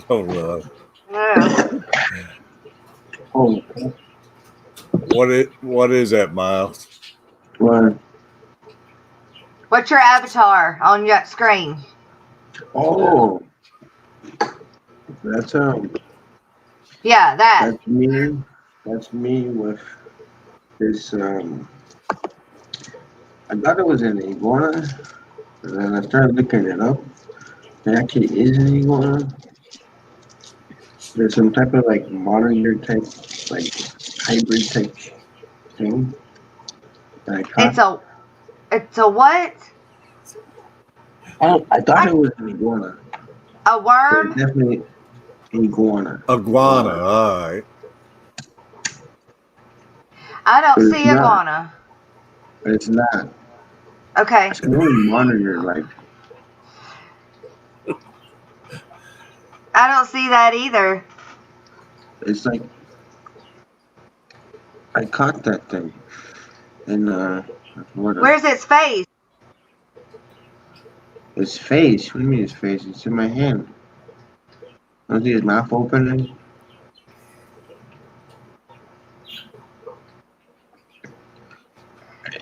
Oh, no. Yeah. Oh. What is that, Myles? What? What's your avatar on your screen? Oh. That's Yeah, that. That's me. That's me with this I thought it was an iguana, and then I started looking it up. It actually is an iguana. There's some type of like monitor type, like hybrid type thing. It's a what? Oh, I thought it was an iguana. A worm? Definitely iguana. Iguana, all right. I don't see iguana. But it's not. Okay. It's only monitor like. I don't see that either. It's like I caught that thing in Where's its face? Its face? What do you mean its face? It's in my hand. Don't see his mouth opening?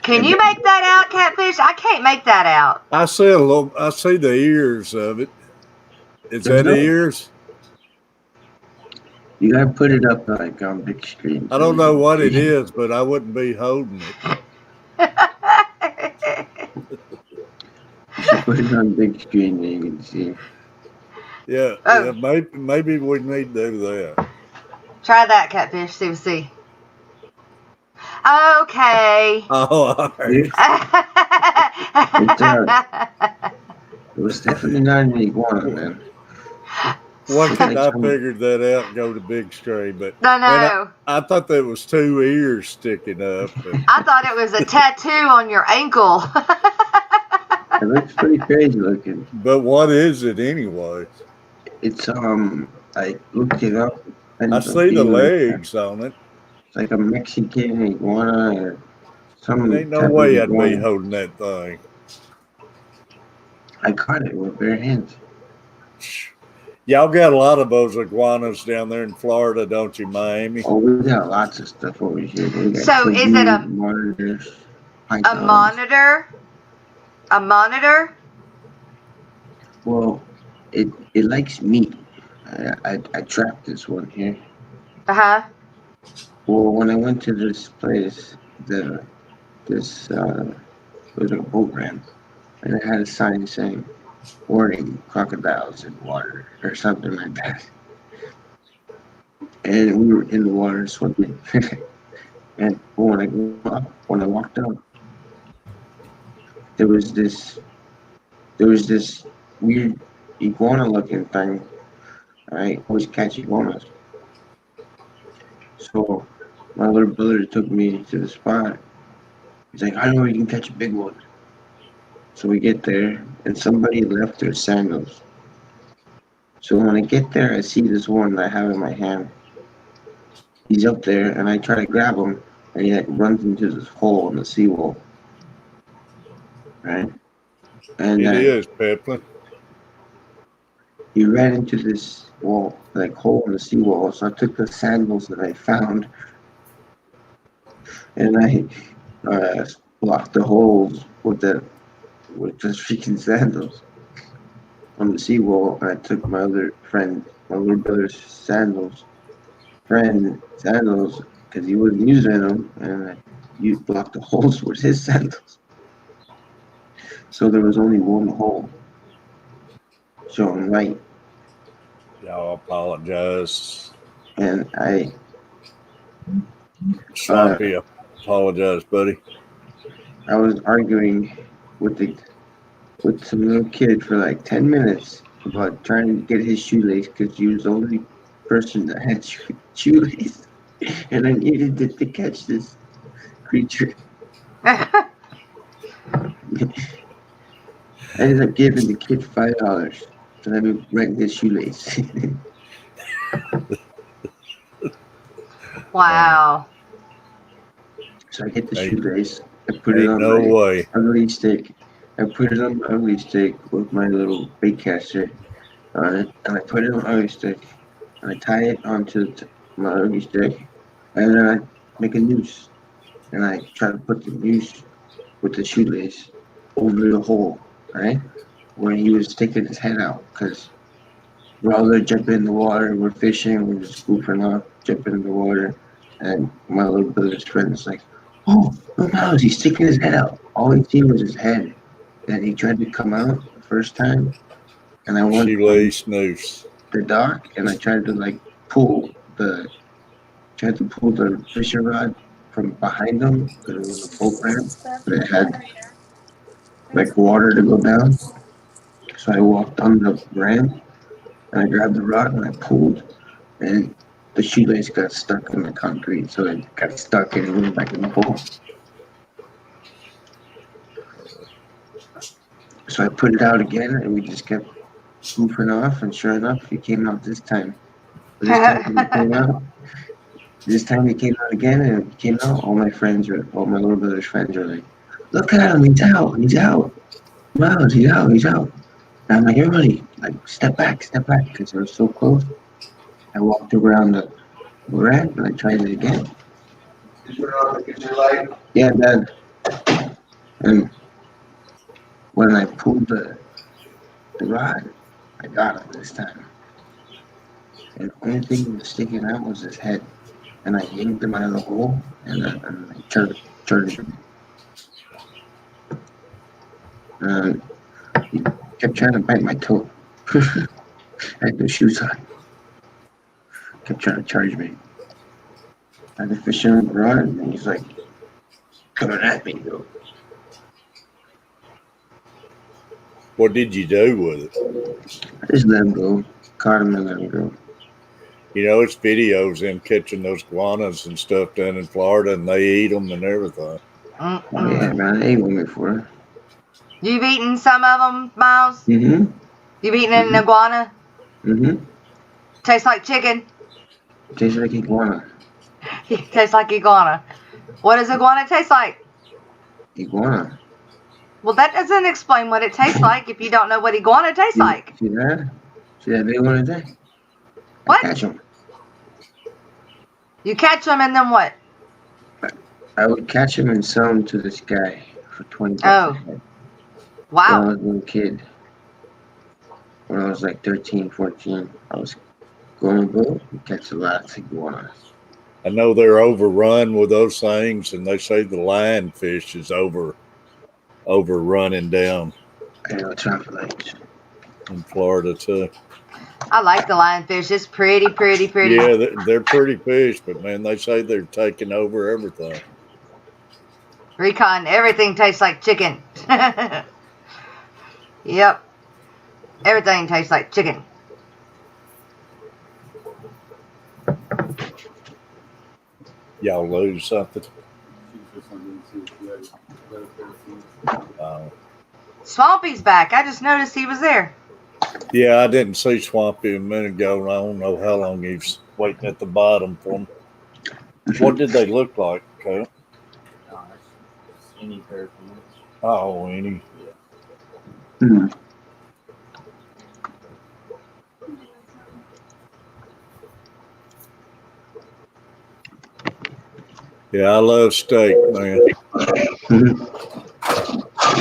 Can you make that out, Catfish? I can't make that out. I see I see the ears of it. Is that ears? You gotta put it up like on big screen. I don't know what it is, but I wouldn't be holding it. Put it on big screen and you can see. Yeah, yeah, maybe we need to do that. Try that, Catfish. See, see. Okay. Oh, all right. It was definitely not an iguana, man. One thing I figured that out and go to big screen, but no. I thought there was two ears sticking up. I thought it was a tattoo on your ankle. It looks pretty crazy looking. But what is it anyway? It's I looked it up. I see the legs on it. It's like a Mexican iguana or something. There ain't no way I'd be holding that thing. I caught it with bare hands. Y'all got a lot of those iguanas down there in Florida, don't you, Miami? Oh, we got lots of stuff over here. So is it a monitors? A monitor? A monitor? Well, it likes meat. I trapped this one here. Well, when I went to this place, it was a boat ramp, and it had a sign saying, "Warning: crocodiles in water," or something like that. and we were in the water swimming. And when I walked up, there was this weird iguana looking thing. I always catch iguanas. So my little brother took me to the spot. He's like, I know you can catch a big one. So we get there, and somebody left their sandals. So when I get there, I see this one that I have in my hand. He's up there, and I try to grab him, and he like runs into this hole in the seawall. Right? And It is, Peplin. he ran into this wall, like hole in the seawall. So I took the sandals that I found, and I blocked the holes with the freaking sandals on the seawall. And I took my other friend, my little brother's sandals, because he wasn't using them, and I blocked the holes with his sandals. So there was only one hole showing light. Y'all apologize. And Sloppy, apologize, buddy. I was arguing with some little kid for like 10 minutes about trying to get his shoelace because he was the only person that had shoelace, and I needed it to catch this creature. I ended up giving the kid $5 to let me rent his shoelace. Wow. So I get the shoelace. I put it on my ugly stick. I put it on my ugly stick with my little bait caster on it, and I put it on my ugly stick, and I tie it onto my ugly stick, and then I make a noose, and I try to put the noose with the shoelace over the hole, right, where he was sticking his head out, because we're all there jumping in the water, we're fishing, we're just goofing off, jumping in the water, and my little brother's friend is like, oh, myles, he's sticking his head out. All he seen was his head. And he tried to come out the first time, and I went noose the dock, and I tried to pull the fishing rod from behind him because it was a boat ramp, but it had like water to go down. So I walked on the ramp, and I grabbed the rod and I pulled, and the shoelace got stuck in the concrete, so it got stuck and it went back in the hole. So I put it out again, and we just kept goofing off, and sure enough, he came out this time. This time he came out again, and he came out. All my little brother's friends are like, look at him, he's out, wow, he's out. And I'm like, everybody, step back, because I was so close. I walked around the ramp, and I tried it again. You turn off the kitchen light? Yeah, Dad. And when I pulled the rod, I got him this time. And the only thing that was sticking out was his head. And I yanked him out of the hole, and I charged him. He kept trying to bite my toe. I had no shoes on. Kept trying to charge me. I had to fish him with the rod, and he's like, coming at me, though. What did you do with it? I just let him go. Caught him and let him go. You know, it's videos in catching those iguanas and stuff down in Florida, and they eat them and everything. Oh, yeah, man, I ate one before. You've eaten some of them, Myles? Mm-hmm. You've eaten an iguana? Mm-hmm. Tastes like chicken? Tastes like iguana. Tastes like iguana. What does iguana taste like? Iguana. Well, that doesn't explain what it tastes like if you don't know what iguana tastes like. See that? See that big one right there? What? Catch them. You catch them and then what? I would catch them and sell them to this guy for $20 Oh. a head. Wow. When I was a little kid. When I was like 13, 14, I was going to boat and catch a lot of iguanas. I know they're overrun with those things, and they say the lionfish is overrunning down. I know traffic lights. in Florida too. I like the lionfish. It's pretty, pretty, pretty. Yeah, they're pretty fish, but man, they say they're taking over everything. Recon, everything tastes like chicken. Yep. Everything tastes like chicken. Y'all lose something. Swampy's back. I just noticed he was there. Yeah, I didn't see Swampy a minute ago, and I don't know how long he's waiting at the bottom for him. What did they look like, Kale? Any pair of pants. Oh, any. Yeah, I love steak, man.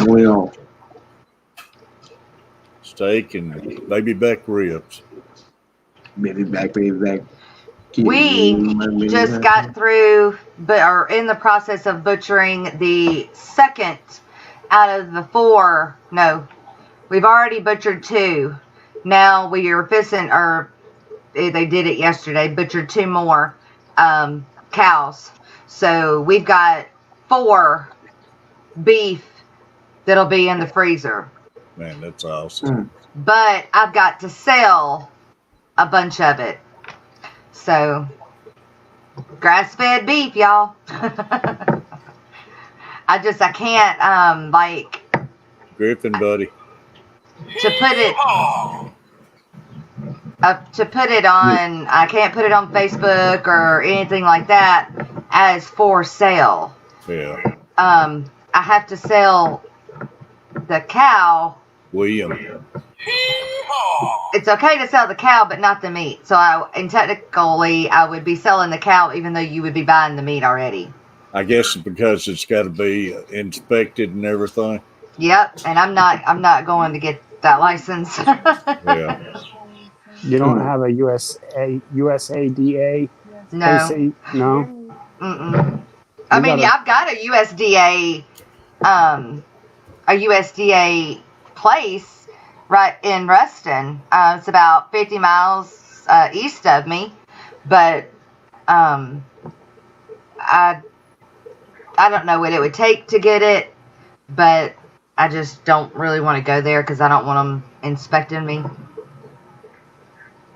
We all. Steak and baby back ribs. Baby back. We just got through, but are in the process of butchering the second out of the 4. No, we've already butchered 2. Now we are fixing, or they did it yesterday, butchered 2 more cows. So we've got 4 beef that'll be in the freezer. Man, that's awesome. But I've got to sell a bunch of it. So, grass-fed beef, y'all. I can't, like... Griffin, buddy. To put it on, I can't put it on Facebook or anything like that as for sale. Yeah. I have to sell the cow. William. It's okay to sell the cow, but not the meat. So, technically, I would be selling the cow, even though you would be buying the meat already. I guess because it's got to be inspected and everything. Yep, and I'm not going to get that license. Yeah. You don't have a USADA? No. No. Mm-mm. I mean, I've got a USDA place right in Ruston. It's about 50 miles east of me, but I don't know what it would take to get it, but I just don't really want to go there because I don't want them inspecting me.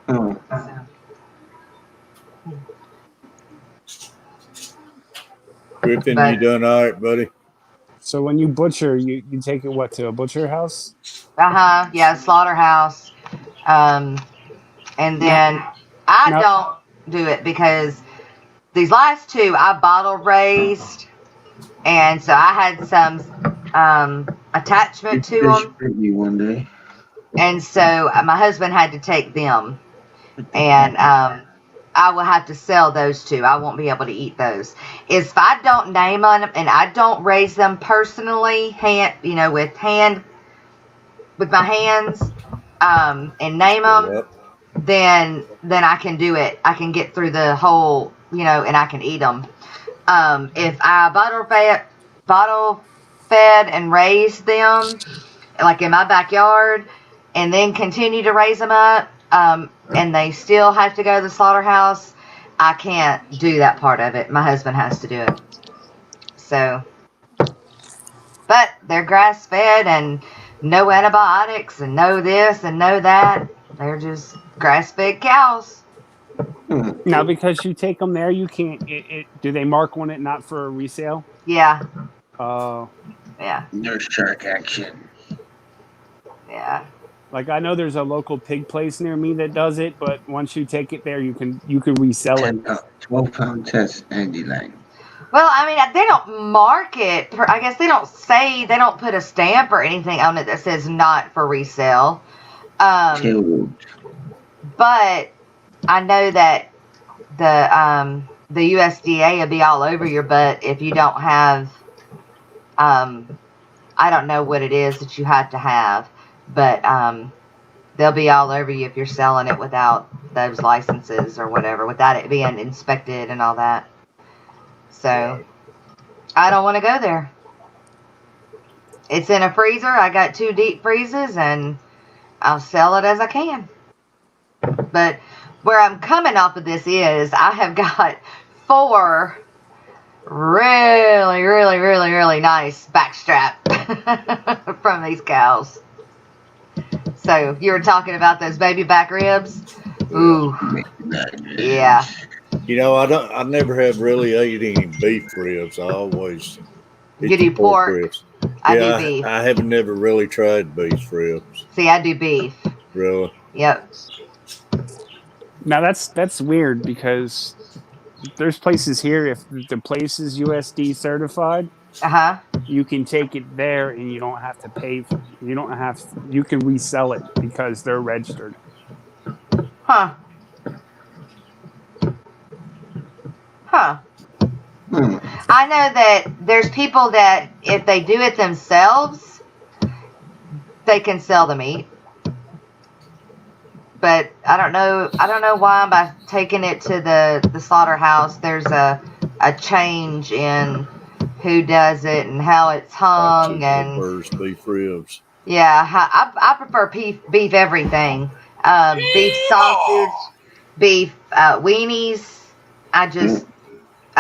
Oh. Griffin, you doing all right, buddy? So when you butcher, you take it to a butcher house? Yeah, slaughterhouse. And then I don't do it because these last 2 I bottle raised, and so I had some attachment to them. One day. And so my husband had to take them, and I will have to sell those 2. I won't be able to eat those. If I don't name them and I don't raise them personally, with my hands, and name them, then I can do it. I can get through the whole, and I can eat them. If I bottle fed and raised them, like in my backyard, and then continue to raise them up, and they still have to go to the slaughterhouse, I can't do that part of it. My husband has to do it. So, but they're grass fed and no antibiotics and no this and no that. They're just grass fed cows. Now, because you take them there, you can't. Do they mark on it not for resale? Yeah. Yeah. No shark action. Yeah. Like I know there's a local pig place near me that does it, but once you take it there, you can resell it. 12-pound test Andy line. Well, I mean, they don't mark it. I guess they don't put a stamp or anything on it that says not for resale. But I know that the USDA will be all over your butt if you don't have. I don't know what it is that you have to have, but they'll be all over you if you're selling it without those licenses or whatever, without it being inspected and all that. So I don't want to go there. It's in a freezer. I got 2 deep freezes, and I'll sell it as I can. But where I'm coming off of this is I have got 4 really, really, really, really nice backstrap from these cows. So you were talking about those baby back ribs. Ooh, yeah. You know, I never have really ate any beef ribs. I always You eat the do pork. ribs. I do beef. I have never really tried beef ribs. See, I do beef. Really? Yep. Now that's weird because there's places here, if the place is USD certified, you can take it there and you don't have to pay. You can resell it because they're registered. Huh. I know that there's people that if they do it themselves, they can sell the meat. But I don't know why by taking it to the slaughterhouse there's a change in who does it and how it's hung and beef ribs. Yeah, I prefer beef everything. Beef sausage, beef weenies. I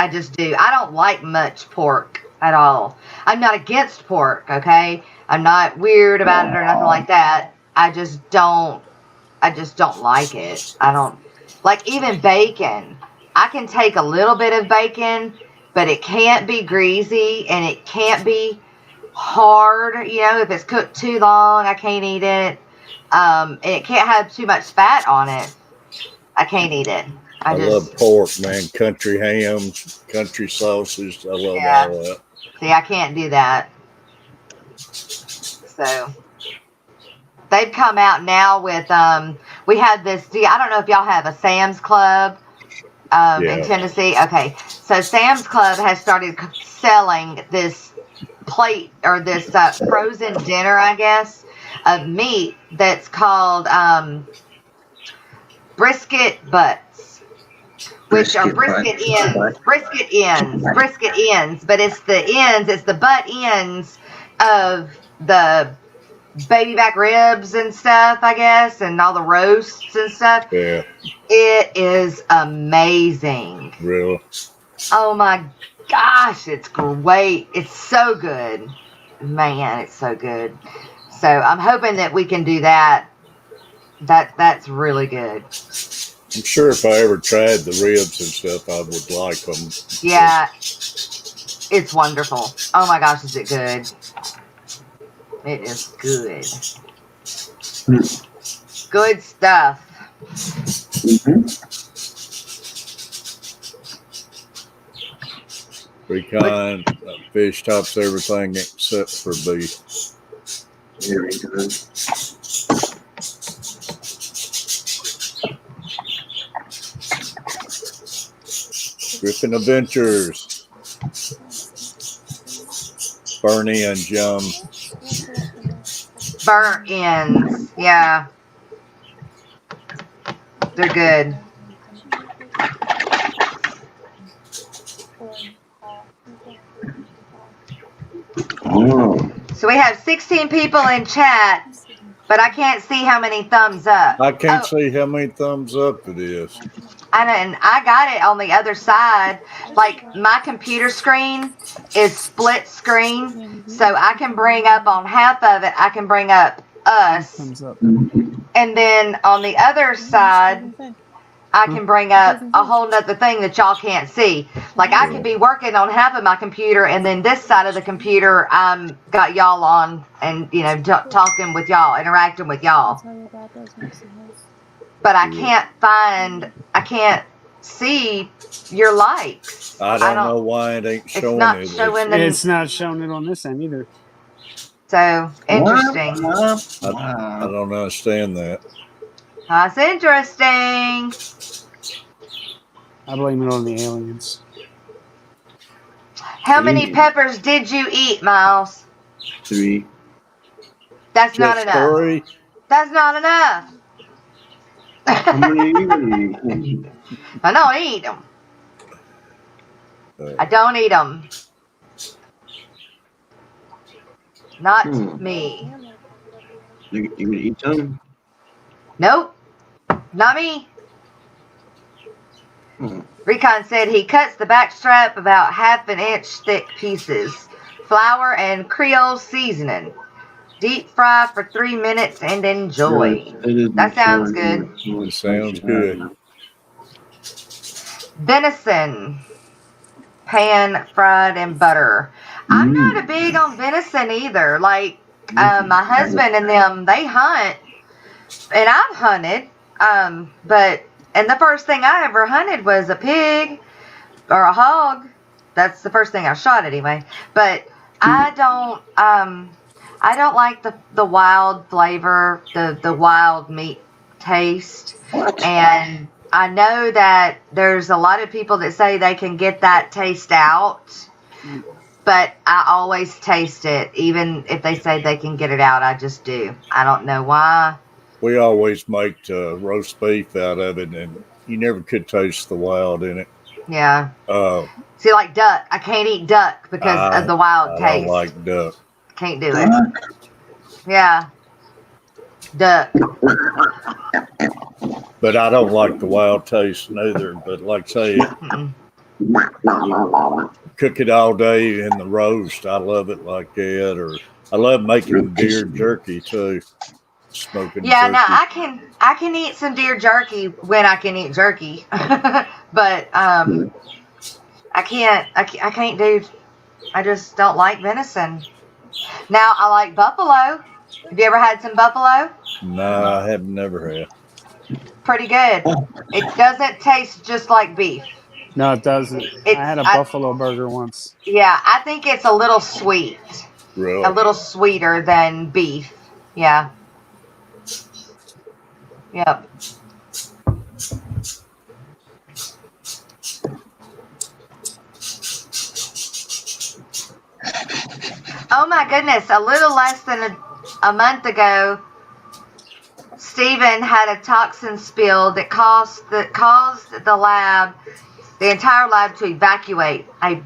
just do. I don't like much pork at all. I'm not against pork, okay? I'm not weird about it or nothing like that. I just don't like it. I don't like even bacon. I can take a little bit of bacon, but it can't be greasy and it can't be hard. You know, if it's cooked too long, I can't eat it. And it can't have too much fat on it. I can't eat it. I love pork, man. Country ham, country sausage. I love all that. See, I can't do that. So they've come out now with we had this. I don't know if y'all have a Sam's Club in Tennessee. Okay, so Sam's Club has started selling this plate or this frozen dinner, I guess, of meat that's called brisket butts, which are brisket ends, but it's the butt ends of the baby back ribs and stuff, I guess, and all the roasts and stuff. Yeah. It is amazing. Really? Oh my gosh, it's great. It's so good. Man, it's so good. So I'm hoping that we can do that. That's really good. I'm sure if I ever tried the ribs and stuff, I would like them. Yeah. It's wonderful. Oh my gosh, is it good? It is good. Good stuff. Pecan, fish tops everything except for beef. Very good. Griffin Adventures. Burn ends, yum. Burnt ends, yeah. They're good. So we have 16 people in chat, but I can't see how many thumbs up. I can't see how many thumbs up it is. And I got it on the other side. Like my computer screen is split screen, so I can bring up on half of it. I can bring up us, and then on the other side, I can bring up a whole nother thing that y'all can't see. Like I could be working on half of my computer, and then this side of the computer, I'm got y'all on, and talking with y'all, interacting with y'all. But I can't see your likes. I don't know why it ain't showing it. It's not showing it on this end either. So interesting. I don't understand that. That's interesting. I blame it on the aliens. How many peppers did you eat, Myles? 3. That's not enough. 3? That's not enough. How many you eat? I don't eat them. I don't eat them. Not me. You gonna eat some? Nope, not me. Recon said he cuts the back strap about 1/2 inch thick pieces. Flour and Creole seasoning. Deep fry for 3 minutes and enjoy. That sounds good. It sounds good. Venison. Pan fried in butter. I'm not a big on venison either. Like my husband and them, they hunt, and I've hunted. And the first thing I ever hunted was a pig or a hog. That's the first thing I shot anyway. But I don't like the wild flavor, the wild meat taste. And I know that there's a lot of people that say they can get that taste out, but I always taste it. Even if they say they can get it out, I just do. I don't know why. We always make roast beef out of it, and you never could taste the wild in it. Yeah. See, like duck. I can't eat duck because of the wild taste. I don't like duck. Can't do it. Yeah. Duck. But I don't like the wild taste neither. But like I say, cook it all day in the roast. I love it like that. Or I love making deer jerky too. Smoking yeah, jerky. now I can eat some deer jerky when I can eat jerky, but I just don't like venison. Now I like buffalo. Have you ever had some buffalo? No, I have never had. Pretty good. It doesn't taste just like beef. No, it doesn't. I had a buffalo burger once. Yeah, I think it's a little sweet. Really? A little sweeter than beef. Yeah. Yep. Oh my goodness, a little less than a month ago, Stephen had a toxin spill that caused the entire lab to evacuate. A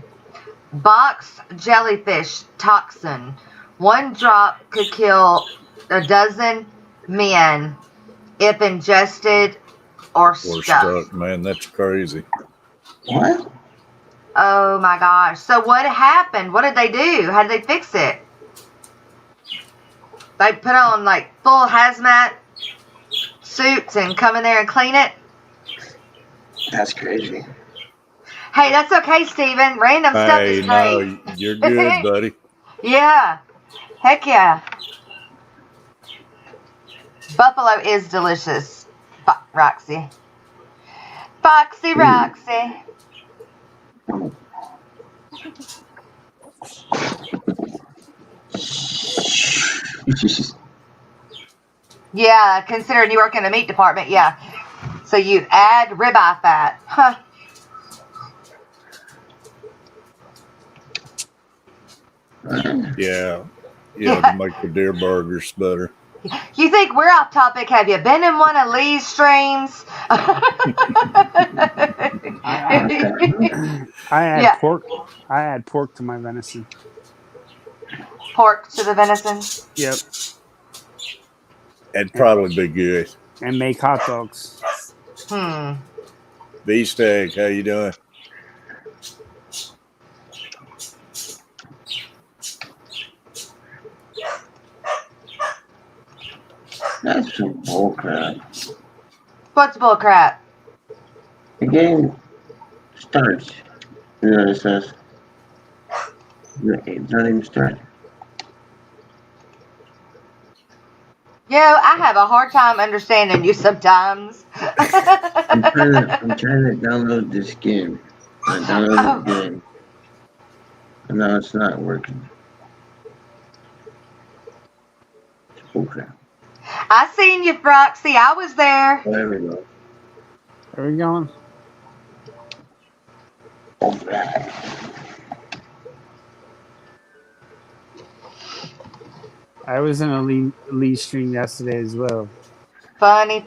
box jellyfish toxin. One drop could kill a dozen men if ingested or stuck. Man, that's crazy. What? Oh my gosh. So what happened? What did they do? How did they fix it? They put on like full hazmat suits and come in there and clean it? That's crazy. Hey, that's okay, Steven. Random stuff is great. No, you're good, buddy. Yeah. Heck yeah. Buffalo is delicious. Roxy. Foxy Roxy. Yeah, considering you work in the meat department, yeah. So you add ribeye fat. Huh. Yeah, to make the deer burgers better. You think we're off topic? Have you been in one of Lee's streams? I add pork. I add pork to my venison. Pork to the venison? Yep. That'd probably be good. And make hot dogs. B-Stag, how you doing? That's some bullcrap. What's bullcrap? The game starts. You know what it says? It's not even started. Yo, I have a hard time understanding you sometimes. I'm trying to download this game. I downloaded the game. And now it's not working. It's bullcrap. I seen you, Froxy. I was there. There we go. Where are we going? I was in a Lee stream yesterday as well. Funny.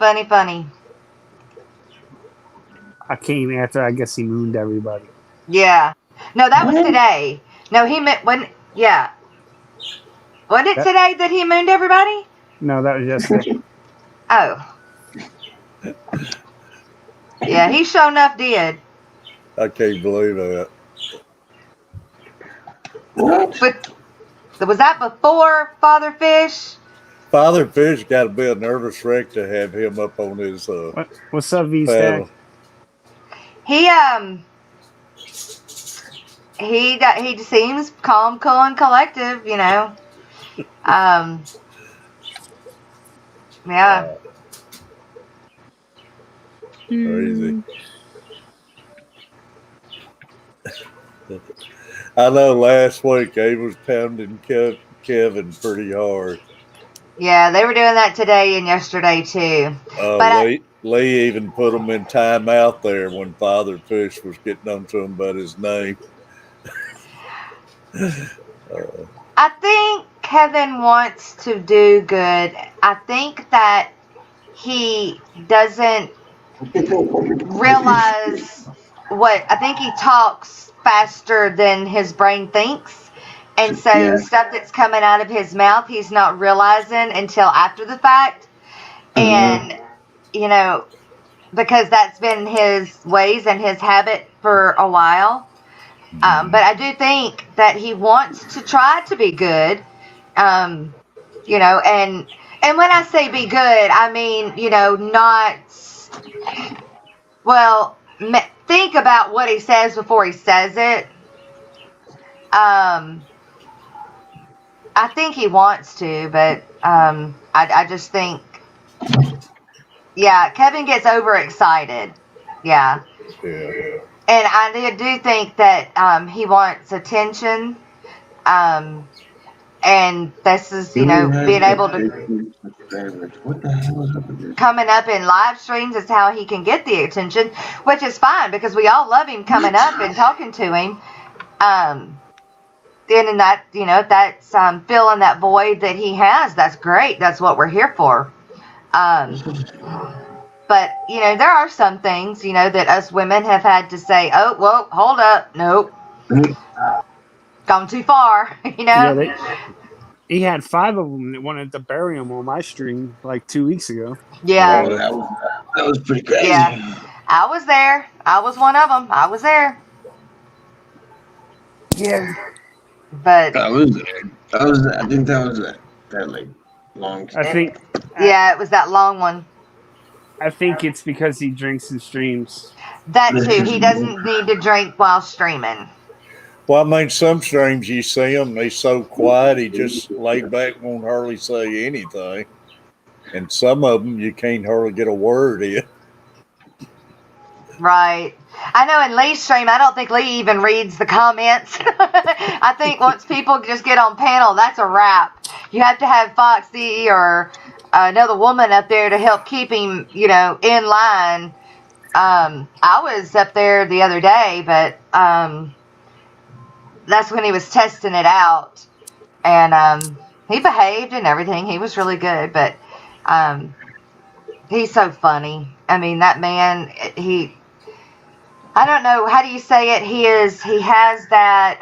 I came after, I guess he mooned everybody. Yeah. No, that was today. No, he meant when. Yeah. Wasn't it today that he mooned everybody? No, that was yesterday. Oh. Yeah, he sure enough did. I can't believe that. What? But was that before Father Fish? Father Fish got to be a nervous wreck to have him up on his What's up, V Stack? paddle. He seems calm, cool, and collective. You know. Yeah. Crazy. I know last week they was pounding Kevin pretty hard. Yeah, they were doing that today and yesterday too. But Lee even put him in timeout there when Father Fish was getting onto him about his name. I think Kevin wants to do good. I think that he doesn't realize I think he talks faster than his brain thinks. And so stuff that's coming out of his mouth, he's not realizing until after the fact. And, you know, because that's been his ways and his habit for a while. But I do think that he wants to try to be good. You know, and when I say be good, I mean, you know, not, well, think about what he says before he says it. I think he wants to, but I just think, yeah, Kevin gets overexcited. Yeah. And I do think that he wants attention. And this is, you know, being able to What the hell is up with this? coming up in live streams is how he can get the attention, which is fine because we all love him coming up and talking to him. Then that, you know, that's filling that void that he has. That's great. That's what we're here for. But, you know, there are some things, you know, that us women have had to say, oh, whoa, hold up. Nope. Gone too far, you know? Yeah, he had 5 of them that wanted to bury him on my stream like 2 weeks ago. Yeah. That was pretty crazy. Yeah. I was there. I was one of them. I was there. Yeah. But I was there. I think that was that like long. Yeah, it was that long one. I think it's because he drinks and streams. That too. He doesn't need to drink while streaming. Well, I mean, some streams you see him, he's so quiet, he just laid back, won't hardly say anything. And some of them, you can't hardly get a word in. Right. I know in Lee's stream, I don't think Lee even reads the comments. I think once people just get on panel, that's a wrap. You have to have Foxy or another woman up there to help keep him, you know, in line. I was up there the other day, but that's when he was testing it out. And he behaved and everything. He was really good, but he's so funny. I mean, that man, I don't know, how do you say it? He has that,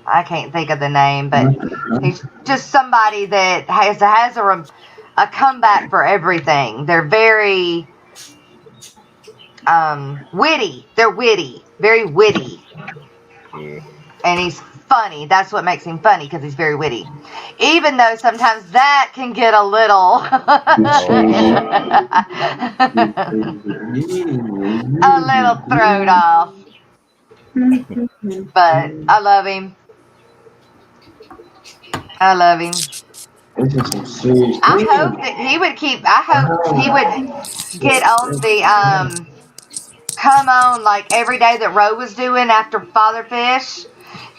I can't think of the name, but he's just somebody that has a comeback for everything. They're very witty. They're witty, very witty. And he's funny. That's what makes him funny, because he's very witty. Even though sometimes that can get a little a little thrown off. But I love him. I love him. I hope that he would get on the come on like every day that Ro was doing after Father Fish.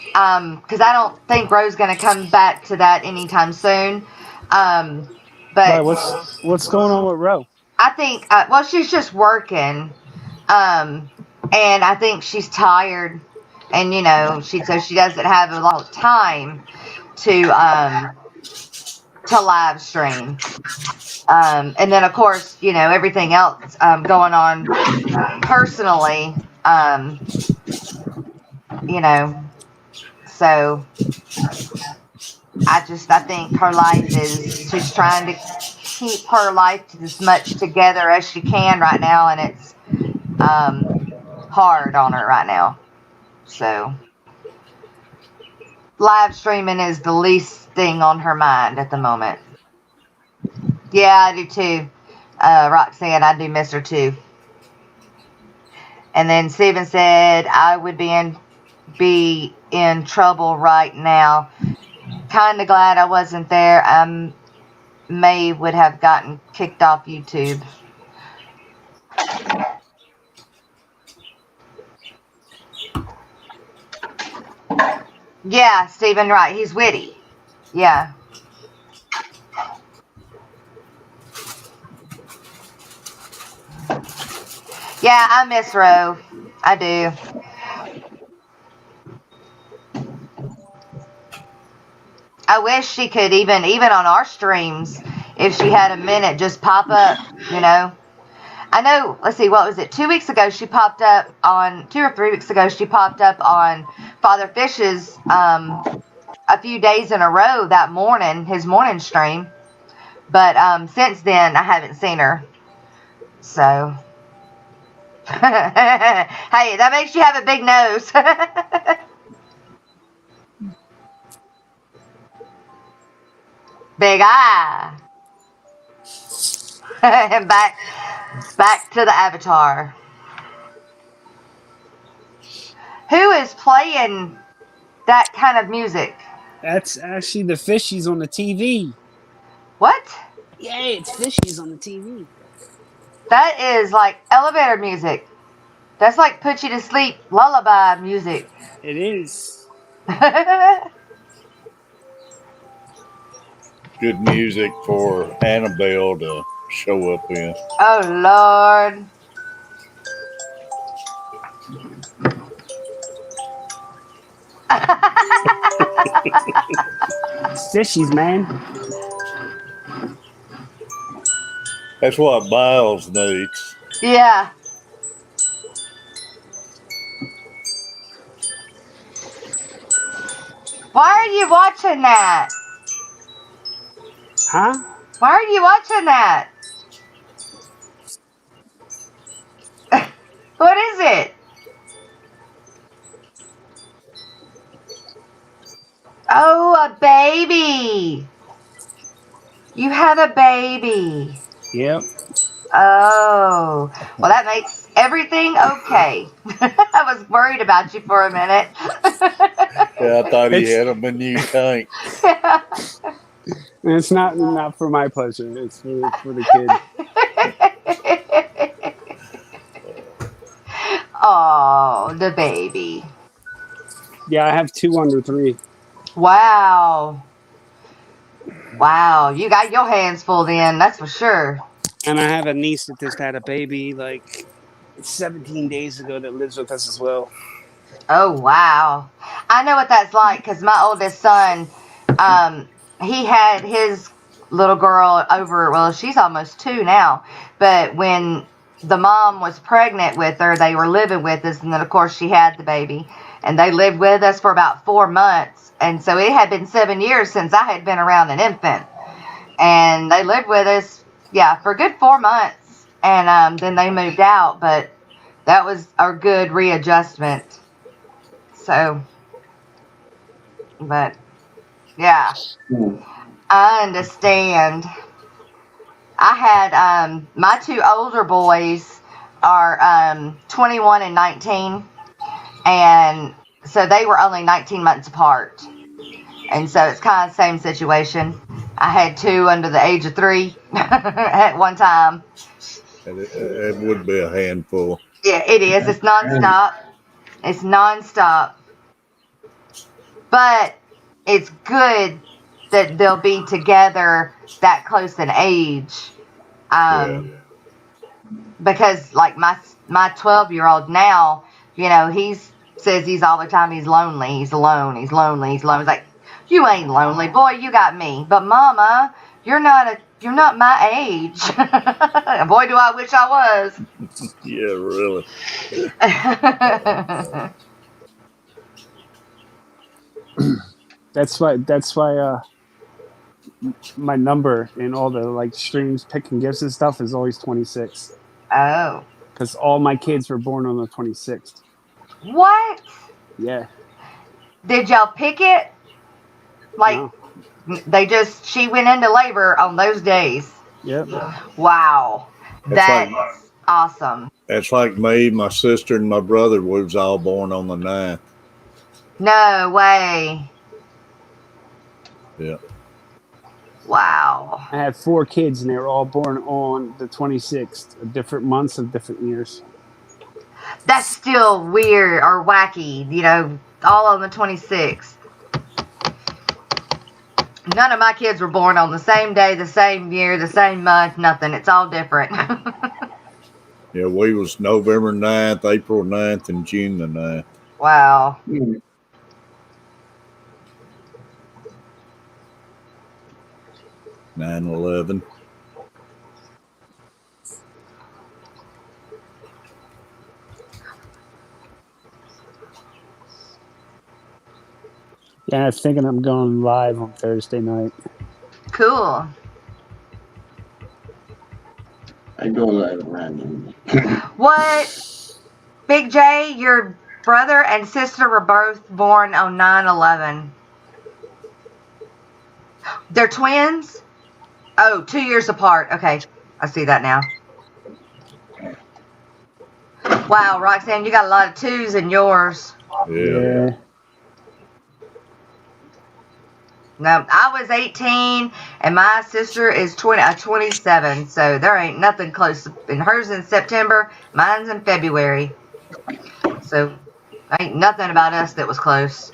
Because I don't think Ro's going to come back to that anytime soon. But Why, what's going on with Ro? I think, well, she's just working. And I think she's tired. And, you know, so she doesn't have a lot of time to live stream. And then, of course, you know, everything else going on personally, you know. So I think her life is she's trying to keep her life as much together as she can right now, and it's hard on her right now. So live streaming is the least thing on her mind at the moment. Yeah, I do too. Roxanne, I do miss her too. And then Steven said, I would be in trouble right now. Kind of glad I wasn't there. May would have gotten kicked off YouTube. Yeah, Steven, right. He's witty. Yeah. Yeah, I miss Ro. I do. I wish she could even on our streams, if she had a minute, just pop up, you know. I know, let's see, what was it? 2 weeks ago, she popped up on, 2 or 3 weeks ago, she popped up on Father Fish's a few days in a row that morning, his morning stream. But since then, I haven't seen her. So, hey, that makes you have a big nose. Big eye. back to the avatar. Who is playing that kind of music? That's actually the fishies on the TV. What? Yeah, it's fishies on the TV. That is like elevator music. That's like put you to sleep lullaby music. It is. Good music for Annabelle to show up in. Oh, Lord. Fishies, man. That's what Myles needs. Yeah. Why are you watching that? Huh? Why are you watching that? What is it? Oh, a baby. You have a baby. Yep. Oh, well, that makes everything okay. I was worried about you for a minute. Yeah, I thought he had him a new tank. It's not for my pleasure. It's for the kid. Oh, the baby. Yeah, I have 2 under 3. Wow. Wow, you got your hands full then, that's for sure. And I have a niece that just had a baby like 17 days ago that lives with us as well. Oh, wow. I know what that's like because my oldest son, he had his little girl over, well, she's almost 2 now, but when the mom was pregnant with her, they were living with us, and then, of course, she had the baby, and they lived with us for about 4 months, and so it had been 7 years since I had been around an infant, and they lived with us, yeah, for a good 4 months, and then they moved out, but that was a good readjustment. So, but yeah, I understand. I had my 2 older boys are 21 and 19, and so they were only 19 months apart, and so it's kind of the same situation. I had 2 under the age of 3 at one time. It would be a handful. Yeah, it is. It's nonstop. It's nonstop. But it's good that they'll be together that close in age. Because like my 12-year-old now, you know, he says he's all the time he's lonely. He's alone. He's lonely. He's alone. He's like, you ain't lonely, boy. You got me. But Mama, you're not my age. Boy, do I wish I was. Yeah, really. That's why my number in all the like streams, picking gifts and stuff is always 26. Oh. Because all my kids were born on the 26th. What? Yeah. Did y'all pick it? Like, no. She went into labor on those days. Yep. Wow. That's awesome. It's like me, my sister, and my brother. We was all born on the 9th. No way. Yeah. Wow. I had 4 kids, and they were all born on the 26th, different months of different years. That's still weird or wacky, you know, all on the 26th. None of my kids were born on the same day, the same year, the same month, nothing. It's all different. Yeah, we was November 9th, April 9th, and June the 9th. Wow. 9/11. Yeah, I'm thinking I'm going live on Thursday night. Cool. I go live randomly. What? Big J, your brother and sister were both born on 9/11. They're twins? Oh, 2 years apart. Okay, I see that now. Wow, Roxanne, you got a lot of 2s in yours. Yeah. No, I was 18, and my sister is 27, so there ain't nothing close. And hers in September, mine's in February. So, ain't nothing about us that was close.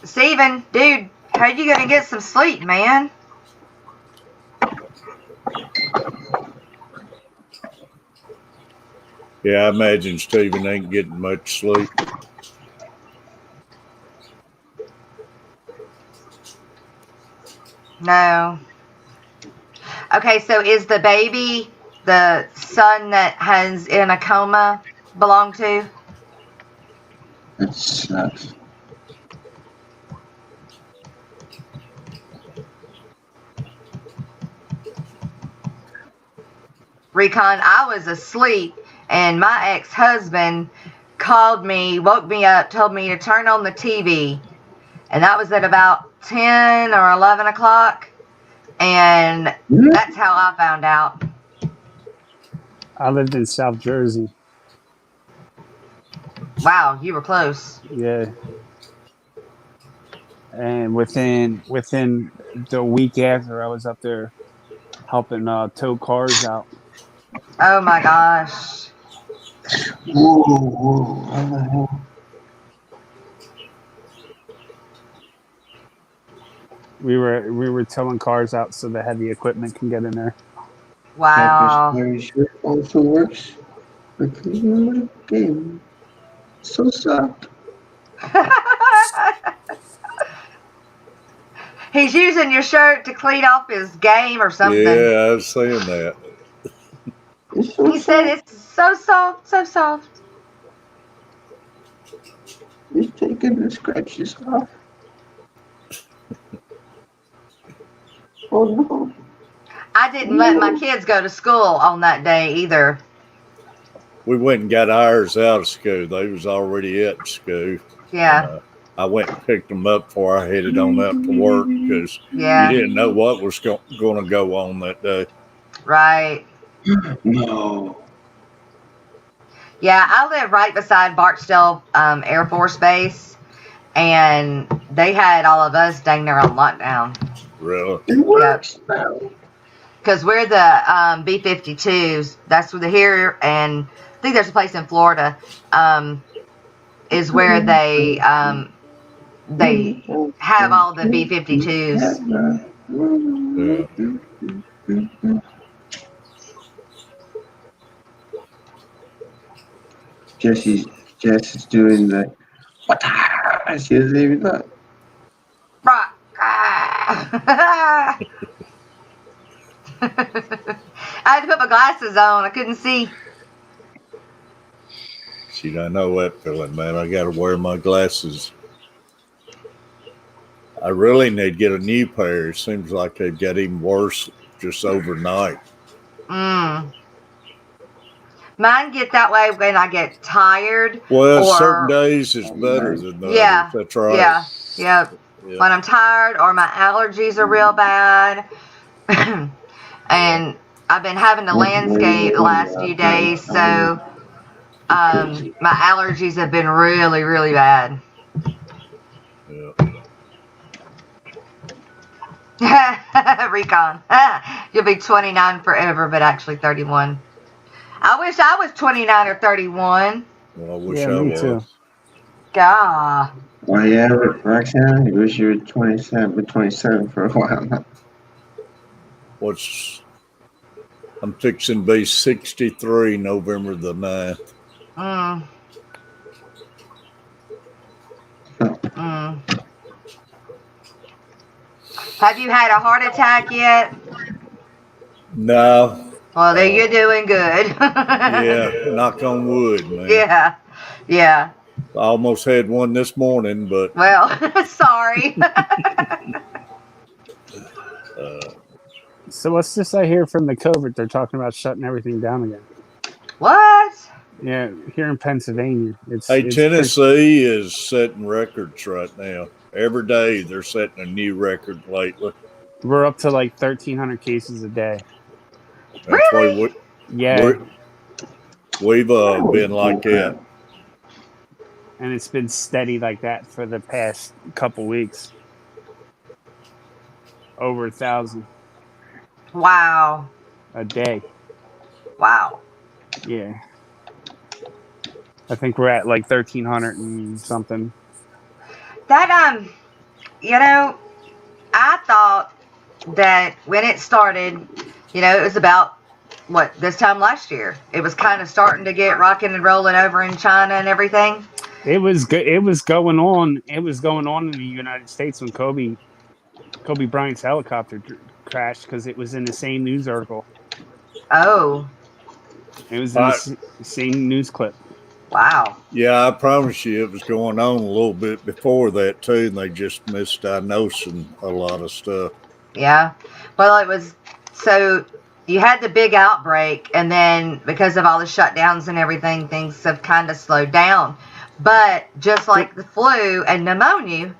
Steven, dude, how you gonna get some sleep, man? Yeah, I imagine Steven ain't getting much sleep. No. Okay, so is the baby the son that has in a coma belong to? That sucks. Recon, I was asleep and my ex-husband called me, woke me up, told me to turn on the TV. And that was at about 10 or 11 o'clock. And that's how I found out. I lived in South Jersey. Wow, you were close. Yeah. And within the week after, I was up there helping tow cars out. Oh my gosh. Whoa. We were towing cars out so the heavy equipment can get in there. Wow. Catfish also works for cleaning my game. So soft. He's using your shirt to clean off his game or something. Yeah, I was saying that. He said it's so soft, so soft. He's taking the scratches off. Oh no. I didn't let my kids go to school on that day either. We went and got ours out of school. They was already at school. Yeah. And, I went and picked them up before I headed on up to work because you didn't know what was going to go on that day. Right. No. Yeah, I live right beside Barksdale Air Force Base, and they had all of us dang near on lockdown. Really? It works now. Because we're the B-52s. That's where they're here, and I think there's a place in Florida is where they have all the B-52s. Yeah. Jess is doing the she doesn't even know. Rock. I had to put my glasses on. I couldn't see. She don't know that feeling, man. I got to wear my glasses. I really need to get a new pair. It seems like they've got even worse just overnight. Mine get that way when I get tired. Well, certain days is better than the others. That's right. Yeah. Yep. Yeah. When I'm tired or my allergies are real bad. And I've been having to landscape the last few days, so my allergies have been really, really bad. Yeah. Recon. You'll be 29 forever, but actually 31. I wish I was 29 or 31. Well, I wish I was. Too. God. Well, yeah, Roxanne, I wish you were 27 for a while. I'm fixing to be 63 November the 9th. Have you had a heart attack yet? No. Well, then you're doing good. Yeah, knock on wood, man. Yeah, yeah. I almost had one this morning, but... Well, sorry. So what's this I hear from the COVID? They're talking about shutting everything down again. What? Yeah, here in Pennsylvania. It's Tennessee is setting records right now. Every day they're setting a new record lately. We're up to like 1,300 cases a day. That's really? We've been like that. And it's been steady like that for the past couple weeks. Over 1,000. Wow. A day. Wow. Yeah. I think we're at like 1,300 and something. That, I thought that when it started, it was about, this time last year. It was kind of starting to get rocking and rolling over in China and everything. It was good. It was going on. It was going on in the United States when Kobe Bryant's helicopter crashed because it was in the same news article. Oh. It was in the same news clip. Wow. Yeah, I promise you it was going on a little bit before that too, and they just misdiagnosing a lot of stuff. Yeah. Well, it was, so you had the big outbreak, and then because of all the shutdowns and everything, things have kind of slowed down. But just like the flu and pneumonia,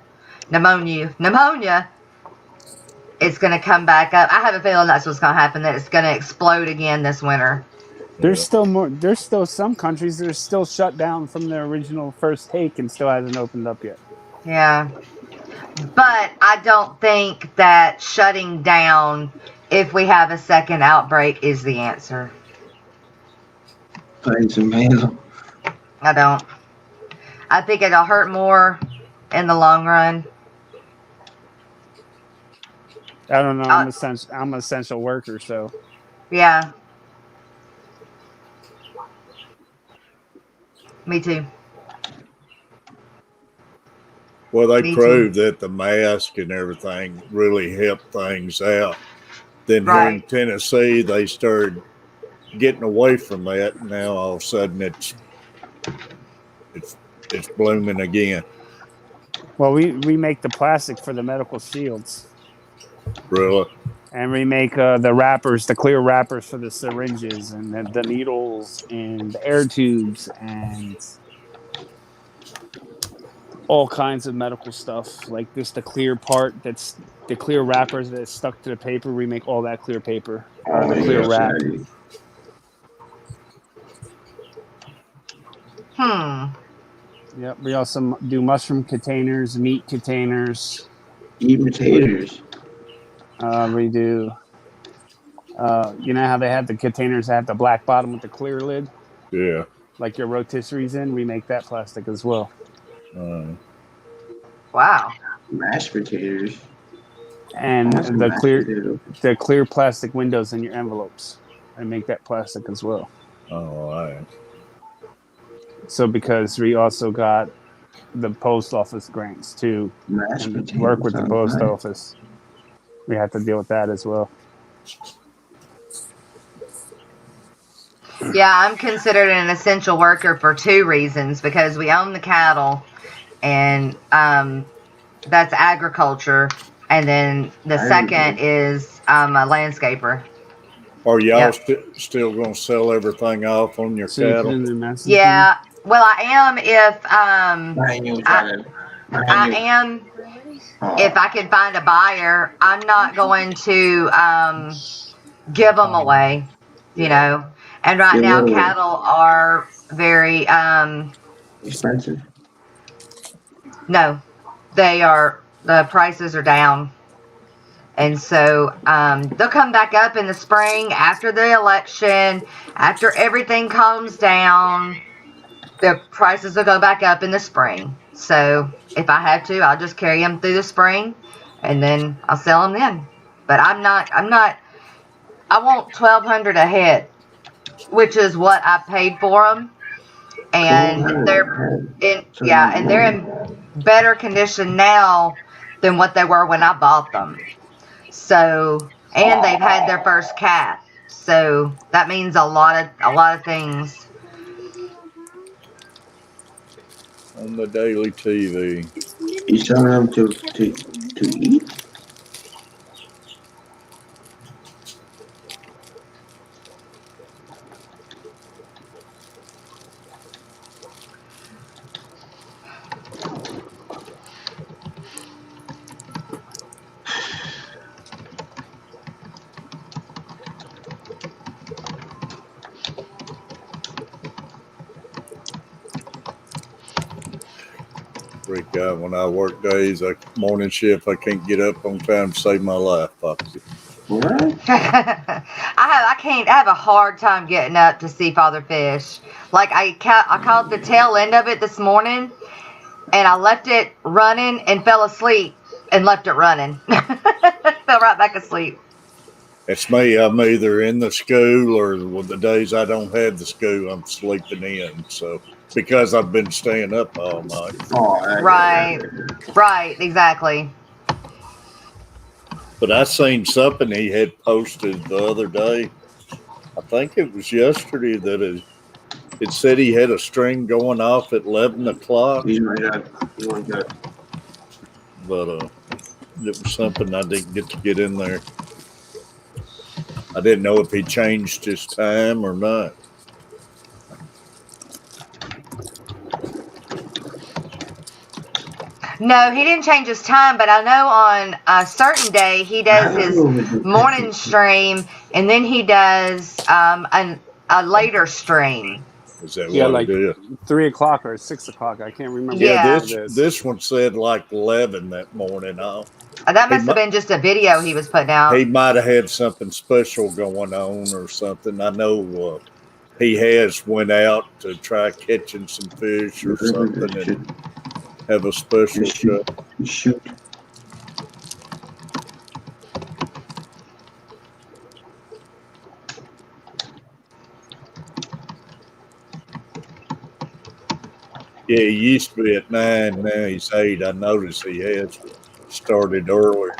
it's going to come back up. I have a feeling that's what's going to happen, that it's going to explode again this winter. There's still some countries that are still shut down from their original first take and still hasn't opened up yet. Yeah. But I don't think that shutting down, if we have a second outbreak, is the answer. Playing some Halo. I don't. I think it'll hurt more in the long run. I don't know. I'm an essential worker, so. Yeah. Me too. Well, they proved that the mask and everything really helped things out. Then here in Tennessee, they started getting away from that. And now all of a sudden it's blooming again. Well, we make the plastic for the medical shields. Really? And we make the wrappers, the clear wrappers for the syringes and the needles and the air tubes and all kinds of medical stuff. Like the clear part, that's the clear wrappers that's stuck to the paper. We make all that clear paper, the clear wrap. Yep. We also do mushroom containers, meat containers. Eat potatoes. We do. You know how they have the containers that have the black bottom with the clear lid? Yeah. Like your rotisseries in, we make that plastic as well. Wow. Mashed potatoes. And the clear plastic windows in your envelopes. I make that plastic as well. Oh, all right. So because we also got the post office grants too, and work with the post office, we have to deal with that as well. Yeah, I'm considered an essential worker for two reasons. Because we own the cattle, and that's agriculture, and then the second is a landscaper. Are y'all still going to sell everything off on your So you put cattle? in the message. Yeah. Well, I am if I am if I can find a buyer. I'm not going to give them away, you know. And right now, cattle are very expensive. No, they are. The prices are down. And so they'll come back up in the spring after the election, after everything calms down. The prices will go back up in the spring. So if I have to, I'll just carry them through the spring, and then I'll sell them then. But I want 1,200 a head, which is what I paid for them, and they're in better condition now than what they were when I bought them. So, and they've had their first calf. So that means a lot of things. On the daily TV. You selling them to eat? Freak out when I work days, morning shift, I can't get up on time to save my life. What? I have a hard time getting up to see Father Fish. Like I caught the tail end of it this morning, and I left it running and fell asleep and left it running. Fell right back asleep. It's me. I'm either in the school or the days I don't have the school, I'm sleeping in. So because I've been staying up all night. Right, exactly. But I seen something he had posted the other day. I think it was yesterday that it said he had a string going off at 11 o'clock. But it was something I didn't get in there. I didn't know if he changed his time or not. No, he didn't change his time, but I know on a certain day he does his morning stream, and then he does a later stream. Is that what like it is? 3 o'clock or 6 o'clock. I can't remember. Yeah, this one said like 11 that morning. That must have been just a video he was putting out. He might have had something special going on or something. I know he has went out to try catching some fish or something and have a special shoot. Yeah, he used to be at 9, now he's 8. I noticed he has started earlier.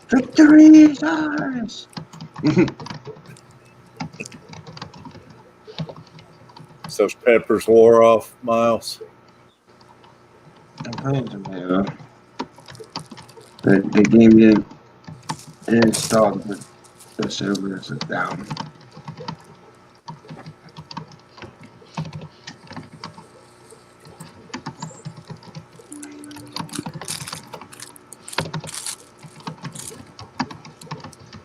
Victory is ours! So those peppers wore off, Miles? I'm playing tomato. The game didn't install the servers is down.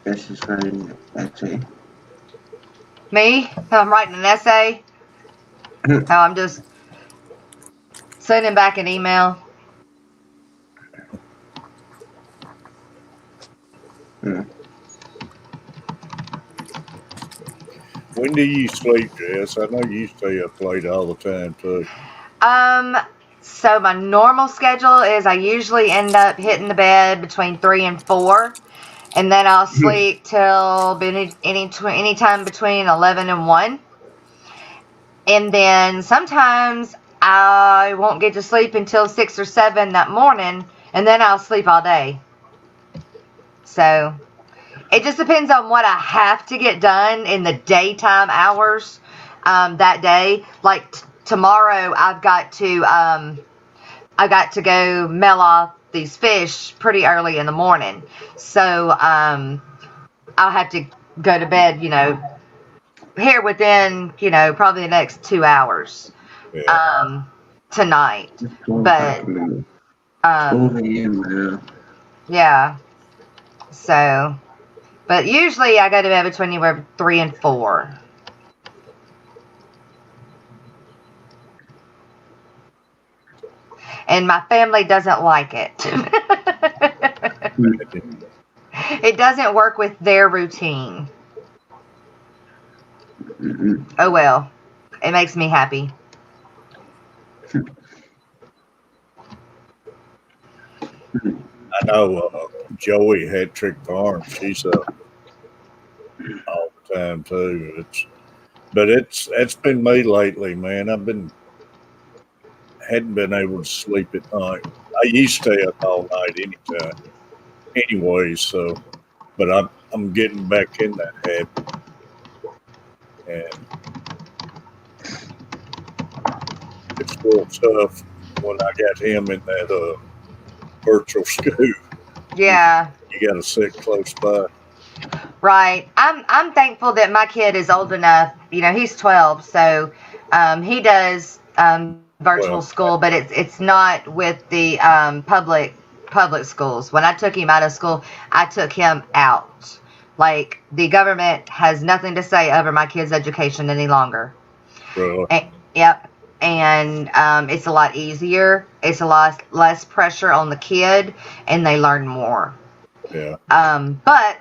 This is writing an essay. Me? I'm writing an essay? No, I'm just sending back an email. When do you sleep, Jess? I know you stay up late all the time, too. So my normal schedule is I usually end up hitting the bed between 3 and 4. And then I'll sleep till any time between 11 and 1. And then sometimes I won't get to sleep until 6 or 7 that morning. And then I'll sleep all day. So It just depends on what I have to get done in the daytime hours that day. Like tomorrow, I've got to go mail off these fish pretty early in the morning. So I'll have to go to bed, here within, probably the next 2 hours tonight. But 12 a.m. yeah. So, but usually I go to bed between anywhere 3 and 4. And my family doesn't like it. It doesn't work with their routine. Oh well, it makes me happy. I know Joey had Trick Farm. She's up all the time too. It's been me lately, man. Hadn't been able to sleep at night. I used to stay up all night anytime, anyway. So, but I'm getting back in that habit, and it's real tough when I got him in that virtual school. Yeah. You got to sit close by. Right. I'm thankful that my kid is old enough. He's 12, so he does virtual school, but it's not with the public schools. When I took him out of school, I took him out. Like, the government has nothing to say over my kid's education any longer. Really? Yep. And it's a lot easier. It's a lot less pressure on the kid, and they learn more. Yeah. But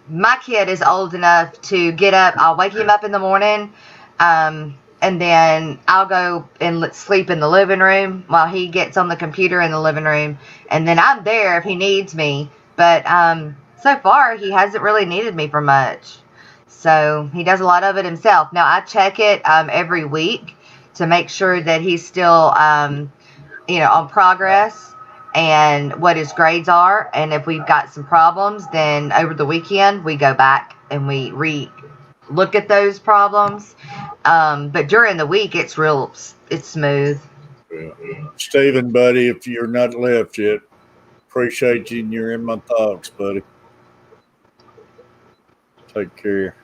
my kid is old enough to get up. I'll wake him up in the morning, and then I'll go and sleep in the living room while he gets on the computer in the living room, and then I'm there if he needs me. But so far, he hasn't really needed me for much. So he does a lot of it himself. Now, I check it every week to make sure that he's still, on progress and what his grades are. And if we've got some problems, then over the weekend, we go back and we look at those problems. But during the week, it's smooth. Yeah. Stephen, buddy, if you're not left yet, appreciate you and you're in my thoughts, buddy. Take care.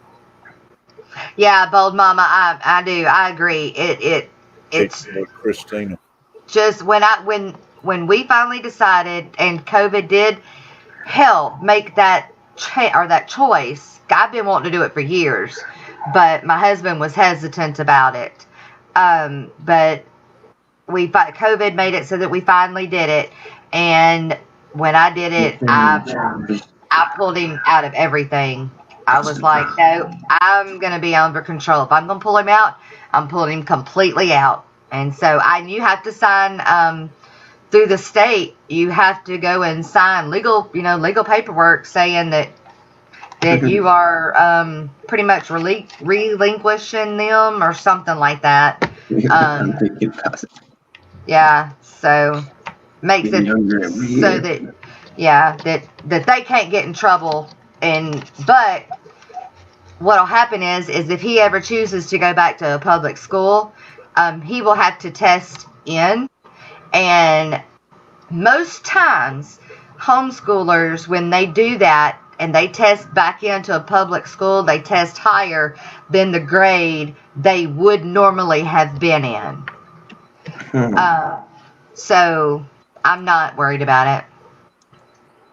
Yeah, Bold Mama, I do. I agree. It's Christina. Just when we finally decided, and COVID did help make that choice. I've been wanting to do it for years, but my husband was hesitant about it. But COVID made it so that we finally did it. And when I did it, I pulled him out of everything. I was like, no, I'm going to be under control. If I'm going to pull him out, I'm pulling him completely out. And so you have to sign through the state. You have to go and sign legal paperwork saying that you are pretty much relinquishing them or something like that. Yeah, so makes it so that that they can't get in trouble. But what'll happen is if he ever chooses to go back to a public school, he will have to test in. And most times, homeschoolers, when they do that and they test back into a public school, they test higher than the grade they would normally have been in. So I'm not worried about it.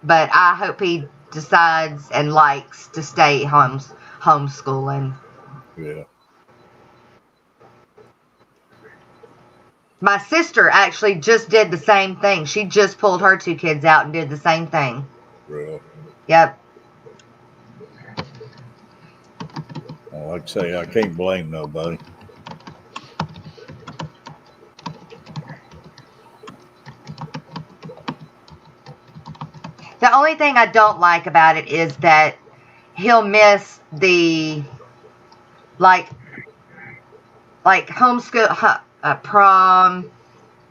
But I hope he decides and likes to stay homeschooling. Yeah. My sister actually just did the same thing. She just pulled her 2 kids out and did the same thing. Really? Yep. Well, like I say, I can't blame nobody. The only thing I don't like about it is that he'll miss the like homeschool, prom,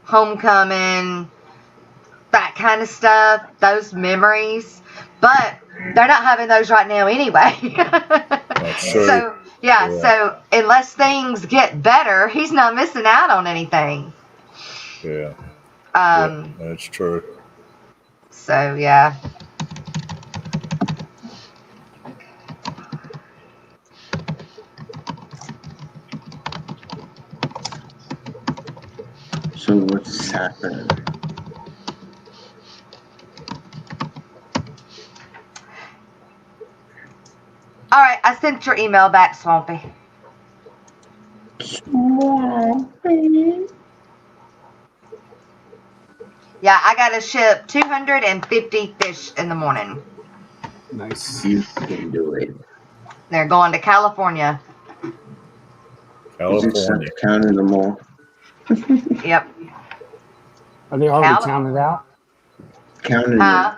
homecoming, that kind of stuff, those memories. But they're not having those right now anyway. That's true. So so unless things get better, he's not missing out on anything. Yeah. That's true. So yeah. So what's happening? All right, I sent your email back, Swampy. Swampy. Yeah, I got to ship 250 fish in the morning. Nice. You can do it. They're going to California. California. Counting them all. Yep. Are they already counted out? Counting them.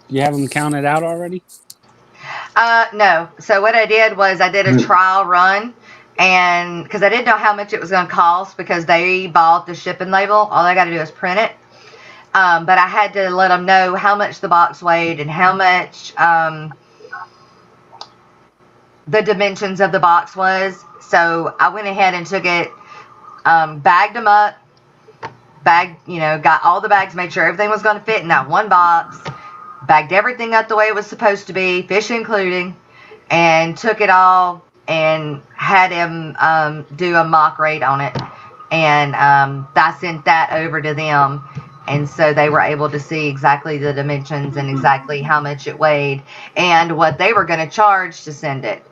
You have them counted out already? No. So what I did was I did a trial run, and because I didn't know how much it was going to cost because they bought the shipping label. All I got to do is print it. But I had to let them know how much the box weighed and how much the dimensions of the box was. So I went ahead and took it, bagged them up, got all the bags, made sure everything was going to fit in that one box, bagged everything up the way it was supposed to be, fish including, and took it all and had him do a mock rate on it. And I sent that over to them. And so they were able to see exactly the dimensions and exactly how much it weighed and what they were going to charge to send it.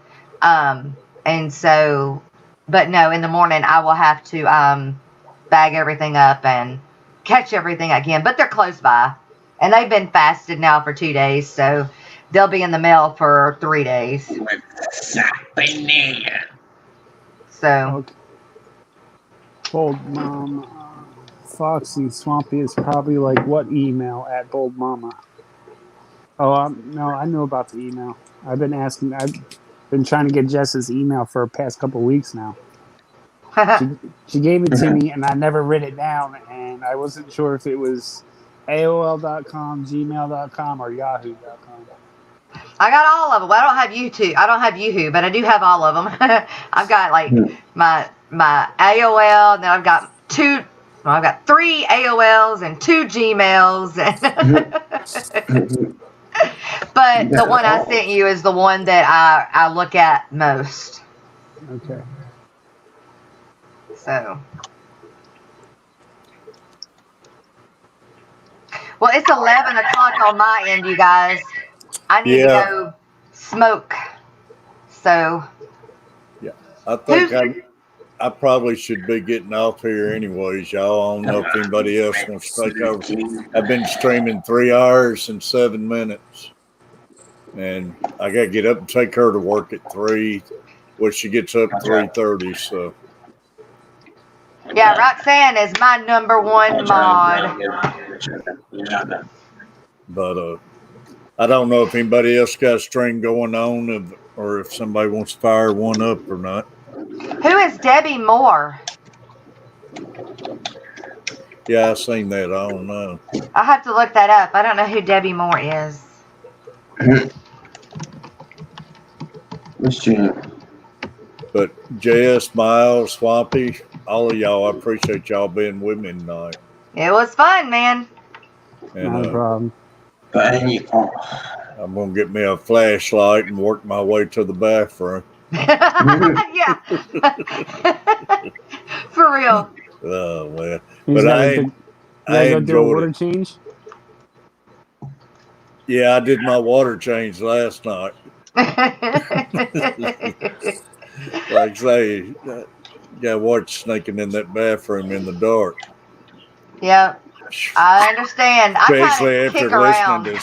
And so, but no, in the morning I will have to bag everything up and catch everything again. But they're close by. And they've been fasted now for 2 days. So they'll be in the mail for 3 days. What's happening? So. Okay. Bold Mom, Fox and Swampy is probably like what email at Bold Mama? Oh, no, I knew about the email. I've been trying to get Jess's email for the past couple of weeks now. She gave it to me, and I never wrote it down, and I wasn't sure if it was AOL.com, Gmail.com, or Yahoo.com. I got all of them. Well, I don't have YouTube. I don't have Yahoo, but I do have all of them. I've got like my AOL, and then I've got 3 AOLs and 2 Gmails. But the one I sent you is the one that I look at most. Okay. So. Well, it's 11 o'clock on my end, you guys. I need to go smoke. So. Yeah, I think I probably should be getting off here anyways, y'all. I don't know if anybody else wants to take over. I've been streaming 3 hours and 7 minutes. And I got to get up and take her to work at 3. Well, she gets up at 3:30, so. Yeah, Roxanne is my #1 mod. But I don't know if anybody else got a stream going on or if somebody wants to fire one up or not. Who is Debbie Moore? Yeah, I seen that. I don't know. I'll have to look that up. I don't know who Debbie Moore is. But JS, Myles, Swampy, all of y'all, I appreciate y'all being with me tonight. It was fun, man. And, no problem. I'm going to get me a flashlight and work my way to the bathroom. Yeah. For real. Oh, man. But I go do a water change? Yeah, I did my water change last night. Like I say, got watch sneaking in that bathroom in the dark. Yep, I understand. Especially I after listening to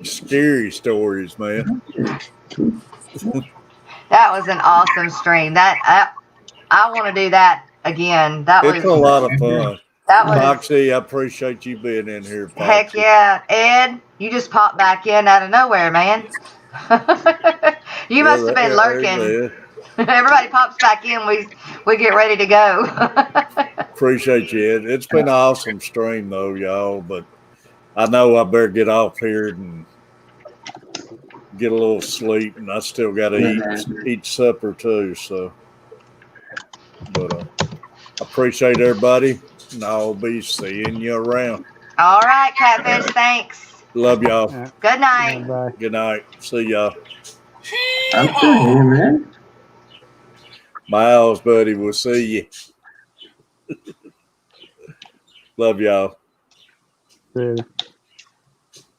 scary stories, man. That was an awesome stream. I want to do that again. It's a lot of fun. That was Foxy, I appreciate you being in here, Foxy. Heck yeah. Ed, you just popped back in out of nowhere, man. You must have been lurking. Everybody pops back in, we get ready to go. Appreciate you, Ed. It's been an awesome stream though, y'all, but I know I better get off here and get a little sleep, and I still got to eat supper too. So, but appreciate everybody, and I'll be seeing you around. All right, Catfish. Thanks. Love y'all. Good night. Bye. Good night. See y'all. I'm still here, man. Myles, buddy. We'll see you. Love y'all. Later.